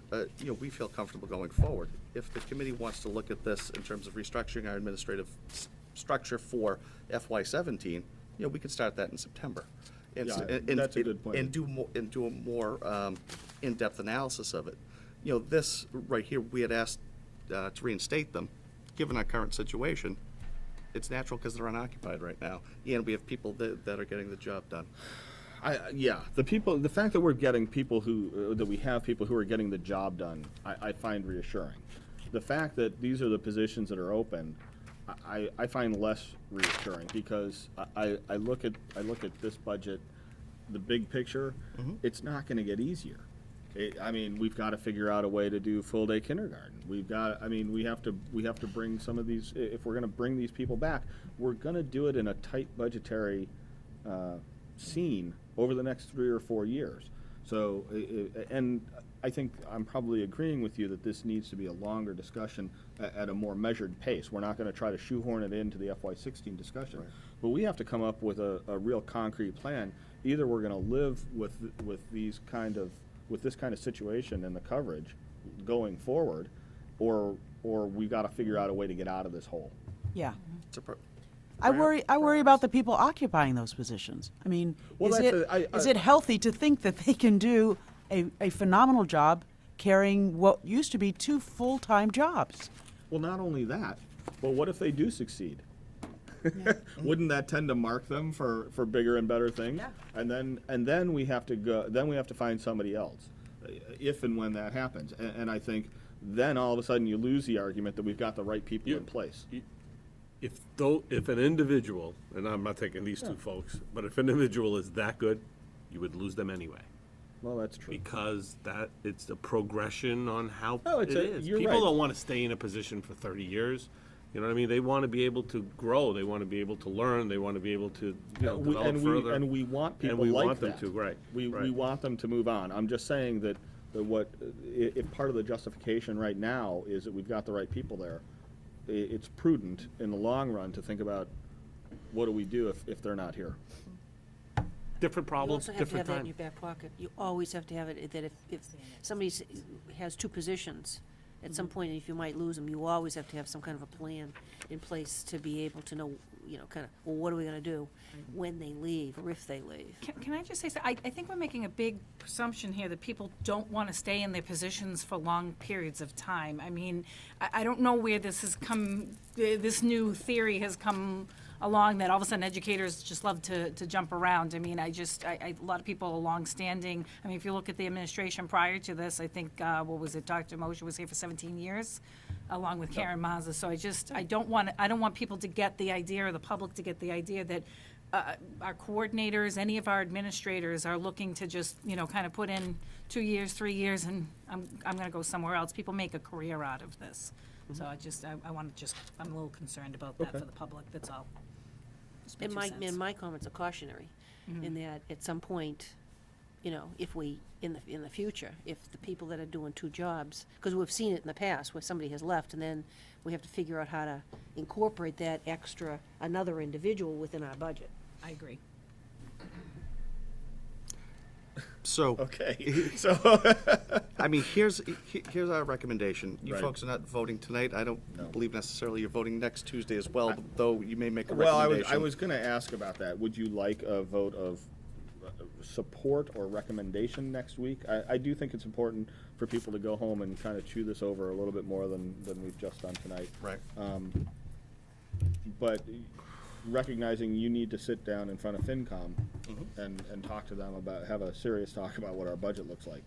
we feel comfortable going forward. If the committee wants to look at this in terms of restructuring our administrative structure for FY17, we could start that in September. And Yeah, and- that's a good point. And do a more in-depth analysis of it. This right here, we had asked to reinstate them. Given our current situation, it's natural because they're unoccupied right now, and we have people that are getting the job done. The fact that we're getting people that we have people who are getting the job done, I find reassuring. The fact that these are the positions that are open, I find less reassuring, because I look at this budget, the big picture, it's not gonna get easier. I mean, we've got to figure out a way to do full-day kindergarten. We've got, I mean, we have to bring some of these, if we're going to bring these people back, we're going to do it in a tight budgetary scene over the next 3 or 4 years. So, and I think I'm probably agreeing with you that this needs to be a longer discussion at a more measured pace. We're not going to try to shoehorn it into the FY16 discussion. Right. But we have to come up with a real concrete plan. Either we're going to live with this kind of situation and the coverage going forward, or we got to figure out a way to get out of this hole. Yeah. It's a pro- I worry about the people occupying those positions. I mean, Well, is it healthy to think that they can do a phenomenal job carrying what used to be 2 full-time jobs? Well, not only that, but what if they do succeed? Wouldn't that tend to mark them for bigger and better things? Yeah. And then we have to go. Then we have to find somebody else, if and when that happens. And I think then all of a sudden you lose the argument that we've got the right people in place. If an individual, and I'm not taking these two folks, but if an individual is that good, you would lose them anyway. Well, that's true. Because it's the progression on how No, it is. you're People right. don't want to stay in a position for 30 years. You know what I mean? They want to be able to grow. They want to be able to learn. They want to be able to develop further. And we want people And we like want them that. to, right. We right. want them to move on. I'm just saying that if part of the justification right now is that we've got the right people there, it's prudent in the long run to think about what do we do if they're not here. Different You problems, also have to different have that in your time. back pocket. You always have to have it, that if somebody has 2 positions, at some point, if you might lose them, you always have to have some kind of a plan in place to be able to know, kind of, well, what are we gonna do when they leave, or if they leave? Can I just say, I think we're making a big presumption here that people don't want to stay in their positions for long periods of time. I mean, I don't know where this has come, this new theory has come along, that all of a sudden educators just love to jump around. I mean, a lot of people are longstanding. I mean, if you look at the administration prior to this, I think, what was it, Dr. Mosher was here for 17 years, along with Karen Mazza. So I don't want people to get the idea, or the public to get the idea that our coordinators, any of our administrators are looking to just, kind of put in 2 years, 3 years, and I'm going to go somewhere else. People make a career out of this. So I'm a little concerned about that for the public, that's all. And my comments are cautionary, in that at some point, if we, in the future, if the people that are doing 2 jobs, because we've seen it in the past where somebody has left, and then we have to figure out how to incorporate that another individual within our budget. I agree. So, Okay. So I mean, here's our recommendation. You Right. folks are not voting tonight. I don't No. believe necessarily you're voting next Tuesday as well, though you may make a Well, recommendation. I was going to ask about that. Would you like a vote of support or recommendation next week? I do think it's important for people to go home and kind of chew this over a little bit more than we've just done tonight. Right. But recognizing you need to sit down in front of FinCom and talk to them have a serious talk about what our budget looks like.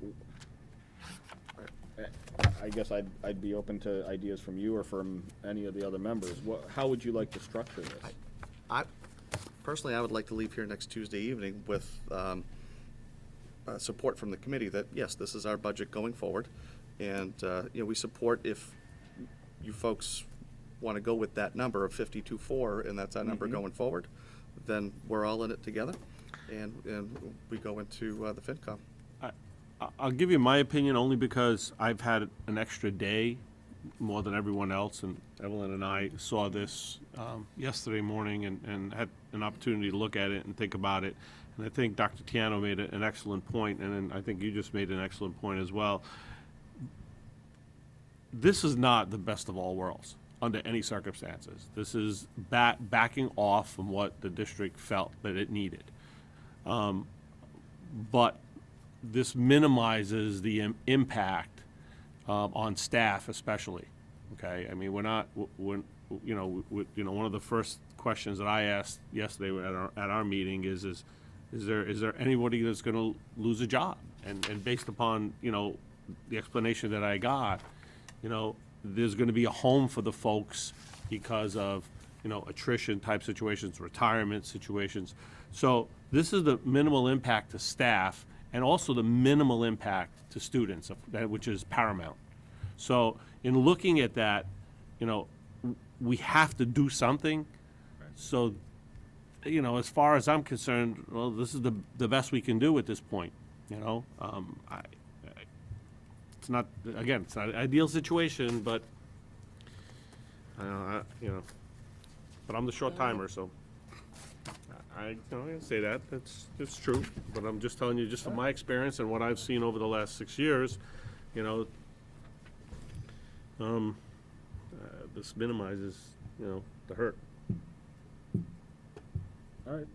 I guess I'd be open to ideas from you or from any of the other members. How would you like to structure this? Personally, I would like to leave here next Tuesday evening with support from the committee that, yes, this is our budget going forward. And, we support if you folks want to go with that number of 52.4, and that's our number going forward, then we're all in it together, and we go into the FinCom. I'll give you my opinion only because I've had an extra day more than everyone else, and Evelyn and I saw this yesterday morning and had an opportunity to look at it and think about it. And I think Dr. Tiano made an excellent point, and then I think you just made an excellent point as well. This is not the best of all worlds under any circumstances. This is backing off from what the district felt that it needed. But this minimizes the impact on staff especially, okay? I mean, one of the first questions that I asked yesterday at our meeting is there anybody that's gonna lose a job? And based upon, the explanation that I got, there's gonna be a home for the folks because of, attrition type situations, retirement situations. So this is the minimal impact to staff, and also the minimal impact to students, which is paramount. So in looking at that, we have to do something. So, as far as I'm concerned, well, this is the best we can do at this point, it's not, again, it's not an ideal situation, but, but I'm the short timer, so I say that, it's true, but I'm just telling you, just from my experience and what I've seen over the last 6 years, this minimizes, the hurt. All right.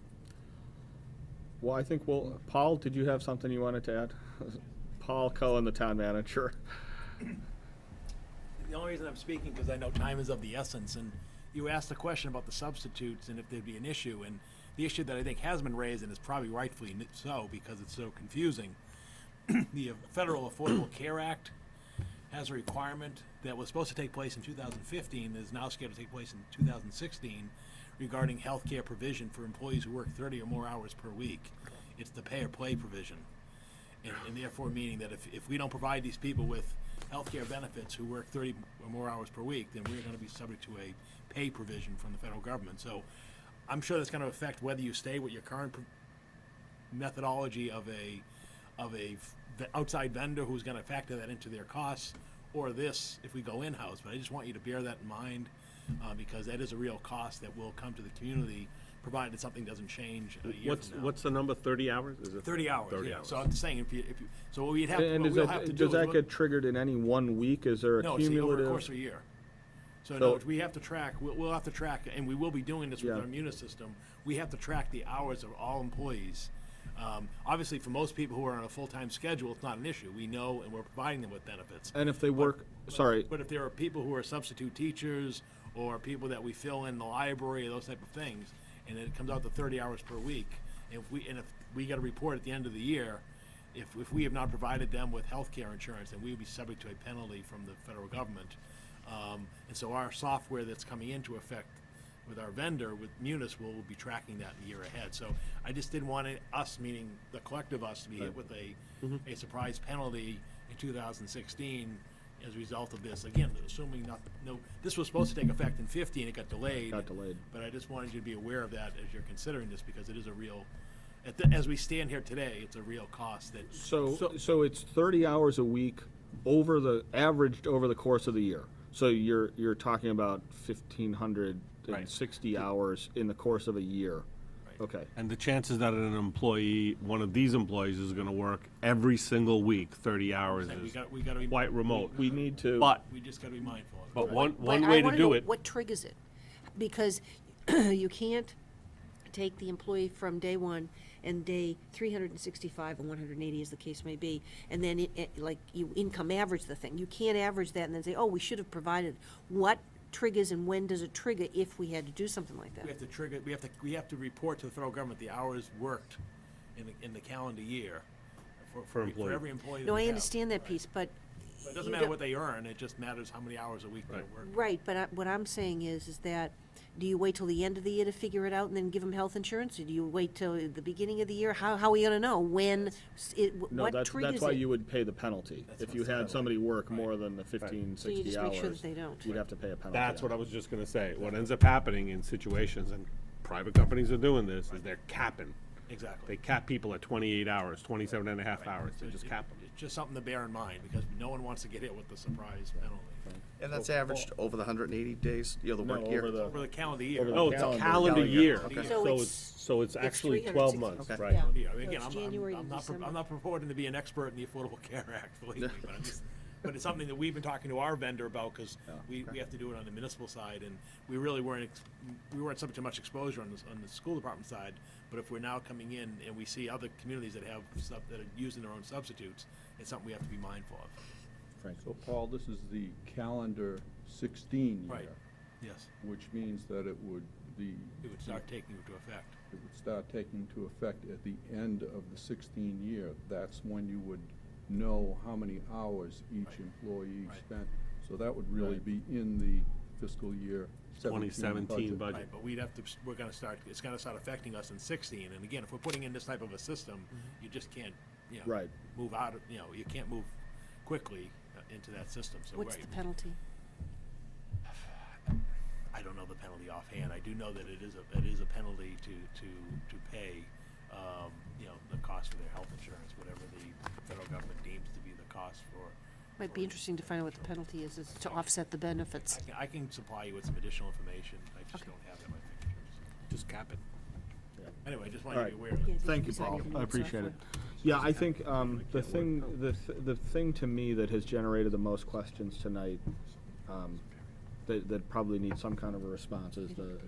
Well, I think Paul, did you have something you wanted to add? Paul Cohen, the town manager. The only reason I'm speaking because I know time is of the essence, and you asked a question about the substitutes and if there'd be an issue, and the issue that I think has been raised, and is probably rightfully so because it's so confusing, the Federal Affordable Care Act has a requirement that was supposed to take place in 2015, is now scheduled to take place in 2016, regarding health care provision for employees who work 30 or more hours per week. It's the pay or play provision. And therefore meaning that if we don't provide these people with health care benefits who work 30 or more hours per week, then we're going to be subject to a pay provision from the federal government. So I'm sure that's going to affect whether you stay with your current methodology of a outside vendor who's going to factor that into their costs, or this if we go in-house. But I just want you to bear that in mind, because that is a real cost that will come to the community, provided something doesn't change a year from now. What's the number, 30 hours? Is it 30 hours, 30 yeah. hours. So I'm saying if you so what we'd have, And what is we'll have to do does is that we'll- get triggered in any one week? Is there a no, it's cumulative? over the course of a year. So no, we have to track, we'll have to track, and we will be doing this with Yeah. our Munis system. We have to track the hours of all employees. Obviously, for most people who are on a full-time schedule, it's not an issue. We know, and we're providing them with benefits. And if they work, sorry, But if there are people who are substitute teachers, or people that we fill in the library, or those type of things, and it comes out to 30 hours per week, if we get a report at the end of the year, if we have not provided them with health care insurance, then we would be subject to a penalty from the federal government. And so our software that's coming into effect with our vendor, with Munis, will be tracking that in the year ahead. So I just didn't want us, meaning the collective us, to be hit with a surprise penalty in 2016 as a result of this. Again, assuming this was supposed to take effect in 15, it got delayed. But I just wanted you to be aware of that as you're considering this, because it is a real, as we stand here today, it's a real cost that. so it's 30 hours a week averaged over the course of the year. So you're talking about 1,560 hours in the course of a year. Okay. And the chances that one of these employees is going to work every single week, 30 hours, is We gotta be quite remote. We need to. But We just gotta be mindful of it. But one I way to wanna do know it. what triggers it, because you can't take the employee from day one and day 365 or 180, as the case may be, and then like you income average the thing. You can't average that and then say, oh, we should have provided. What triggers and when does it trigger if we had to do something like that? We have to trigger. We have to report to the federal government the hours worked in the calendar year for every employee. No, that we I have. understand that piece, but But it doesn't matter what they earn. It just matters how many hours a week they work. right. But what I'm saying is that, do you wait till the end of the year to figure it out and then give them health insurance, or do you wait till the beginning of the year? How are we going to know when? No, What that's triggers why it? you would pay the penalty. If you had somebody work more than the 15, So you 60 just hours, make sure that they don't. you'd have to pay a penalty. That's what I was just going to say. What ends up happening in situations, and private companies are doing this, is they're capping. Exactly. They cap people at 28 hours, 27 and a half hours. They just cap them. It's just something to bear in mind, because no one wants to get hit with the surprise penalty. And that's averaged over the 180 days, the work year? Over the calendar year. Oh, it's a calendar year. Okay. So it's actually 12 months, Okay. right? Yeah. Yeah, So again, it's January to December. I'm not purporting to be an expert in the Affordable Care Act, believe me, but it's something that we've been talking to our vendor about, because we have to do it on the municipal side, and we really weren't subject to much exposure on the school department side. But if we're now coming in and we see other communities that have stuff that are using their own substitutes, it's something we have to be mindful of. So Paul, this is the calendar 16 year. Right. Yes. Which means that it would start taking into effect. It would start taking into effect at the end of the 16 year. That's when you would know how many hours each employee spent. So that would really be in the fiscal year 2017 budget. Right, but it's gonna start affecting us in 16. And again, if we're putting in this type of a system, you just can't Right. move out of, you can't move quickly into that system, so. What's right. the penalty? I don't know the penalty offhand. I do know that it is a penalty to pay, the cost for their health insurance, whatever the federal government deems to be the cost for. Might be interesting to find out what the penalty is to offset the benefits. I can supply you with some additional information. I just don't have it at my fingertips. Just cap it. Anyway, I just All wanted you right. to be aware of it. Thank you, Paul. I appreciate it. Yeah, I think the thing to me that has generated the most questions tonight, that probably needs some kind of a response is the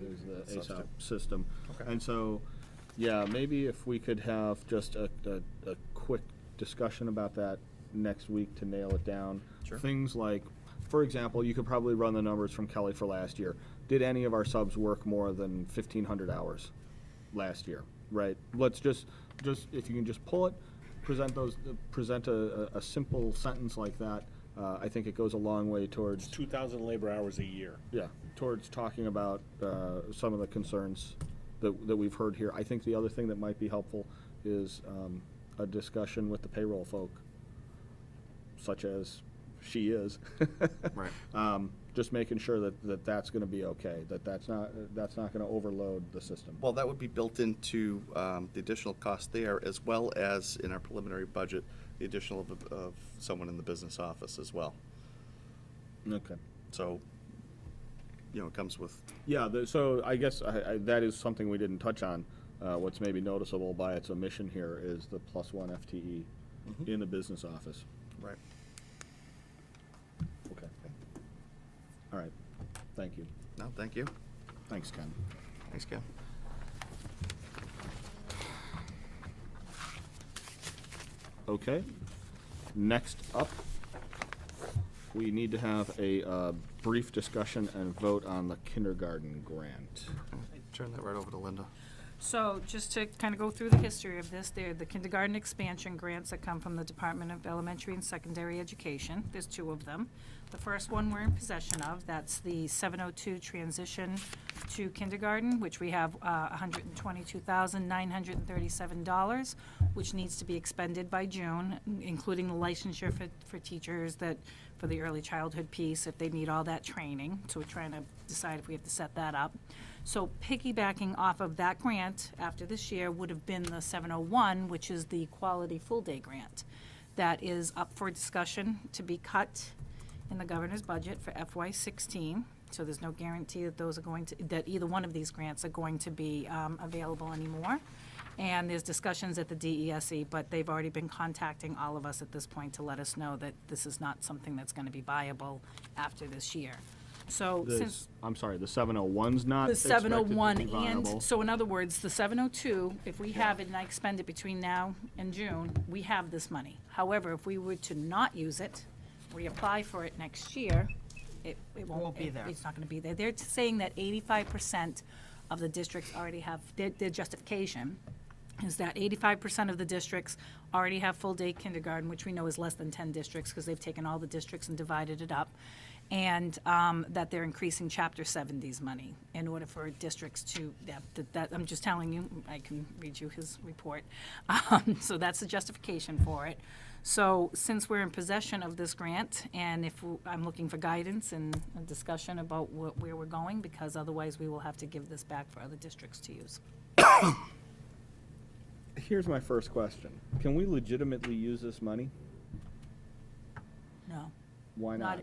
ASAP system. Okay. And so, yeah, maybe if we could have just a quick discussion about that next week to nail it down. Sure. Things like, for example, you could probably run the numbers from Kelly for last year. Did any of our subs work more than 1,500 hours last year? Right? Let's just if you can just pull it, present a simple sentence like that. I think it goes a long way towards 2,000 labor hours a year. yeah, towards talking about some of the concerns that we've heard here. I think the other thing that might be helpful is a discussion with the payroll folk, such as she is. Right. Just making sure that that's going to be okay, that's not going to overload the system. Well, that would be built into the additional cost there, as well as in our preliminary budget, the additional of someone in the business office as well. Okay. So, it comes with. Yeah, so I guess that is something we didn't touch on. What's maybe noticeable by its omission here is the +1 FTE in the business office. Right. Okay. All right. Thank you. No, thank you. Thanks, Ken. Thanks, Ken. Okay. Next up, we need to have a brief discussion and vote on the kindergarten grant. Turn that right over to Linda. So just to kind of go through the history of this, they're the kindergarten expansion grants that come from the Department of Elementary and Secondary Education. There's 2 of them. The first one we're in possession of, that's the 702 transition to kindergarten, which we have $122,937, which needs to be expended by June, including the licensure for teachers for the early childhood piece, if they need all that training. So we're trying to decide if we have to set that up. So piggybacking off of that grant after this year would have been the 701, which is the quality full-day grant. That is up for discussion to be cut in the governor's budget for FY16. So there's no guarantee that that either one of these grants are going to be available anymore. And there's discussions at the DESE, but they've already been contacting all of us at this point to let us know that this is not something that's going to be viable after this year. So since I'm sorry, the 701's not the expected to be 701 viable. and, so in other words, the 702, if we have it and I expend it between now and June, we have this money. However, if we were to not use it, reapply for it next year, it won't be there. It's not going to be there. They're saying that 85% of the districts already have, their justification is that 85% of the districts already have full-day kindergarten, which we know is less than 10 districts because they've taken all the districts and divided it up, and that they're increasing Chapter 70's money in order for districts to, that I'm just telling you, I can read you his report. So that's the justification for it. So since we're in possession of this grant, and I'm looking for guidance and a discussion about where we're going, because otherwise we will have to give this back for other districts to use. Here's my first question. Can we legitimately use this money? No. Why not?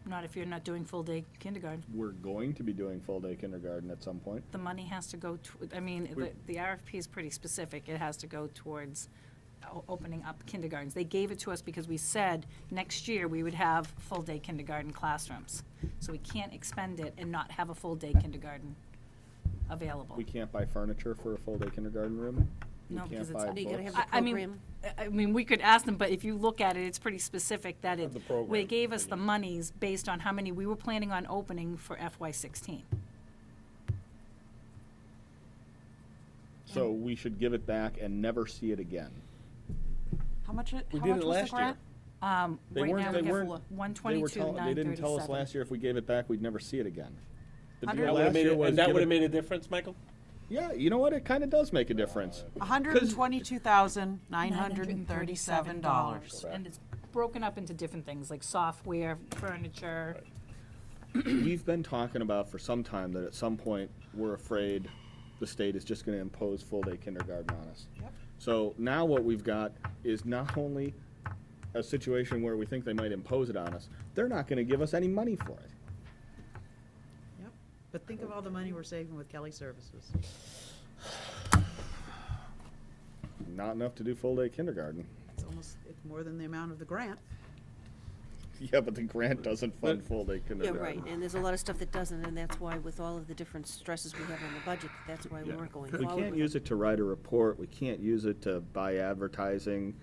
Not if you're not doing full-day kindergarten. We're going to be doing full-day kindergarten at some point. The money has to go, the RFP is pretty specific. It has to go towards opening up kindergartens. They gave it to us because we said next year we would have full-day kindergarten classrooms. So we can't expend it and not have a full-day kindergarten available. We can't buy furniture for a full-day kindergarten room? No, We because can't it's. buy You gotta books? have the program. I mean, we could ask them, but if you look at it, it's pretty specific that Have the program, they gave us they the need. monies based on how many we were planning on opening for FY16. So we should give it back and never see it again. How much, We how did much it was the last year. grant? They Right weren't- now they we have weren't- They 122,937. didn't tell us last year if we gave it back, we'd never see it again. The Hundred- deal That would've last made year it- was and that give would have it- made a difference, Michael? Yeah, you know what? It kind of does make a difference. $122,937. And it's broken up into different things, like software, furniture. We've been talking about for some time that at some point we're afraid the state is just going to impose full-day kindergarten on us. Yep. So now what we've got is not only a situation where we think they might impose it on us, they're not going to give us any money for it. Yep. But think of all the money we're saving with Kelly Services. Not enough to do full-day kindergarten. It's more than the amount of the grant. Yeah, but the grant doesn't fund full-day Yeah, kindergarten. right, and there's a lot of stuff that doesn't, and that's why with all of the different stresses we have on the budget, that's why we weren't going We forward can't with use it to write a report. We can't use it to buy advertising.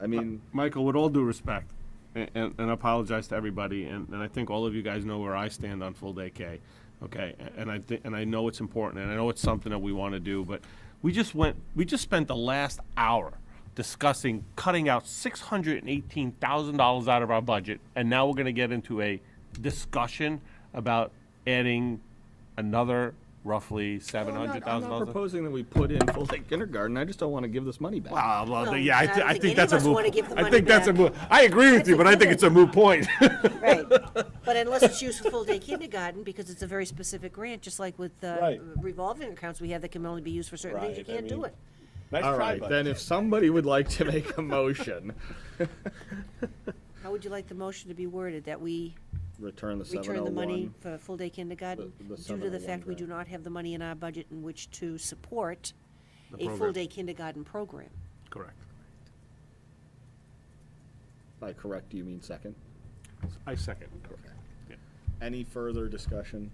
I mean, Michael, with all due respect, and I apologize to everybody, and I think all of you guys know where I stand on full-day K, okay? And I know it's important, and I know it's something that we want to do, but we just spent the last hour discussing cutting out $618,000 out of our budget, and now we're going to get into a discussion about adding another roughly $700,000. I'm not proposing that we put in full-day kindergarten. I just don't want to give this money back. Well, yeah, I think that's a moot. I think that's a moot. I agree with you, but I think it's a moot point. Right, but unless it's used for full-day kindergarten, because it's a very specific grant, just like with Right. revolving accounts, we have that can only be used for certain things, you Right, I can't do mean- it. Nice All try, right, bud. then if somebody would like to make a motion, How would you like the motion to be worded, that we return the return the money 701. for full-day kindergarten? The Due to the 701 fact we do grant. not have the money in our budget in which to support The a program. full-day kindergarten program. Correct. By correct, do you mean second? I second. Yeah. Any further discussion?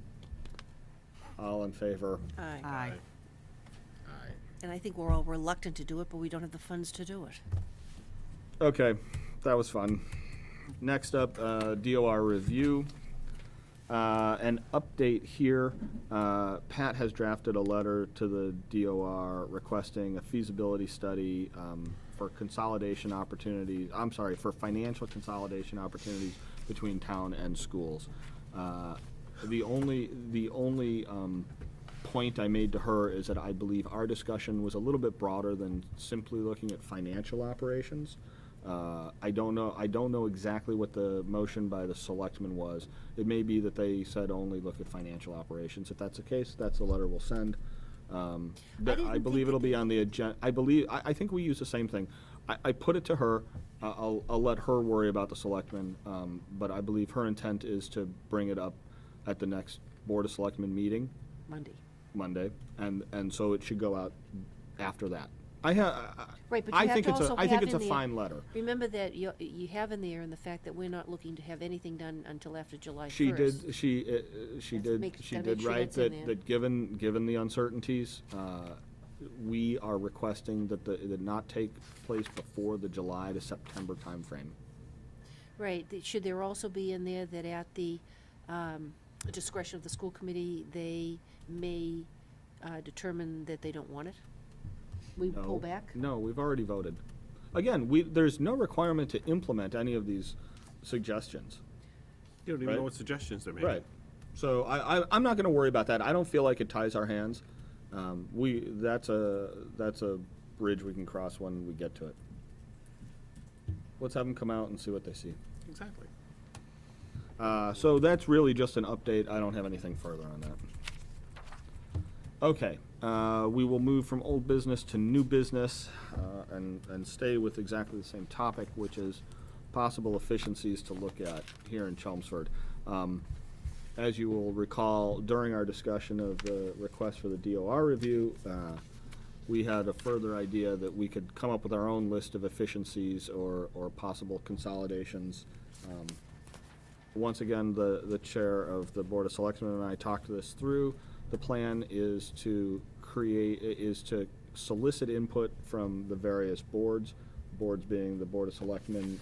All in favor? Aye. Aye. Aye. And I think we're all reluctant to do it, but we don't have the funds to do it. Okay, that was fun. Next up, DOR review. An update here, Pat has drafted a letter to the DOR requesting a feasibility study for consolidation opportunities, for financial consolidation opportunities between town and schools. The only point I made to her is that I believe our discussion was a little bit broader than simply looking at financial operations. I don't know exactly what the motion by the selectmen was. It may be that they said only look at financial operations. If that's the case, that's the letter we'll send. I believe it'll be on the agenda. I think we use the same thing. I put it to her. I'll let her worry about the selectmen, but I believe her intent is to bring it up at the next Board of Selectmen meeting, Monday, and so it should go out after that. Right, but you I have think to it's also I think have it's a in there- fine letter. Remember that you have in there, and the fact that we're not looking to have anything done until after July 1st. She did. She Gotta did. make She sure did right that's in there. that given the uncertainties, we are requesting that it not take place before the July to September timeframe. Right, should there also be in there that at the discretion of the school committee, they may determine that they don't want it? We pull back? No, we've already voted. Again, there's no requirement to implement any of these suggestions. You don't even Right. know what suggestions they're making. Right. So I'm not going to worry about that. I don't feel like it ties our hands. That's a bridge we can cross when we get to it. Let's have them come out and see what they see. Exactly. So that's really just an update. I don't have anything further on that. Okay, we will move from old business to new business and stay with exactly the same topic, which is possible efficiencies to look at here in Chelmsford. As you will recall, during our discussion of the request for the DOR review, we had a further idea that we could come up with our own list of efficiencies or possible consolidations. Once again, the chair of the Board of Selectmen and I talked this through. The plan is to solicit input from the various boards being the Board of Selectmen,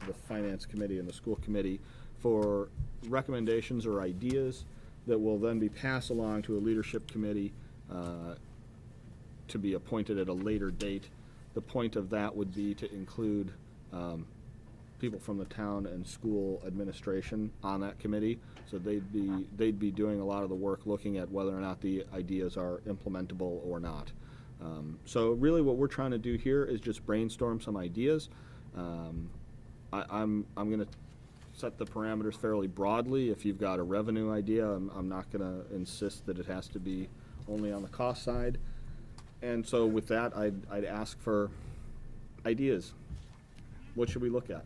the Finance Committee, and the School Committee, for recommendations or ideas that will then be passed along to a leadership committee to be appointed at a later date. The point of that would be to include people from the town and school administration on that committee, so they'd be doing a lot of the work looking at whether or not the ideas are implementable or not. So really what we're trying to do here is just brainstorm some ideas. I'm going to set the parameters fairly broadly. If you've got a revenue idea, I'm not going to insist that it has to be only on the cost side. And so with that, I'd ask for ideas. What should we look at?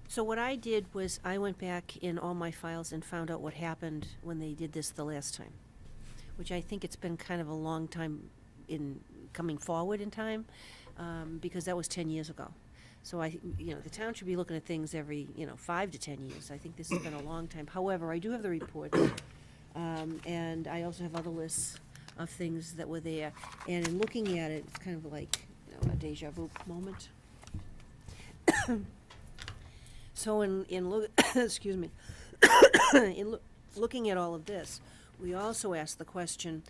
So what I did was I went back in all my files and found out what happened when they did this the last time, which I think it's been kind of a long time in coming forward in time, because that was 10 years ago. So the town should be looking at things every, 5 to 10 years. I think this has been a long time. However, I do have the report, and I also have other lists of things that were there. And in looking at it, it's kind of like, a deja vu moment. So excuse me, looking at all of this, we also asked the question,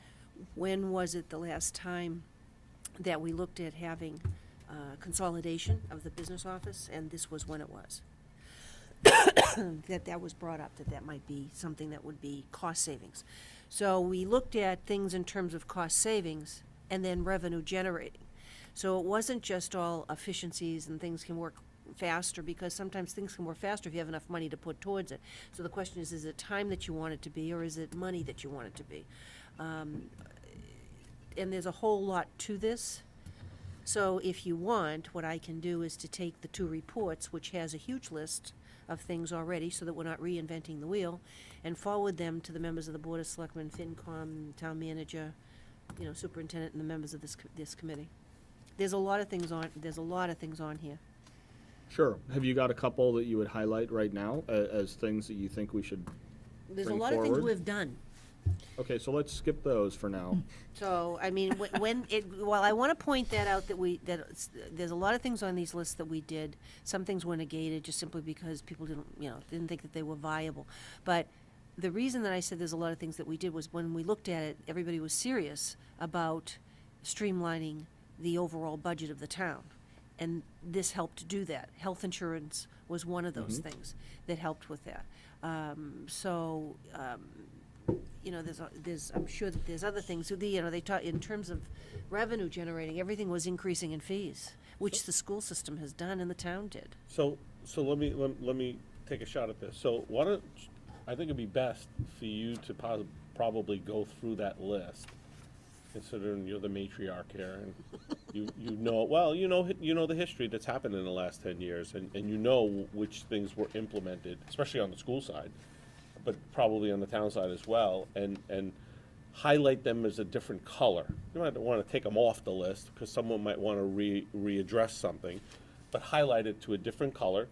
when was it the last time that we looked at having consolidation of the business office? And this was when it was. That was brought up, that might be something that would be cost savings. So we looked at things in terms of cost savings and then revenue generating. So it wasn't just all efficiencies and things can work faster, because sometimes things can work faster if you have enough money to put towards it. So the question is it time that you want it to be, or is it money that you want it to be? And there's a whole lot to this. So if you want, what I can do is to take the 2 reports, which has a huge list of things already, so that we're not reinventing the wheel, and forward them to the members of the Board of Selectmen, FinCom, Town Manager, Superintendent, and the members of this committee. There's a lot of things on here. Sure. Have you got a couple that you would highlight right now as things that you think we should There's bring a lot of things forward? we've done. Okay, so let's skip those for now. So, I mean, I want to point that out, there's a lot of things on these lists that we did. Some things were negated just simply because people didn't think that they were viable. But the reason that I said there's a lot of things that we did was when we looked at it, everybody was serious about streamlining the overall budget of the town. And this helped do that. Health insurance was one of those things that helped with that. I'm sure that there's other things. They taught in terms of revenue generating, everything was increasing in fees, which the school system has done and the town did. So let me take a shot at this. So I think it'd be best for you to probably go through that list, considering you're the matriarch here, and you know the history that's happened in the last 10 years, and you know which things were implemented, especially on the school side, but probably on the town side as well, and highlight them as a different color. You might want to take them off the list because someone might want to readdress something, but highlight it to a different color,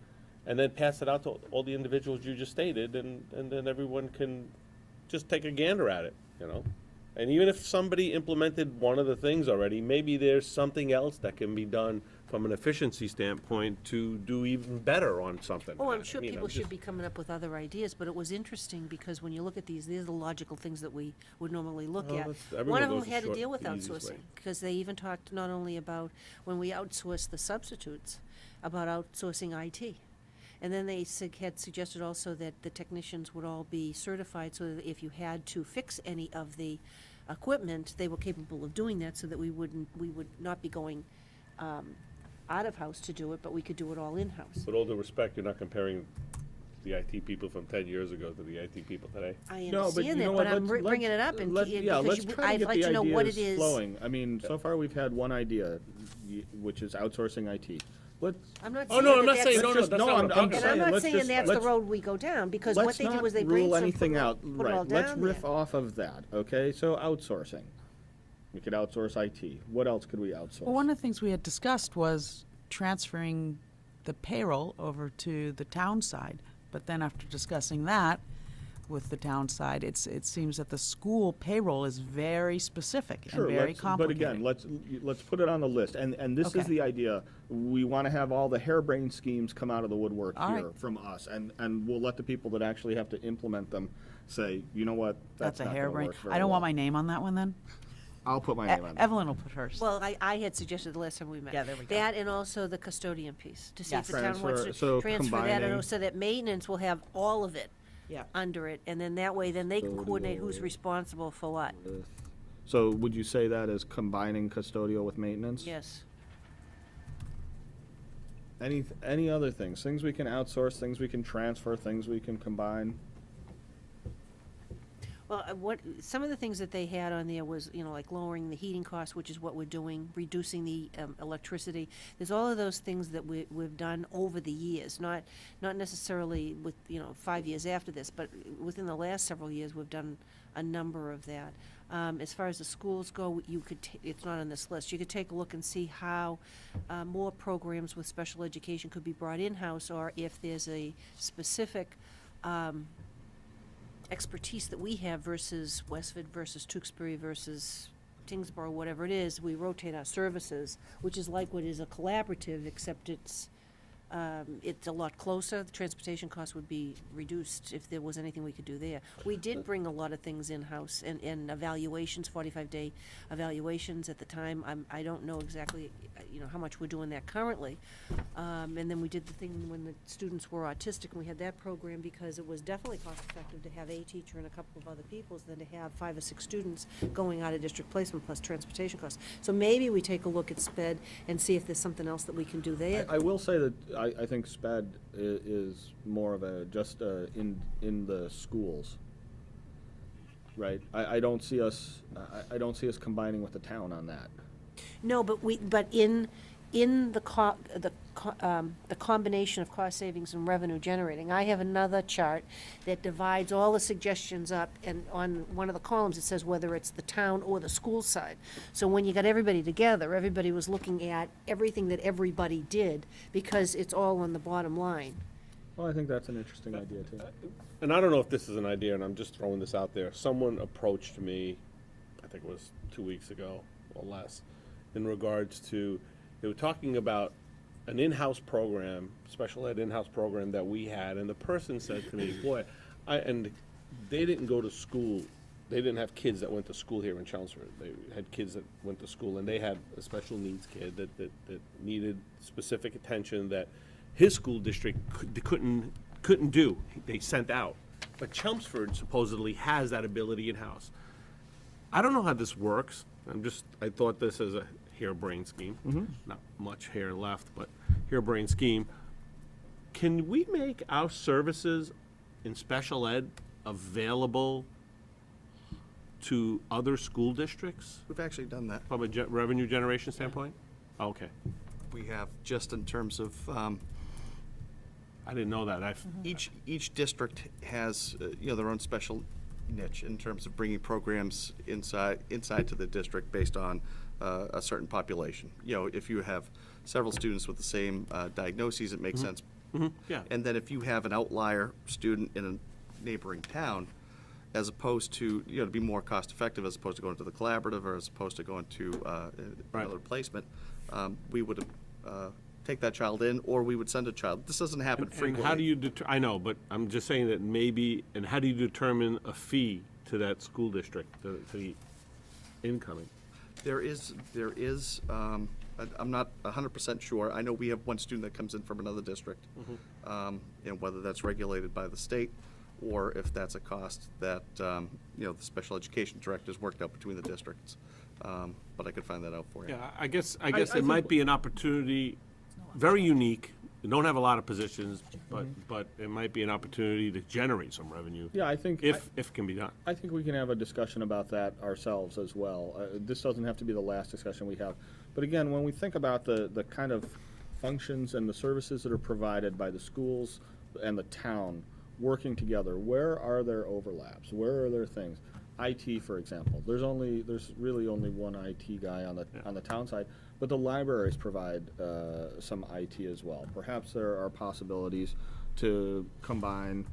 and then pass it out to all the individuals you just stated, and then everyone can just take a gander at it, And even if somebody implemented one of the things already, maybe there's something else that can be done from an efficiency standpoint to do even better on something. Oh, I'm sure people should be coming up with other ideas, but it was interesting because when you look at these are the logical things that we would normally look at. One of them had to deal with outsourcing, because they even talked not only about when we outsource the substitutes, about outsourcing IT. And then they had suggested also that the technicians would all be certified, so that if you had to fix any of the equipment, they were capable of doing that, so that we would not be going out of house to do it, but we could do it all in-house. With all due respect, you're not comparing the IT people from 10 years ago to the IT people today. I understand that, but I'm bringing it up let's try to get I'd like the to know what it ideas is. flowing. I mean, so far we've had one idea, which is outsourcing IT. I'm not Oh, saying no, I'm that not saying, that's- no, that's not what I'm talking And about. I'm not let's saying just- that's the road we go down, because what they did was they rule brainstormed, anything out. put it all Right. down Let's riff there. off of that. Okay, so outsourcing. We could outsource IT. What else could we outsource? Well, one of the things we had discussed was transferring the payroll over to the town side. But then after discussing that with the town side, it seems that the school payroll is very specific and very complicated. But again, let's put it on the list. And this is Okay. the idea. We want to have all the harebrained schemes come out of the woodwork All here right. from us, and we'll let the people that actually have to implement them say, you know what, That's a not gonna harebrained. work very I don't want well. my name on that one then. I'll put my name on it. Evelyn will put hers. Well, I had suggested the last time we met. Yeah, there we go. That and also the custodian piece, to see if Yes. the town wants to Transfer- so transfer that, combining- and so that maintenance will have all of it Yeah. under it, and then that way, then they can coordinate who's Custodial. responsible for what. So would you say that as combining custodial with maintenance? Yes. Any other things we can outsource, things we can transfer, things we can combine? Well, some of the things that they had on there was, like lowering the heating costs, which is what we're doing, reducing the electricity. There's all of those things that we've done over the years, not necessarily with, 5 years after this, but within the last several years, we've done a number of that. As far as the schools go, it's not on this list. You could take a look and see how more programs with special education could be brought in-house, or if there's a specific expertise that we have versus Westford versus Tewksbury versus Tingsboro, whatever it is, we rotate our services, which is like what is a collaborative, except it's a lot closer. The transportation costs would be reduced if there was anything we could do there. We did bring a lot of things in-house and evaluations, 45-day evaluations at the time. I don't know exactly, how much we're doing that currently. And then we did the thing when the students were autistic, and we had that program because it was definitely cost-effective to have a teacher and a couple of other peoples than to have 5 or 6 students going out of district placement plus transportation costs. So maybe we take a look at SPED and see if there's something else that we can do there. I will say that I think SPED is more of in the schools, right? I don't see us combining with the town on that. No, but in the combination of cost savings and revenue generating, I have another chart that divides all the suggestions up, and on one of the columns it says whether it's the town or the school side. So when you got everybody together, everybody was looking at everything that everybody did, because it's all on the bottom line. Well, I think that's an interesting idea too. And I don't know if this is an idea, and I'm just throwing this out there. Someone approached me, I think it was 2 weeks ago or less, in regards to, they were talking about an in-house program, special ed in-house program that we had, and the person said to me, boy, and they didn't go to school, they didn't have kids that went to school here in Chelmsford. They had kids that went to school, and they had a special needs kid that needed specific attention that his school district couldn't do. They sent out. But Chelmsford supposedly has that ability in-house. I don't know how this works. I thought this as a harebrained scheme. Not much hair left, but harebrained scheme. Can we make our services in special ed available to other school districts We've actually done that. from a revenue generation standpoint? Okay. We have, just in terms of, I didn't know that. each district has, their own special niche in terms of bringing programs inside to the district based on a certain population. If you have several students with the same diagnoses, it makes sense. Yeah. And then if you have an outlier student in a neighboring town, as opposed to, to be more cost effective, as opposed to going to the collaborative or as opposed to going to another placement, we would take that child in, or we would send a child. This doesn't happen frequently. And how do you I know, but I'm just saying that maybe, and how do you determine a fee to that school district, to the incoming? There is, I'm not 100% sure. I know we have one student that comes in from another district, and whether that's regulated by the state or if that's a cost that, the special education directors worked out between the districts. But I could find that out for you. Yeah, I guess it might be an opportunity, very unique. We don't have a lot of positions, but it might be an opportunity to generate some revenue. Yeah, I think if it can be done. I think we can have a discussion about that ourselves as well. This doesn't have to be the last discussion we have. But again, when we think about the kind of functions and the services that are provided by the schools and the town working together, where are there overlaps? Where are there things? IT, for example, there's really only one IT guy on the town side, but the libraries provide some IT as well. Perhaps there are possibilities to combine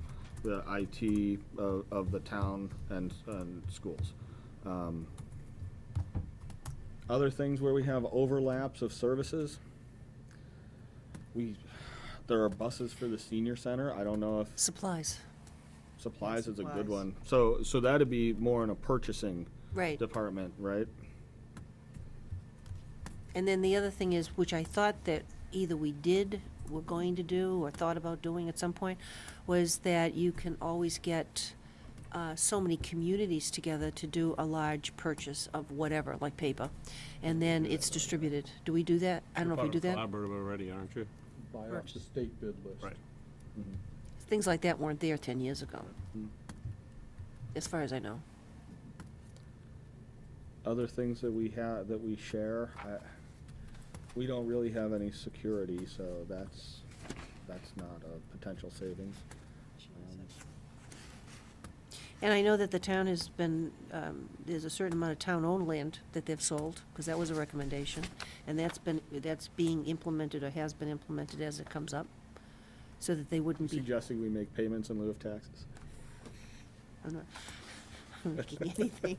the IT of the town and schools. Other things where we have overlaps of services, there are buses for the senior center. I don't know if Supplies. supplies is a good one. So that'd be more in a purchasing Right. department, right? And then the other thing is, which I thought that either we did, were going to do, or thought about doing at some point, was that you can always get so many communities together to do a large purchase of whatever, like paper, and then it's distributed. Do we do that? I don't know if we do that. Collaborative already, aren't you? Buy off the state bid list. Right. Things like that weren't there 10 years ago, as far as I know. Other things that we have, that we share, we don't really have any security, so that's not a potential savings. And I know that the town has been, there's a certain amount of town-owned land that they've sold, because that was a recommendation, and that's being implemented or has been implemented as it comes up, so that they wouldn't be. Suggesting we make payments in lieu of taxes? I'm not making anything.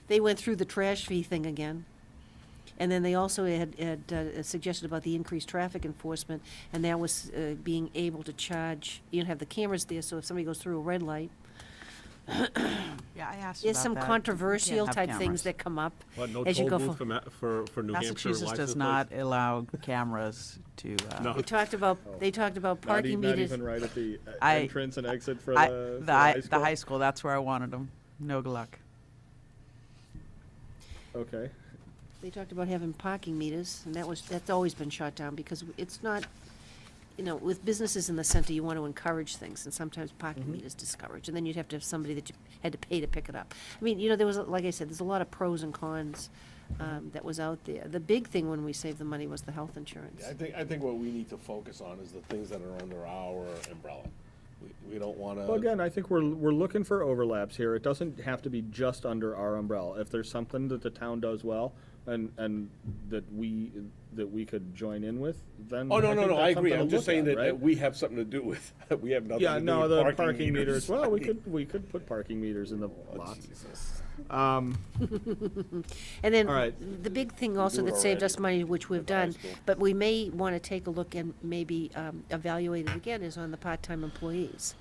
They went through the trash fee thing again. And then they also had suggested about the increased traffic enforcement, and that was being able to charge, you don't have the cameras there, so if somebody goes through a red light. Yeah, I asked There's about some that. controversial You can't have type things cameras. that come up What, no as you toll go booth for New Hampshire Massachusetts license does plates? not allow cameras to. No. They talked about parking Not meters. even right at the I- entrance and exit for I- the the high school, that's where I wanted them. No luck. Okay. They talked about having parking meters, and that's always been shot down, because it's not, with businesses in the center, you want to encourage things, and sometimes parking meters discourage, and then you'd have to have somebody that you had to pay to pick it up. I mean, there was, like I said, there's a lot of pros and cons that was out there. The big thing when we saved the money was the health insurance. I think what we need to focus on is the things that are under our umbrella. We don't want to. Well, again, I think we're looking for overlaps here. It doesn't have to be just under our umbrella. If there's something that the town does well, and that we could join in with, then Oh, no, I no, think no, that's I agree. something to I'm just look saying at, that right? we have something to do with, we have nothing Yeah, to do no, with the parking meters. Well, we I mean, could put parking meters in the lots. Jesus. And then, All right. the big thing also do it that saved already us money, which we've at the high done, school. but we may want to take a look and maybe evaluate it again, is on the part-time employees.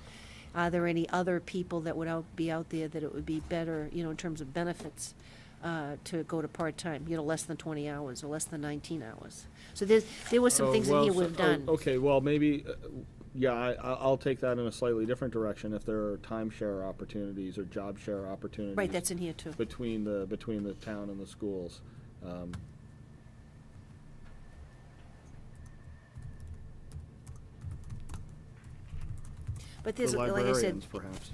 Are there any other people that would be out there that it would be better, in terms of benefits, to go to part-time, less than 20 hours or less than 19 hours? So there was some things in here we've done. Okay, well, maybe, I'll take that in a slightly different direction. If there are timeshare opportunities or job share opportunities. Right, that's in here too. Between the town and the schools. But For there's, like I said, librarians, perhaps.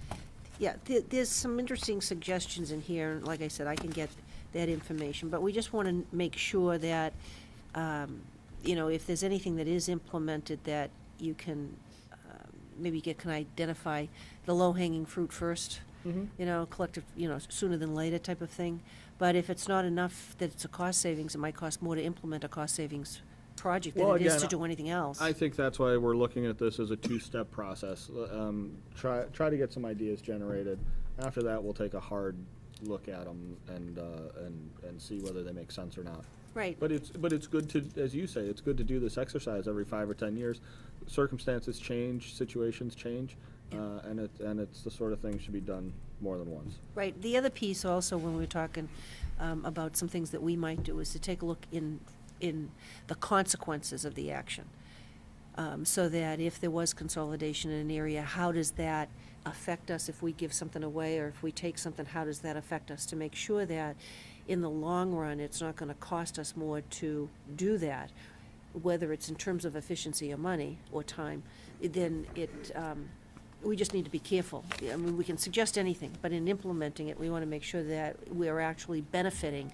yeah, there's some interesting suggestions in here, and like I said, I can get that information, but we just want to make sure that, if there's anything that is implemented, that you can, can identify the low-hanging fruit first, collective, sooner than later type of thing. But if it's not enough that it's a cost savings, it might cost more to implement a cost savings project than Well, it is again, to do anything else. I think that's why we're looking at this as a two-step process. Try to get some ideas generated. After that, we'll take a hard look at them and see whether they make sense or not. Right. But it's good to, as you say, it's good to do this exercise every 5 or 10 years. Circumstances change, situations change, and it's the sort of thing should be done more than once. Right. The other piece also, when we were talking about some things that we might do, is to take a look in the consequences of the action. So that if there was consolidation in an area, how does that affect us if we give something away, or if we take something, how does that affect us? To make sure that in the long run, it's not going to cost us more to do that, whether it's in terms of efficiency or money or time, then we just need to be careful. I mean, we can suggest anything, but in implementing it, we want to make sure that we're actually benefiting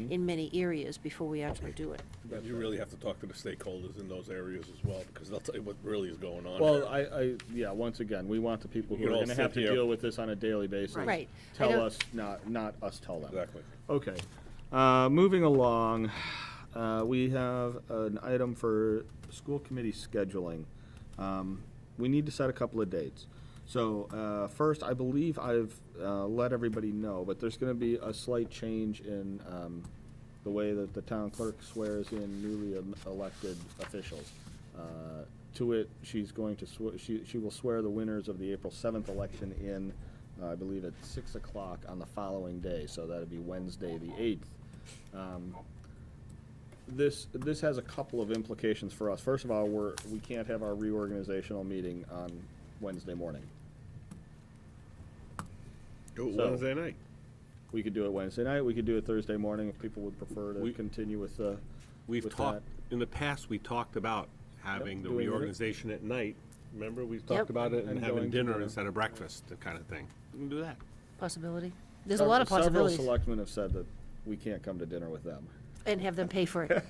in many areas before we actually do it. But you really have to talk to the stakeholders in those areas as well, because they'll tell you what really is going on. Well, once again, we want the people who You are can all going to have sit to here. deal with this on a daily basis. Right. I Tell don't- us, not us tell them. Exactly. Okay. Moving along, we have an item for school committee scheduling. We need to set a couple of dates. So first, I believe I've let everybody know, but there's going to be a slight change in the way that the town clerk swears in newly elected officials. To it, she's going to she will swear the winners of the April 7th election in, I believe, at 6 o'clock on the following day. So that'd be Wednesday, the 8th. this has a couple of implications for us. First of all, we can't have our reorganizational meeting on Wednesday morning. Do it So- Wednesday night. We could do it Wednesday night, we could do it Thursday morning if people would prefer to continue with We've with talked, that. in the past, we talked about having the doing it. reorganization at night. Remember, we've Yep. talked about it and And having going to dinner dinner. instead of breakfast, the kind of thing. We can do that. Possibility. There's a lot of possibilities. Several selectmen have said that we can't come to dinner with them. And have them pay for it.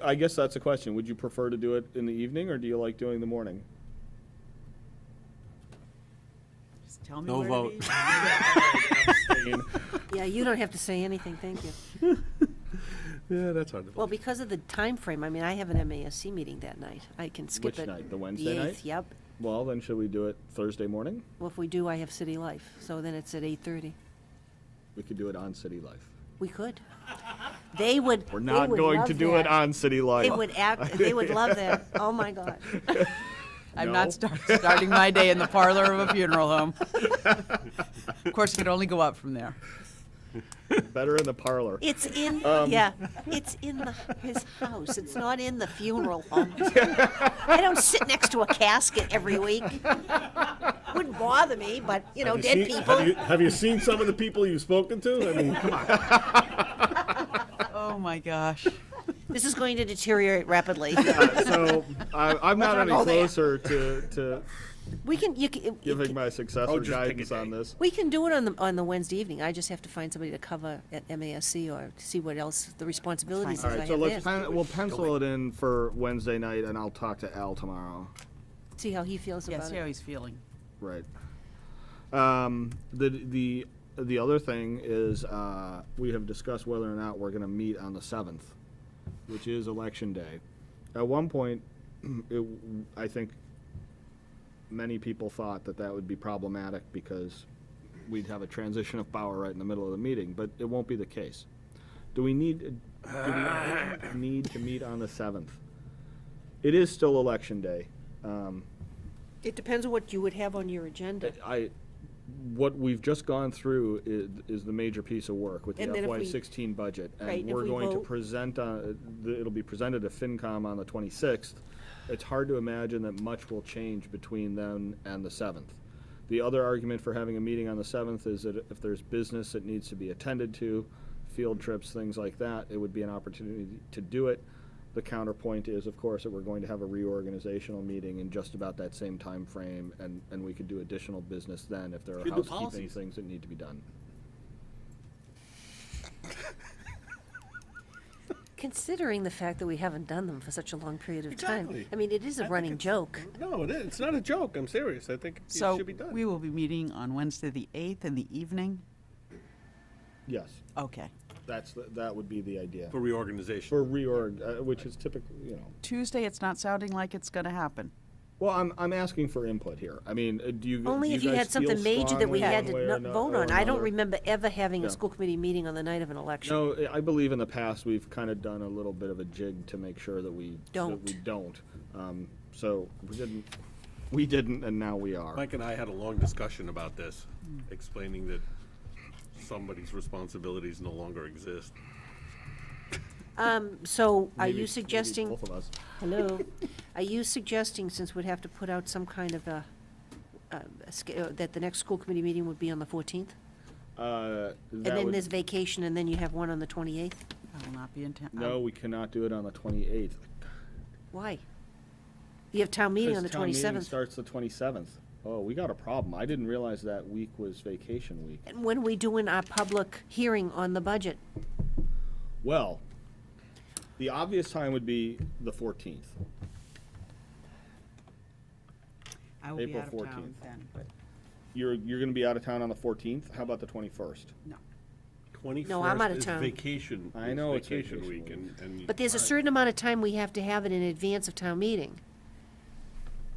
I guess that's a question. Would you prefer to do it in the evening, or do you like doing the morning? Just tell me No where vote. to be. Yeah, you don't have to say anything, thank you. Yeah, that's hard to Well, believe. because of the time frame, I mean, I have an MASC meeting that night. I can skip Which it. night? The Wednesday The night? 8th, yep. Well, then should we do it Thursday morning? Well, if we do, I have City Life, so then it's at 8:30. We could do it on City Life. We could. They would. We're they not would going love to do it that. on City Life. They would love that. Oh, my God. I'm No. not starting my day in the parlor of a funeral home. Of course, it could only go up from there. Better in the parlor. It's in, it's in his house. It's not in the funeral home. I don't sit next to a casket every week. Wouldn't bother me, but, dead people. Have you seen some of the people you've spoken to? I mean, come on. Oh, my gosh. This is going to deteriorate rapidly. So I'm not any go there. closer to We can, giving my successor Oh, just pick a guidance on day. this. we can do it on the Wednesday evening. I just have to find somebody to cover at MASC or see what else the responsibilities All that I right, so have let's there. we'll pencil it in for Wednesday night, and I'll talk to Al tomorrow. See how he feels Yeah, about see how it. he's feeling. Right. The other thing is we have discussed whether or not we're going to meet on the 7th, which is Election Day. At one point, I think many people thought that would be problematic because we'd have a transition of power right in the middle of the meeting, but it won't be the case. Do we need to meet on the 7th? It is still Election Day. It depends on what you would have on your agenda. What we've just gone through is the major piece of work with the And then if we- FY16 budget. Right, And if we're we going to vote- present, it'll be presented at FinCom on the 26th. It's hard to imagine that much will change between then and the 7th. The other argument for having a meeting on the 7th is that if there's business that needs to be attended to, field trips, things like that, it would be an opportunity to do it. The counterpoint is, of course, that we're going to have a reorganizational meeting in just about that same time frame, and we could do additional business then if there are Should do housekeeping policies. things that need to be done. Considering the fact that we haven't done them for such a long period of time. Exactly. I mean, it is a running joke. No, it is. It's not a joke. I'm serious. I think it So should be done. we will be meeting on Wednesday, the 8th in the evening? Yes, Okay. that would be the idea. For reorganization. For reorg, which is typically, Tuesday, it's not sounding like it's going to happen. Well, I'm asking for input here. I mean, do you Only do if you guys had something feel major that we strongly had one to way or vote or on. I don't another? remember ever having a Yeah. school committee meeting on the night of an election. No, I believe in the past we've kind of done a little bit of a jig to make sure that we don't. So we didn't, and now we are. Mike and I had a long discussion about this, explaining that somebody's responsibilities no longer exist. So are Maybe- you suggesting? maybe both of us. Hello? Are you suggesting, since we'd have to put out some kind of that the next school committee meeting would be on the 14th? And then there's vacation, and then you have one on the 28th? I will not be in town. No, we cannot do it on the 28th. Why? You have town meeting on the Because town meeting 27th. starts the 27th. Oh, we got a problem. I didn't realize that week was vacation week. And when are we doing our public hearing on the budget? Well, the obvious time would be the 14th. I will be April out of town 14th. then, but You're going to be out of town on the 14th? How about the 21st? no. 21st No, I'm out of is town. vacation. I is know it's vacation vacation week, and But there's a certain amount of time we have to have it in advance of town meeting.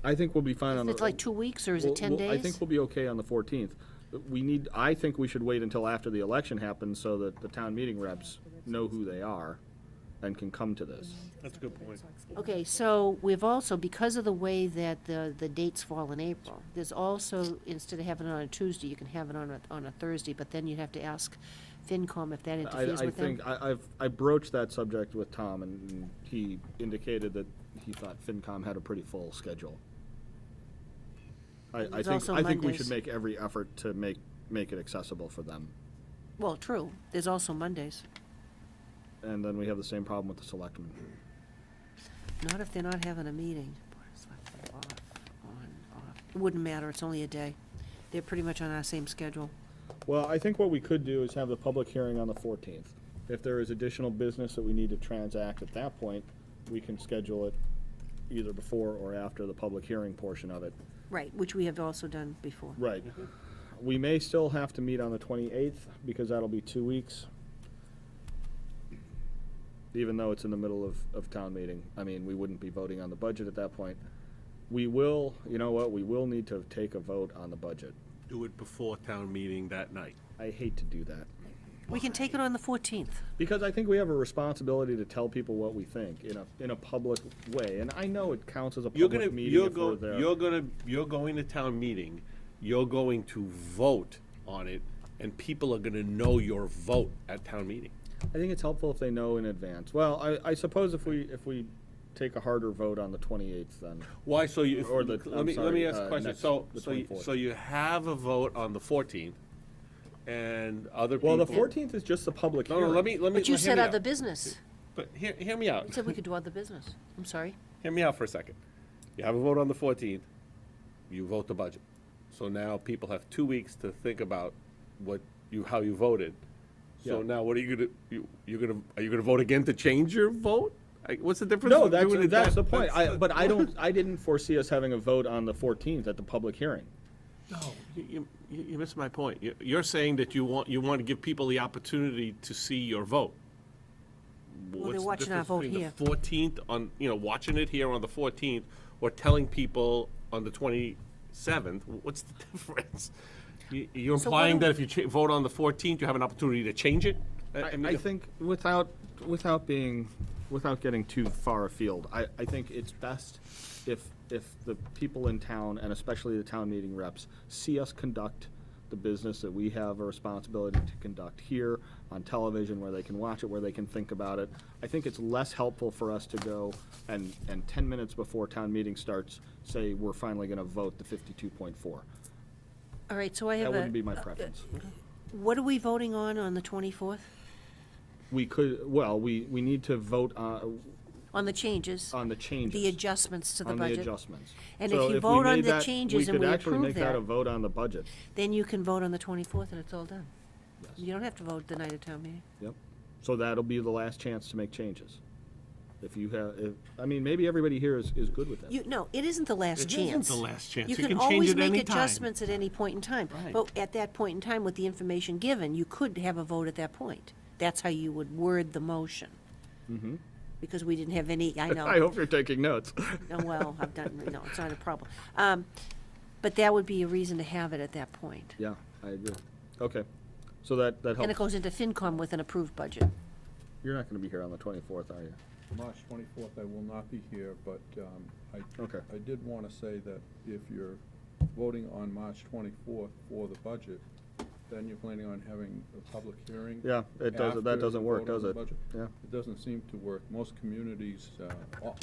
I think we'll be fine on the... Is it like 2 weeks, or is it 10 days? I think we'll be okay on the 14th. I think we should wait until after the election happens so that the town meeting reps know who they are and can come to this. that's a good point. Okay, so we've also, because of the way that the dates fall in April, there's also, instead of having it on a Tuesday, you can have it on a Thursday, but then you'd have to ask FinCom if that I interferes with them. think, I broached that subject with Tom, and he indicated that he thought FinCom had a pretty full schedule. There's also I think we Mondays. should make every effort to make it accessible for them. Well, true. There's also Mondays. And then we have the same problem with the selectmen. Not if they're not having a meeting. Off, on, off. It wouldn't matter, it's only a day. They're pretty much on our same schedule. Well, I think what we could do is have the public hearing on the 14th. If there is additional business that we need to transact at that point, we can schedule it either before or after the public hearing portion of it. Right, which we have also done before. Right. We may still have to meet on the 28th, because that'll be 2 weeks. Even though it's in the middle of town meeting. I mean, we wouldn't be voting on the budget at that point. We will, you know what, we will need to take a vote on the budget. Do it before town meeting that night. I hate to do that. We can take it on the 14th. Because I think we have a responsibility to tell people what we think in a public way. And I know it counts as a public meeting if we're there. You're going to town meeting, you're going to vote on it, and people are gonna know your vote at town meeting. I think it's helpful if they know in advance. Well, I suppose if we take a harder vote on the 28th then. Why, so you, Or the- let I'm me sorry, ask a question. next- So the so you 24th. have a vote on the 14th, and other people. Well, the 14th is just the public No, hearing. no, let me. But you hear said me other out. business. But hear me out. You said we could do other business. I'm sorry. Hear me out for a second. You have a vote on the 14th, you vote the budget. So now people have 2 weeks to think about how you voted. So Yeah. now what are you gonna, are you gonna vote again to change your vote? What's the difference? No, with doing it that's that- the point. that's- But I didn't foresee us having a vote on the 14th at the public hearing. No, you missed my point. You're saying that you want to give people the opportunity to see your vote. Well, What's they're the watching our difference vote between here. the 14th watching it here on the 14th, or telling people on the 27th? What's the difference? You're So implying what do- that if you vote on the 14th, you have an opportunity to change it? I think without getting too far afield, I think it's best if the people in town, and especially the town meeting reps, see us conduct the business that we have a responsibility to conduct here on television, where they can watch it, where they can think about it. I think it's less helpful for us to go and 10 minutes before town meeting starts, say we're finally gonna vote the 52.4. All right, so I have That a. wouldn't be my preference. What are we voting on the 24th? We could, well, we need to vote On the changes? on the changes. The adjustments to the On budget? the adjustments. And So if you we vote on made the that- changes and we We could actually approve make that a that, vote on the budget. then you can vote on the 24th and it's all done. Yes. You don't have to vote the night of town meeting. Yep. So that'll be the last chance to make changes. If you have, I mean, maybe everybody here is good with that. No, it isn't the last It chance. isn't the last chance. You You can can change always it make any time. adjustments at any point in time. Right. But at that point in time, with the information given, you could have a vote at that point. That's how you would word the motion. Mhm. Because we didn't have any, I know. I hope you're taking notes. Oh, well, I've done, no, it's not a problem. But that would be a reason to have it at that point. Yeah, I agree. Okay. So that And it helps. goes into FinCom with an approved budget. You're not gonna be here on the 24th, are you? March 24th, I will not be here, but Okay. I did want to say that if you're voting on March 24th for the budget, then you're planning on having a public hearing. Yeah, it doesn't, that after doesn't you work, vote on does the it? budget. Yeah. It doesn't seem to work. Most communities,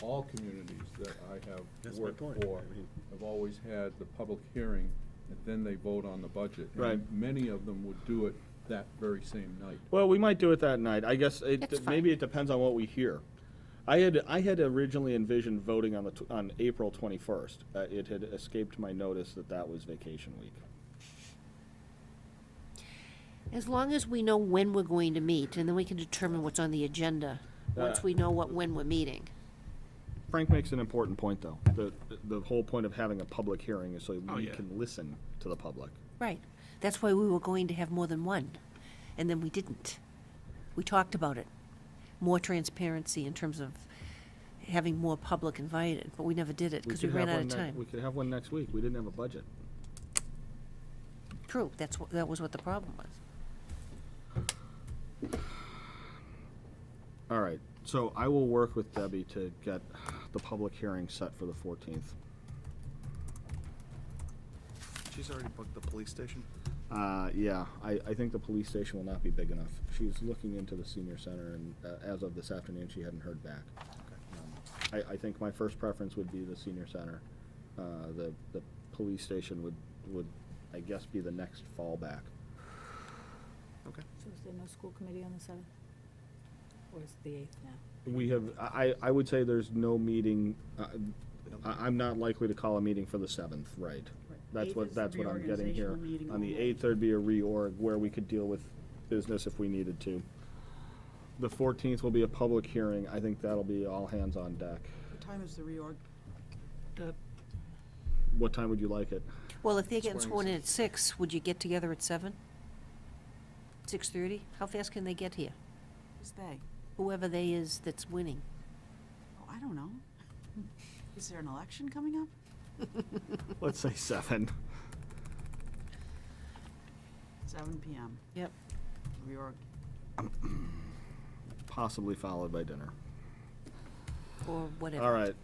all communities that I have That's my worked point. for I mean- have always had the public hearing, and then they vote on the budget. And Right. many of them would do it that very same night. Well, we might do it that night. I guess That's maybe it depends on what we hear. I had originally envisioned voting on April 21st. It had escaped my notice that was vacation week. As long as we know when we're going to meet, and then we can determine what's on the agenda, once we know when we're meeting. Frank makes an important point, though. The whole point of having a public hearing is so we yeah. can listen to the public. Right. That's why we were going to have more than one, and then we didn't. We talked about it. More transparency in terms of having more public invited, but we never did it because we could ran have out of one time. We could have one next week. We didn't have a budget. True, that was what the problem was. All right, so I will work with Debbie to get the public hearing set for the 14th. She's already booked the police station? Yeah, I think the police station will not be big enough. She's looking into the senior center, and as of this afternoon, she hadn't heard back. I think my first preference would be the senior center. The police station would, I guess, be the next fallback. Okay. So is there no school committee on the 7th? Or is it the 8th now? We have, I would say there's no meeting, I'm not likely to call a meeting for the 7th, right? That's what I'm getting here. reorganizational meeting On the only. 8th, there'd be a reorg where we could deal with business if we needed to. The 14th will be a public hearing. I think that'll be all hands on deck. What time is the reorg? What time would you like it? Well, if they're getting sworn in at 6, would you get together at 7? 6:30? How fast can they get here? Who's they? Whoever they is that's winning. Oh, I don't know. Is there an election coming up? Let's say 7. 7 p.m. Yep. Reorg. Possibly followed by dinner. Or whatever. All right.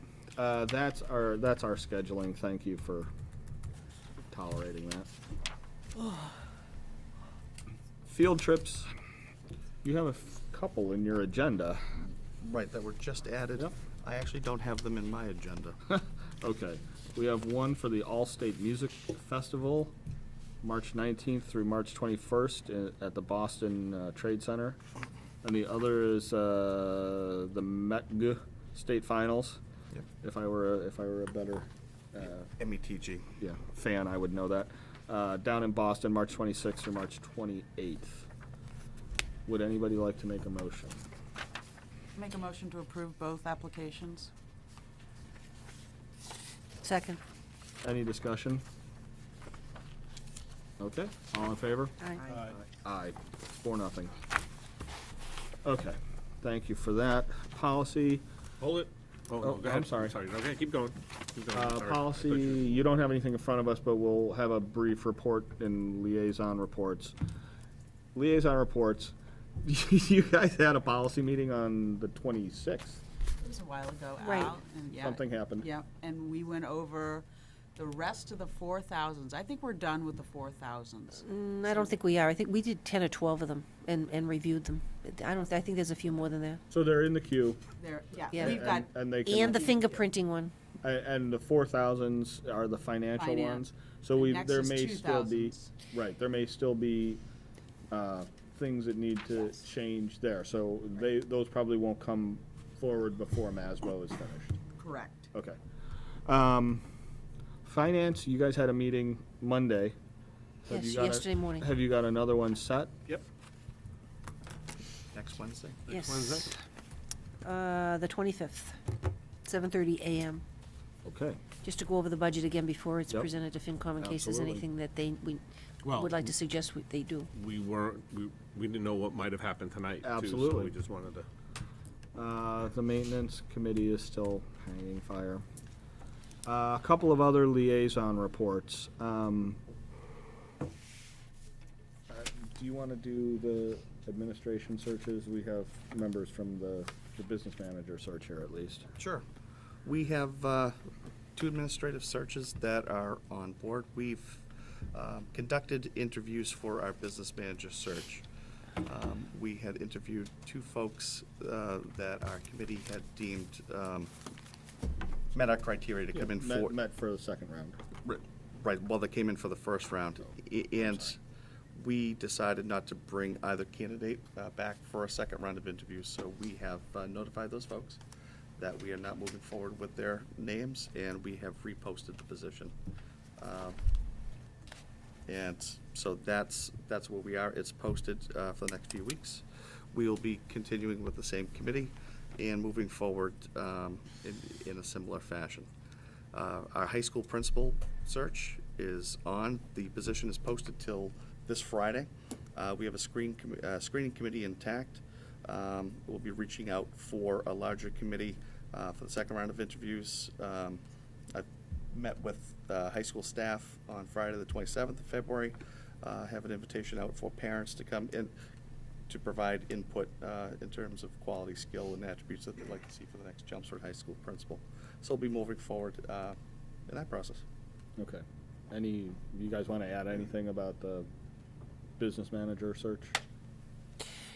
That's our scheduling. Thank you for tolerating that. Field trips. You have a couple in your agenda. Right, that were just added. Yep. I actually don't have them in my agenda. Okay. We have one for the All-State Music Festival, March 19th through March 21st at the Boston Trade Center. And the other is the METG State Finals. Yep. If I were a better METG. fan, I would know that. Down in Boston, March 26th through March 28th. Would anybody like to make a motion? Make a motion to approve both applications. Second. Any discussion? Okay, all in favor? Aye. Aye. 4-0. Okay, thank you for that. Policy, Hold it. Oh, go I'm ahead. sorry. Okay, keep going. Keep going. Sorry. policy, I thought you- you don't have anything in front of us, but we'll have a brief report in liaison reports. Liaison reports, you guys had a policy meeting on the 26th. It was a while ago, Right. Al, and yeah. Something happened. Yep, and we went over the rest of the 4,000s. I think we're done with the 4,000s. I don't think we are. I think we did 10 or 12 of them and reviewed them. I think there's a few more than that. So they're in the queue. There, yeah, Yeah. we've got, And they can. And the fingerprinting one. And the 4,000s are the financial Finance. ones. So And next there is may still be, 2,000s. right, there may still be, things that need to change there. So those probably won't come forward before MASBO is finished. correct. Okay. Finance, you guys had a meeting Monday. Have Yes, you got yesterday morning. Have you got another one set? Yep. Next Wednesday? Yes. Wednesday? The 25th, 7:30 a.m. Okay. Just to go over the budget again before it's Yep. presented to FinCom in case there's Absolutely. anything that we Well, would like to suggest they do. we didn't know what might have happened tonight, too. So Absolutely. we just wanted to. The maintenance committee is still hanging fire. A couple of other liaison reports. Do you want to do the administration searches? We have members from the business manager search here at least. Sure. We have 2 administrative searches that are on board. We've conducted interviews for our business manager search. We had interviewed 2 folks that our committee had deemed met our criteria to come in for. Met for the second round. Right, well, they came in for the first round. And we decided not to bring either candidate back for a second round of interviews. So we have notified those folks that we are not moving forward with their names, and we have reposted the position. And so that's where we are. It's posted for the next few weeks. We will be continuing with the same committee and moving forward in a similar fashion. Our high school principal search is on. The position is posted till this Friday. We have a screening committee intact. We'll be reaching out for a larger committee for the second round of interviews. I've met with high school staff on Friday, the 27th of February. Have an invitation out for parents to come in to provide input in terms of quality, skill, and attributes that they'd like to see for the next Chelmsford High School principal. So we'll be moving forward in that process. Okay. You guys want to add anything about the business manager search?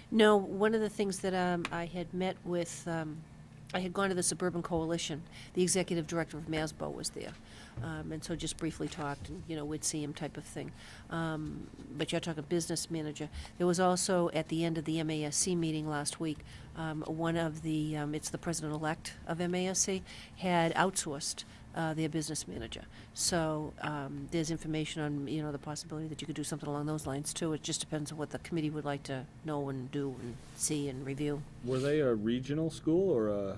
No, one of the things that I had met with, I had gone to the Suburban Coalition. The executive director of MASBO was there. And so just briefly talked, and, we'd see him type of thing. But you're talking business manager. There was also, at the end of the MASC meeting last week, one of the, it's the president-elect of MASC, had outsourced their business manager. So there's information on, the possibility that you could do something along those lines, too. It just depends on what the committee would like to know and do and see and review. Were they a regional school or a?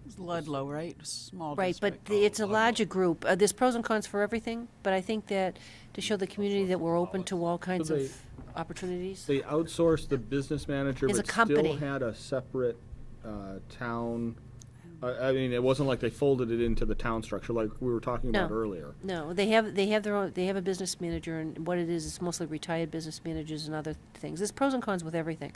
It's Ludlow, right? Small Right, district. but it's a larger group. There's pros and cons for everything, but I think that to show the community that we're open to all kinds they- of opportunities. They outsourced the business manager, As a but still company. had a separate town. I mean, it wasn't like they folded it into the town structure like we were talking about No. earlier. No, they have their own, they have a business manager, and what it is, it's mostly retired business managers and other things. There's pros and cons with everything.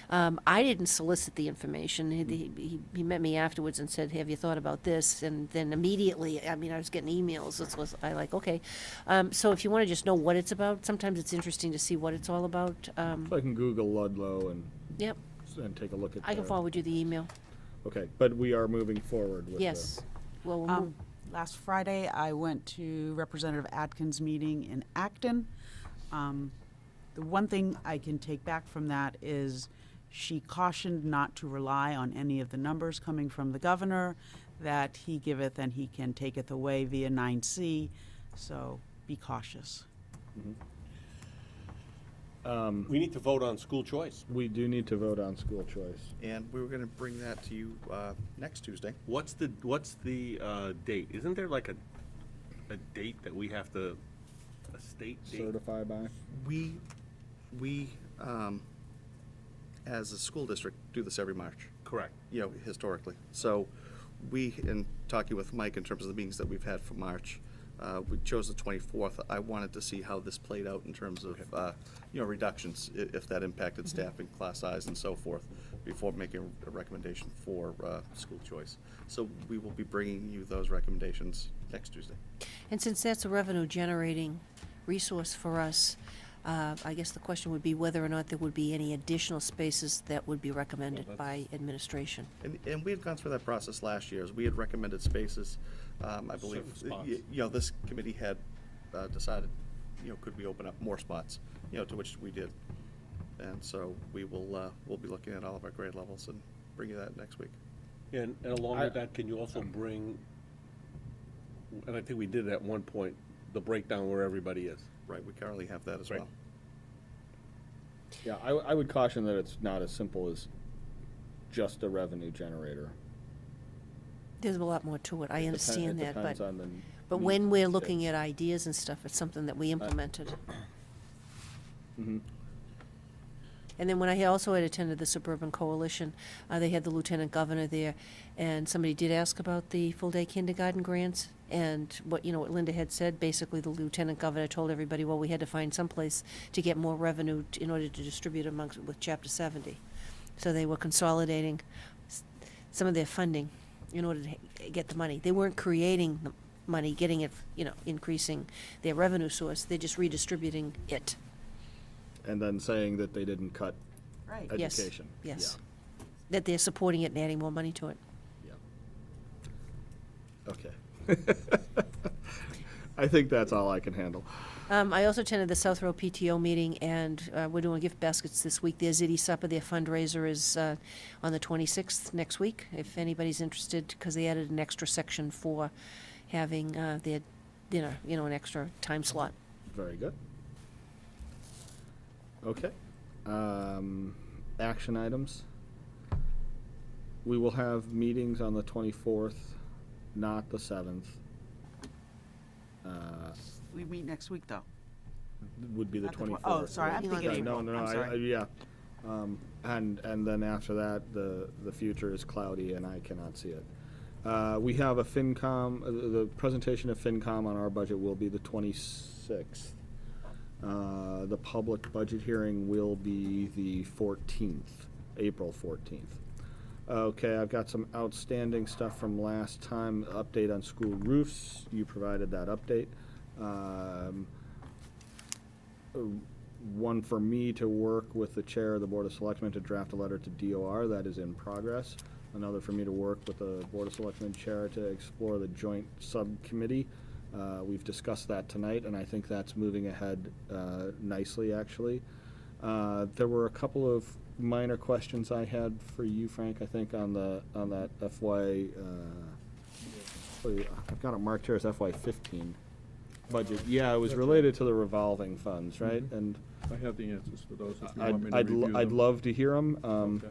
I didn't solicit the information. He met me afterwards and said, have you thought about this? And then immediately, I was getting emails. I like, okay. So if you want to just know what it's about, sometimes it's interesting to see what it's all about. So I can Google Ludlow Yep, and take a look at I can their- forward you the email. Okay, but we are moving forward with Yes. Well, we'll move. Last Friday, I went to Representative Atkins' meeting in Acton. The one thing I can take back from that is she cautioned not to rely on any of the numbers coming from the governor, that he giveth and he can taketh away via 9C, so be cautious. We need to vote on school choice. We do need to vote on school choice. And we were going to bring that to you next Tuesday. What's the date? Isn't there like a date that we have to, a state date? Certify by? We as a school district, do this every March, Correct. historically. So we, in talking with Mike in terms of the meetings that we've had for March, we chose the 24th. I wanted to see how this played out in terms of, reductions, if that impacted staffing, class size, and so forth, before making a recommendation for school choice. So we will be bringing you those recommendations next Tuesday. And since that's a revenue-generating resource for us, I guess the question would be whether or not there would be any additional spaces that would be recommended by administration. And we had gone through that process last year, as we had recommended spaces. I believe, Certain spots. this committee had decided, could we open up more spots, to which we did. And so we will, we'll be looking at all of our grade levels and bring you that next week. And along with that, can you also bring, and I think we did at one point, the breakdown where everybody is? Right, we currently have that as Right. well. Yeah, I would caution that it's not as simple as just a revenue generator. There's a lot more to it, I understand that, Depends but, on the but needs when of we're the looking kids. at ideas and stuff, it's something that we implemented. Mhm. And then when I also had attended the Suburban Coalition, they had the lieutenant governor there, and somebody did ask about the full-day kindergarten grants, and what Linda had said, basically the lieutenant governor told everybody, well, we had to find someplace to get more revenue in order to distribute amongst, with Chapter 70. So they were consolidating some of their funding in order to get the money. They weren't creating the money, getting it, increasing their revenue source, they're just redistributing it. And then saying that they didn't cut Right. Yes, education. yes. That they're supporting it and adding more money to it. Yeah. Okay. I think that's all I can handle. I also attended the South Row PTO meeting, and we're doing gift baskets this week. Their Ziti Supper, their fundraiser is on the 26th next week, if anybody's interested, because they added an extra section for having their dinner, an extra time slot. Very good. Okay. Action items. We will have meetings on the 24th, not the 7th. We meet next week, though. Would be the Not the 24th. oh, sorry, I'm You thinking want- April. No, I'm sorry. yeah. And then after that, the future is cloudy and I cannot see it. We have a FinCom, the presentation of FinCom on our budget will be the 26th. The public budget hearing will be the 14th, April 14th. Okay, I've got some outstanding stuff from last time. Update on school roofs. You provided that update. one for me to work with the chair of the Board of Selectmen to draft a letter to DOR. That is in progress. Another for me to work with the Board of Selectmen chair to explore the joint subcommittee. We've discussed that tonight, and I think that's moving ahead nicely, actually. There were a couple of minor questions I had for you, Frank, I think, on that FY, I've got it marked here as FY15 budget. Yeah, it was That's related right. to the revolving funds, right? And I have the answers for those if you want me to I'd review them. I'd love to hear them, Okay.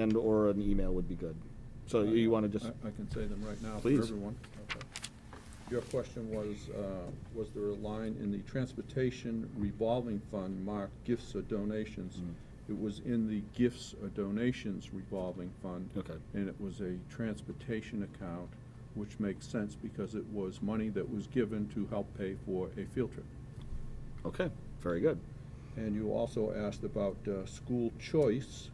and/or an email would be good. So you want to just, I can say them right now for Please. everyone. Okay. Your question was there a line in the transportation revolving fund marked gifts or donations? It was in the gifts or donations revolving fund. Okay. And it was a transportation account, which makes sense because it was money that was given to help pay for a field trip. okay, very good. And you also asked about school choice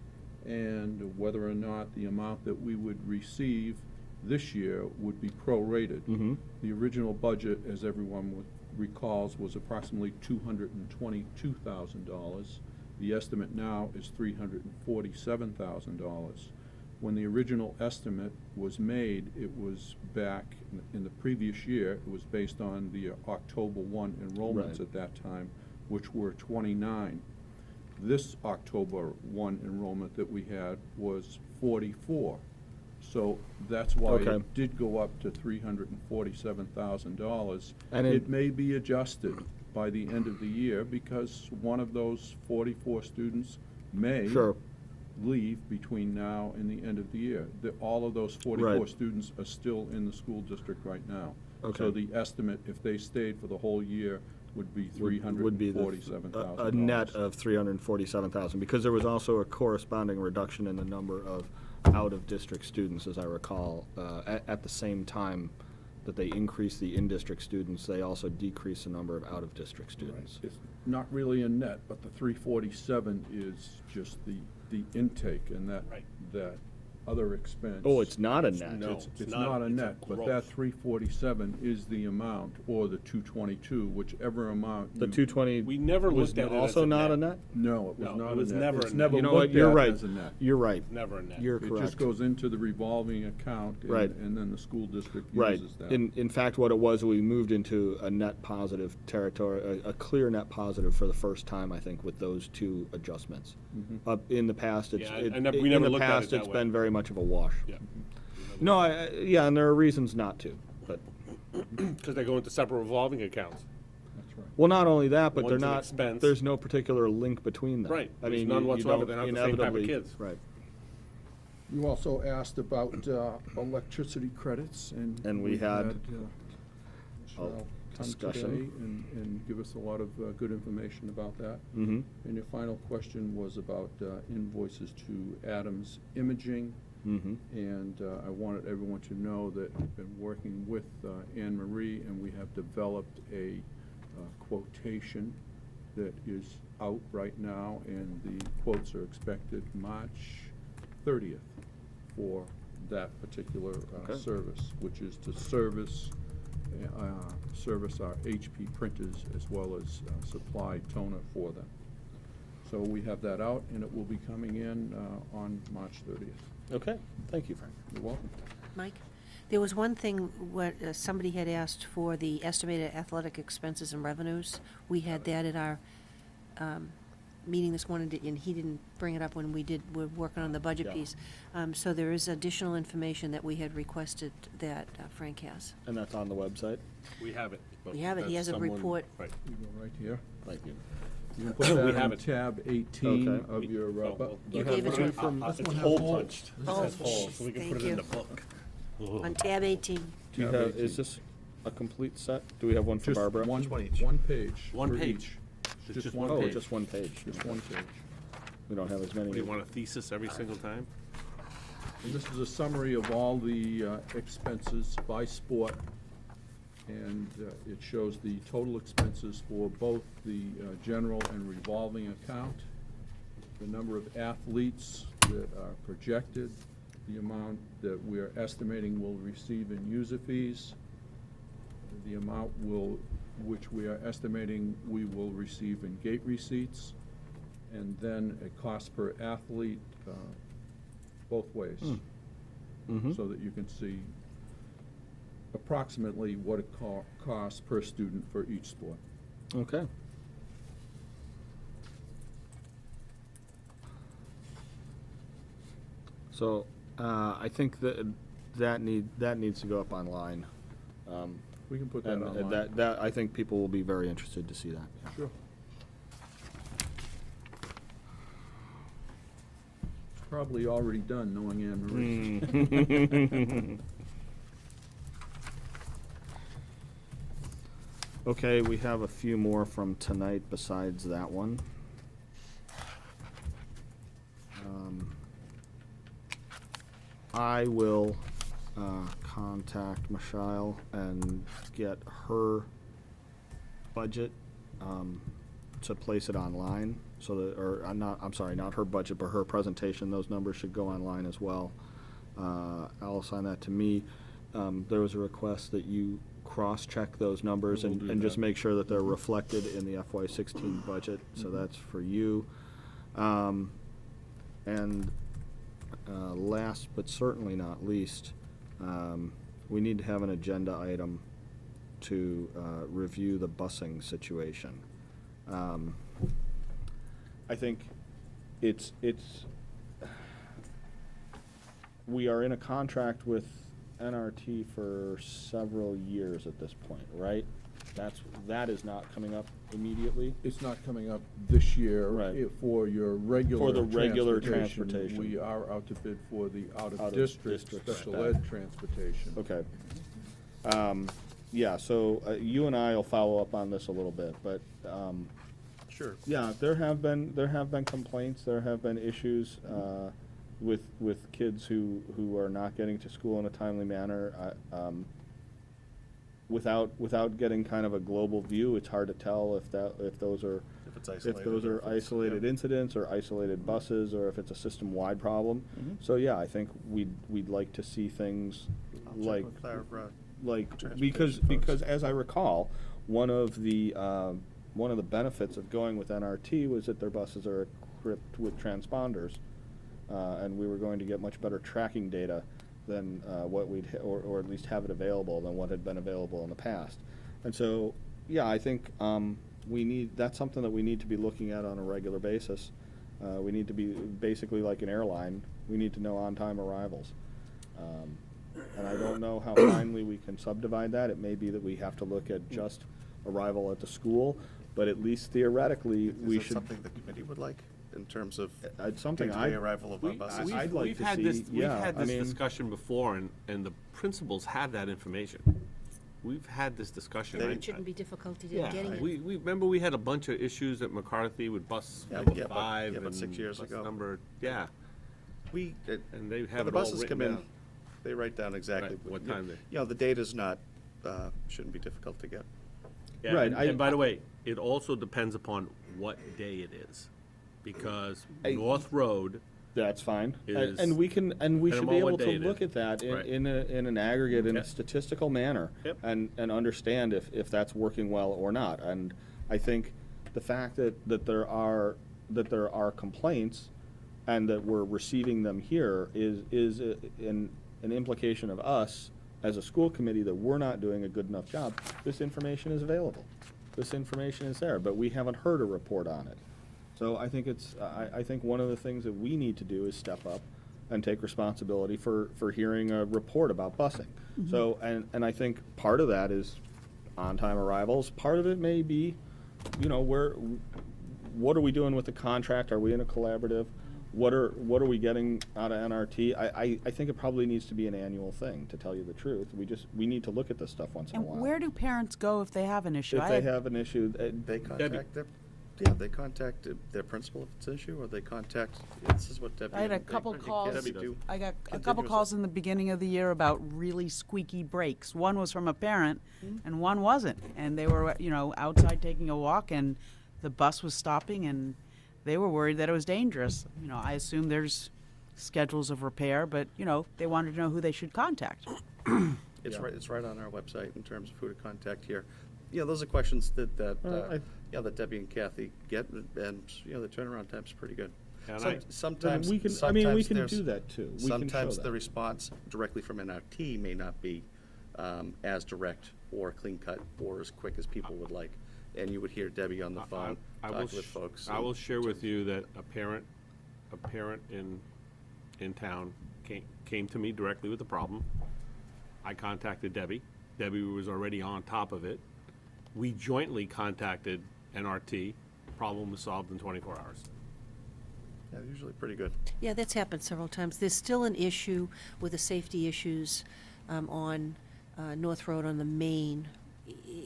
and whether or not the amount that we would receive this year would be prorated. Mm-hmm. The original budget, as everyone recalls, was approximately $222,000. The estimate now is $347,000. When the original estimate was made, it was back in the previous year. It was based on the October 1 enrollments Right. at that time, which were 29. This October 1 enrollment that we had was 44. So that's why Okay. it did go up to $347,000. And It may be adjusted by the end of the year because one of those 44 students may Sure. leave between now and the end of the year. All of those 44 Right. students are still in the school district right now. Okay. So the estimate, if they stayed for the whole year, would be Would be the $347,000. a net of 347,000, because there was also a corresponding reduction in the number of out-of-district students, as I recall. At the same time that they increased the in-district students, they also decreased the number of out-of-district students. It's not really a net, but the 347 is just the intake, and that other expense. Oh, it's not a net. No. It's not- not a it's a net, but that gross. 347 is the amount, or the 222, whichever amount. The 220 We never was looked at it as also a not a net. net? No, it was No, not it a was net. never It's a net. never You know what, looked you're at right. as a net. You're right. Never a net. You're It correct. just goes into the revolving account, Right. and then the school district Right. uses that. In fact, what it was, we moved into a net positive territory, a clear net positive for the first time, I think, with those two adjustments. In the past, it's, Yeah, it- I never- we in never the looked at it past, that it's way. been very much of a wash. Yeah. No, yeah, and there are reasons not to, but, Because they go into separate revolving accounts. That's right. well, not only that, but they're One's an not, expense. there's no particular link between them. Right. I There's mean, none you whatsoever. don't They're not the same type of inevitably- kids. Right. You also asked about electricity credits, and we had a a come discussion. today and give us a lot of good information about that. Mm-hmm. And your final question was about invoices to Adams Imaging. Mm-hmm. And I wanted everyone to know that we've been working with Anne Marie, and we have developed a quotation that is out right now, and the quotes are expected March 30th for that particular Okay. service, which is to service our HP printers as well as supply toner for them. So we have that out, and it will be coming in on March 30th. Okay, thank you, Frank. You're welcome. Mike? There was one thing, what, somebody had asked for the estimated athletic expenses and revenues. We had that at our, meeting this morning, and he didn't bring it up when we're working on the budget Yeah. piece. So there is additional information that we had requested that Frank has. And that's on the website? We have it. but We have it. He that's has a someone- report. Right. You go right here. Thank you. You can put We that have on it. tab 18 Okay. of your, Oh, well, You but gave it to right him. from- It's this one has hole holes. punched. This Oh, has holes, so we can put thank it in you. the book. On tab 18. Do you Tab have, 18. is this a complete set? Do we have one for Just Barbara? one each. page. One for page. each. It's Just one Oh, page. just one page. Just one page. We don't have as many. What, do you want a thesis every single time? And this is a summary of all the expenses by sport, and it shows the total expenses for both the general and revolving account, the number of athletes that are projected, the amount that we're estimating will receive in user fees, the amount will which we are estimating we will receive in gate receipts, and then a cost per athlete, both ways. Mhm. So that you can see approximately what it costs per student for each sport. Okay. So, I think that needs to go up online. We can put that And online. that, I think people will be very interested to see that. yeah. Sure. Probably already done, knowing Anne Marie. Okay, we have a few more from tonight besides that one. I will contact Michelle and get her budget to place it online, so that, or I'm sorry, not her budget, but her presentation. Those numbers should go online as well. I'll assign that to me. There was a request that you cross-check those numbers We'll do and just that. make sure that they're reflected in the FY16 budget, so that's for you. And last but certainly not least, we need to have an agenda item to review the busing situation. I think we are in a contract with NRT for several years at this point, right? That is not coming up immediately. It's not coming up this year. Right. For your regular the regular transportation. transportation. We are out to bid for the Out-of-district out-of-district special stuff. ed transportation. Okay. Yeah, so you and I will follow up on this a little bit, but, Sure. yeah, there have been complaints, there have been issues, with kids who are not getting to school in a timely manner. Without getting kind of a global view, it's hard to tell if those are If it's isolated. those or are if it's- isolated yeah. incidents or isolated buses, or if it's a system-wide problem. Mhm. So, yeah, I think we'd like to see things I'll check like, with our, because transportation folks. as I recall, one of the benefits of going with NRT was that their buses are equipped with transponders, and we were going to get much better tracking data than what or at least have it available than what had been available in the past. And so, yeah, I think that's something that we need to be looking at on a regular basis. We need to be basically like an airline. We need to know on-time arrivals. And I don't know how finely we can subdivide that. It may be that we have to look at just arrival at the school, but at least theoretically, we Is that should. something the committee would like in terms of It's something day-to-day arrival of our buses? I'd like to see, We've yeah, had I this mean- discussion before, and the principals have that information. We've had this discussion. They- It shouldn't be difficult in Yeah, getting it. we remember we had a bunch of issues at McCarthy with bus Yeah, number yeah, about- 5 yeah, about and 6 years bus ago. number, yeah, We, and they when have the it all buses written come in, down. they write down exactly. Right, what time they- You know, the data's not, shouldn't be difficult to get. Yeah, Right, and by the way, it also depends upon what day it is, because North Road, That's fine. Is- And we should them be all able what day to it look is. at that Right. in an aggregate, in a Yep. statistical manner. Yep. And understand if that's working well or not. And I think the fact that there are complaints and that we're receiving them here is an implication of us as a school committee that we're not doing a good enough job. This information is available. This information is there, but we haven't heard a report on it. So I think I think one of the things that we need to do is step up and take responsibility for hearing a report about busing. So, and I think part of that is on-time arrivals. Part of it may be, what are we doing with the contract? Are we in a collaborative? What are we getting out of NRT? I think it probably needs to be an annual thing, to tell you the truth. We need to look at this stuff once in a And while. where do parents go if they have an issue? If they have an issue, They contact they contact their principal if it's an issue, or they contact, this is what Debbie. I had a and they- couple Debbie calls. do I got a couple continuous- calls in the beginning of the year about really squeaky brakes. One was from a parent, and one wasn't. And they were, outside taking a walk, and the bus was stopping, and they were worried that it was dangerous. I assume there's schedules of repair, but they wanted to know who they should contact. It's right on our website in terms of who to contact here. Yeah, those are questions that, I- that Debbie and Kathy get, and, the turnaround time's pretty good. And Some- I- Sometimes, we can, I mean, we sometimes can there's- do that too. We can show Sometimes that. the response directly from NRT may not be as direct or clean-cut or as quick as people would like. And you would hear Debbie on the phone I will talking with folks. I and- will share with you that a parent in town came to me directly with the problem. I contacted Debbie. Debbie was already on top of it. We jointly contacted NRT. Problem was solved in 24 hours. Yeah, usually pretty good. Yeah, that's happened several times. There's still an issue with the safety issues on North Road on the main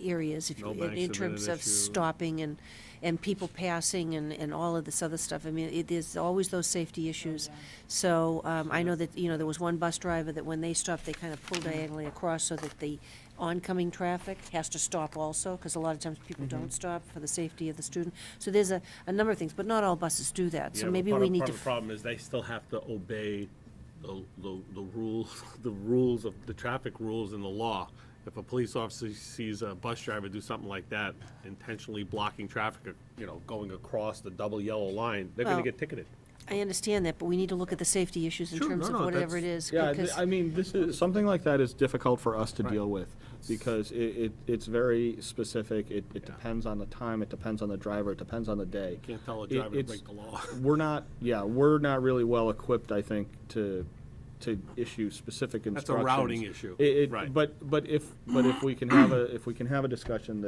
areas, if you, Millbank in Cement terms of issue. stopping and people passing and all of this other stuff. I mean, there's always those safety issues. So I know that, there was one bus driver that when they stopped, they kind of pulled diagonally across so that the oncoming traffic has to stop also, because a lot of times people don't stop for the safety of the student. So there's a number of things, but not all buses do that. So Yeah, but maybe part we of- need part to. of the problem is they still have to obey the rules, the rules of, the traffic rules in the law. If a police officer sees a bus driver do something like that, intentionally blocking traffic, going across the double yellow line, they're gonna Well, get ticketed. I understand that, but we need to look at the safety issues in Sure, terms no, of no, whatever it that's- is. Yeah, because- I mean, this is, something like that is difficult for us to Right. deal with, because it's very specific, it depends on the time, it depends on the driver, it depends on the day. Can't tell a It- driver to it's- break the law. we're not really well equipped, I think, to issue specific That's a instructions. routing issue, right. But if we can have a discussion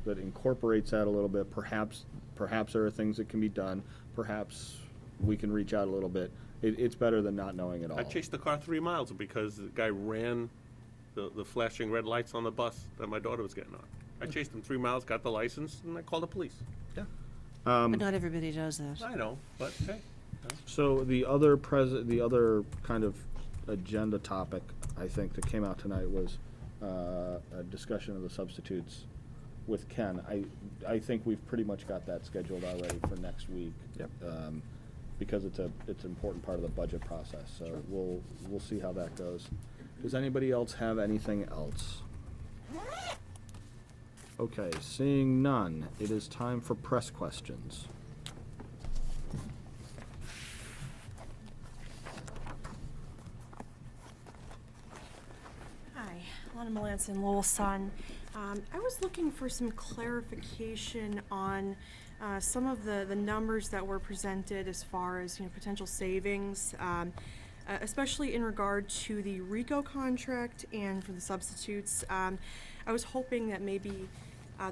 that incorporates that a little bit, perhaps there are things that can be done, perhaps we can reach out a little bit. It's better than not knowing at all. I chased the car 3 miles because the guy ran the flashing red lights on the bus that my daughter was getting on. I chased him 3 miles, got the license, and I called the police. Yeah. But not everybody does that. I know, but hey. So the other kind of agenda topic, I think, that came out tonight was a discussion of the substitutes with Ken. I think we've pretty much got that scheduled already for next week. Yep. Because it's an important part of the budget process, so we'll see how that goes. Does anybody else have anything else? Okay, seeing none, it is time for press questions. Hi, Lana Melanson, Lowell Sun. I was looking for some clarification on some of the numbers that were presented as far as potential savings, especially in regard to the RICO contract and for the substitutes. I was hoping that maybe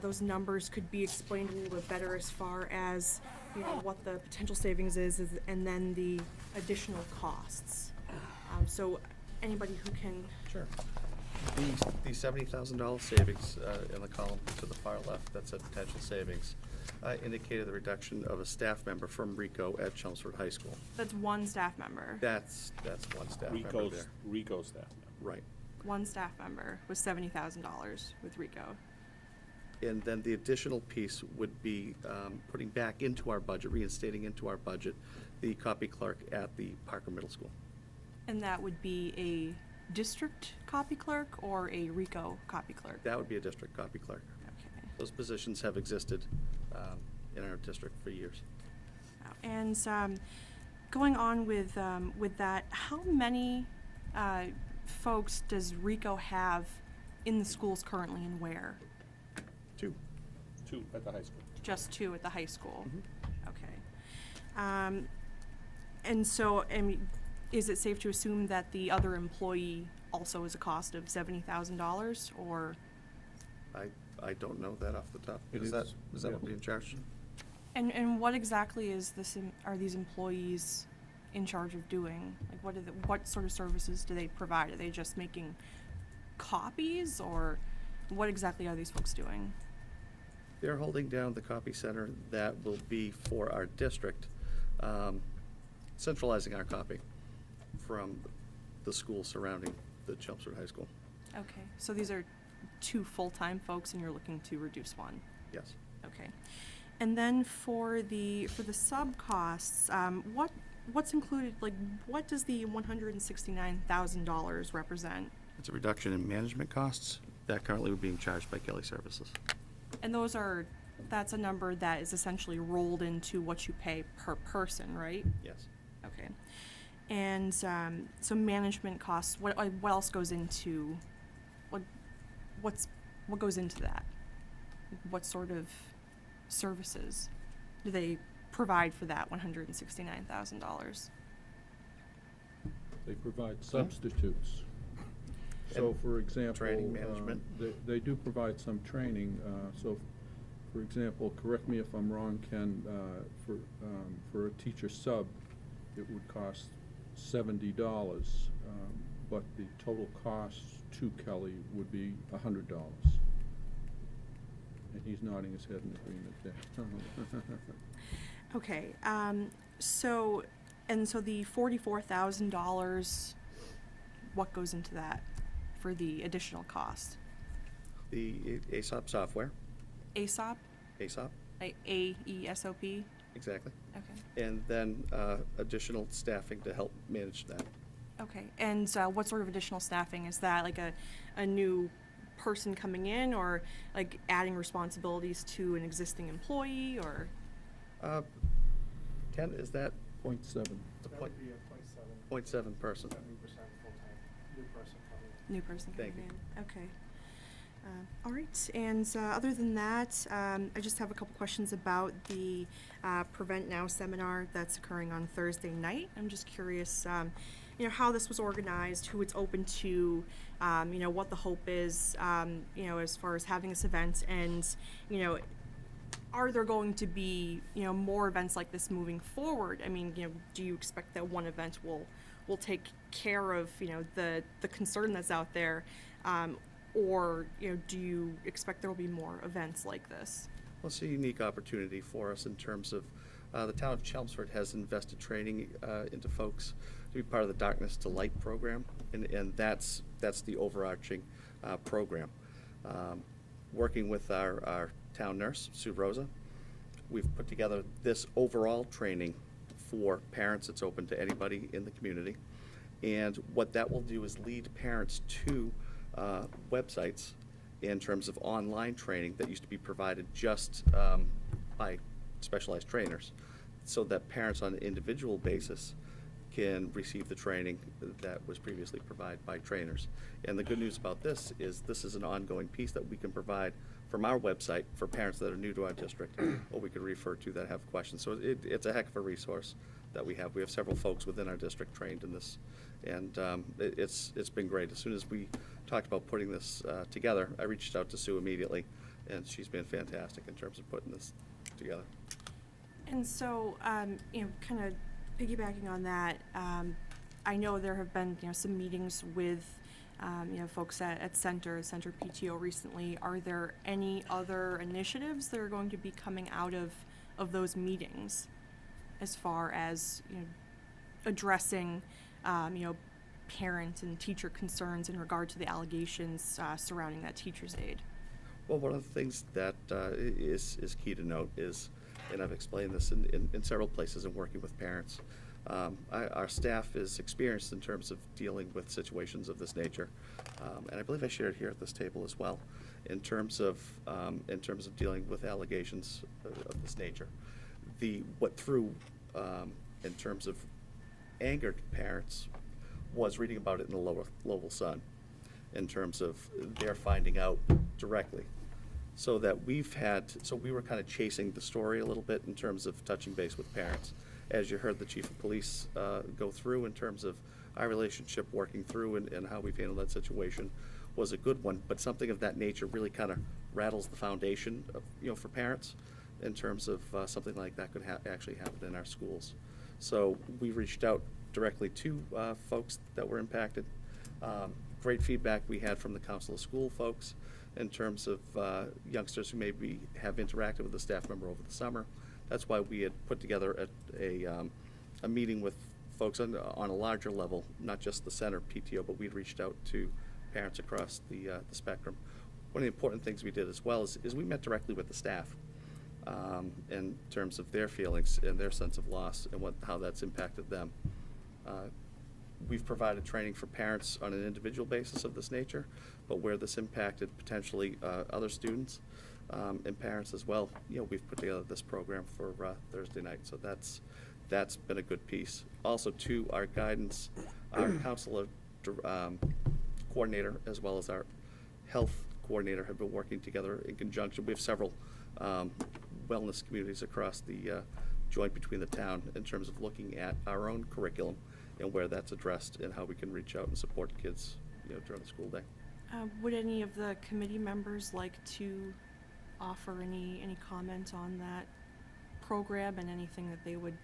those numbers could be explained a little bit better as far as what the potential savings is and then the additional costs. So anybody who can. Sure. The $70,000 savings in the column to the far left, that's a potential savings, indicated the reduction of a staff member from RICO at Chelmsford High School. That's one staff member. That's one staff member there. Rico staff. Right. One staff member was $70,000 with RICO. And then the additional piece would be putting back into our budget, reinstating into our budget, the copy clerk at the Parker Middle School. And that would be a district copy clerk or a RICO copy clerk? That would be a district copy clerk. Okay. Those positions have existed in our district for years. And going on with that, how many folks does RICO have in the schools currently and where? Two. Two at the high school. Just two at the high school? Okay. And so, is it safe to assume that the other employee also is a cost of $70,000 or? I don't know that off the top. It Is that is, what yeah. we in charge? And what exactly is this? Are these employees in charge of doing? Like, what sort of services do they provide? Are they just making copies, or what exactly are these folks doing? They're holding down the copy center that will be for our district, centralizing our copy from the schools surrounding the Chelmsford High School. Okay, so these are two full-time folks, and you're looking to reduce one. Yes. Okay, and then for the sub costs, what's included? Like, what does the $169,000 represent? It's a reduction in management costs that currently are being charged by Kelly Services. And that's a number that is essentially rolled into what you pay per person, right? Yes. Okay. And so management costs, what else goes into, what goes into that? What sort of services do they provide for that $169,000? They provide substitutes. So, for example, training management. They do provide some training. So, for example, correct me if I'm wrong, Ken, for a teacher sub, it would cost $70, but the total cost to Kelly would be $100. And he's nodding his head in agreement there. Okay, so the $44,000, what goes into that for the additional cost? The ASOP software. ASOP? ASOP, AESOP? exactly. Okay. And then additional staffing to help manage that. Okay, and what sort of additional staffing? Is that like a new person coming in, or like adding responsibilities to an existing employee, or? Ken, is that .7. the point? 0.7 person? 70% full-time, new person coming in. New person coming Thank you. in, okay. All right, and other than that, I just have a couple questions about the Prevent Now seminar that's occurring on Thursday night. I'm just curious, how this was organized, who it's open to, what the hope is, as far as having this event, and, are there going to be, more events like this moving forward? I mean, do you expect that one event will take care of, the concern that's out there, or, do you expect there will be more events like this? Well, it's a unique opportunity for us in terms of the town of Chelmsford has invested training into folks to be part of the Darkness to Light program, and that's the overarching program. Working with our town nurse, Sue Rosa, we've put together this overall training for parents. It's open to anybody in the community, and what that will do is lead parents to websites in terms of online training that used to be provided just by specialized trainers, so that parents on an individual basis can receive the training that was previously provided by trainers. And the good news about this is an ongoing piece that we can provide from our website for parents that are new to our district, or we could refer to that have questions. So it's a heck of a resource that we have. We have several folks within our district trained in this, and it's been great. As soon as we talked about putting this together, I reached out to Sue immediately, and she's been fantastic in terms of putting this together. And so, kind of piggybacking on that, I know there have been, some meetings with, folks at Center PTO recently. Are there any other initiatives that are going to be coming out of those meetings as far as, addressing, parent and teacher concerns in regard to the allegations surrounding that teacher's aide? Well, one of the things that is key to note is, and I've explained this in several places in working with parents, our staff is experienced in terms of dealing with situations of this nature, and I believe I shared here at this table as well, in terms of dealing with allegations of this nature. What threw in terms of angered parents was reading about it in the Lowell Sun, in terms of their finding out directly. So that we were kind of chasing the story a little bit in terms of touching base with parents. As you heard the chief of police go through in terms of our relationship working through and how we've handled that situation was a good one, but something of that nature really kind of rattles the foundation of, for parents in terms of something like that could actually happen in our schools. So we reached out directly to folks that were impacted. Great feedback we had from the Council of School folks in terms of youngsters who maybe have interacted with a staff member over the summer. That's why we had put together a meeting with folks on a larger level, not just the Center PTO, but we'd reached out to parents across the spectrum. One of the important things we did as well is we met directly with the staff in terms of their feelings and their sense of loss and how that's impacted them. We've provided training for parents on an individual basis of this nature, but where this impacted potentially other students, and parents as well. We've put together this program for Thursday night, so that's been a good piece. Also, too, our guidance, our counselor coordinator, as well as our health coordinator have been working together in conjunction. We have several wellness communities across the joint between the town in terms of looking at our own curriculum and where that's addressed and how we can reach out and support kids, during the school day. Would any of the committee members like to offer any comment on that program and anything that they would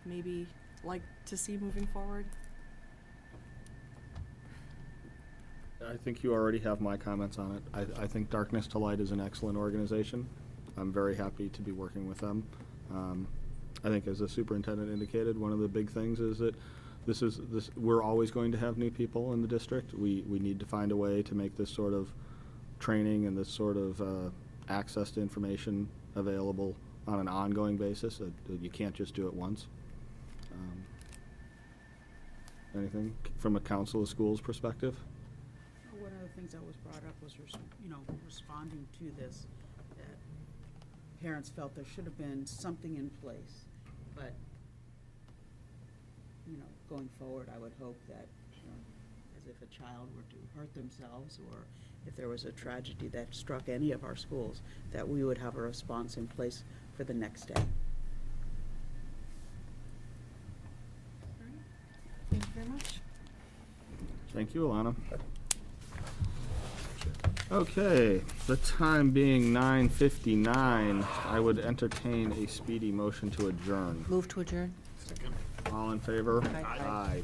maybe like to see moving forward? I think you already have my comments on it. I think Darkness to Light is an excellent organization. I'm very happy to be working with them. I think, as the superintendent indicated, one of the big things is that we're always going to have new people in the district. We need to find a way to make this sort of training and this sort of access to information available on an ongoing basis. That you can't just do it once. Anything from a council of schools perspective? One of the things that was brought up was, responding to this, that parents felt there should have been something in place, but, going forward, I would hope that, as if a child were to hurt themselves, or if there was a tragedy that struck any of our schools, that we would have a response in place for the next day. Thank you very much. Thank you, Alana. Okay, the time being 9:59, I would entertain a speedy motion to adjourn. Move to adjourn. All in favor? Aye. Aye.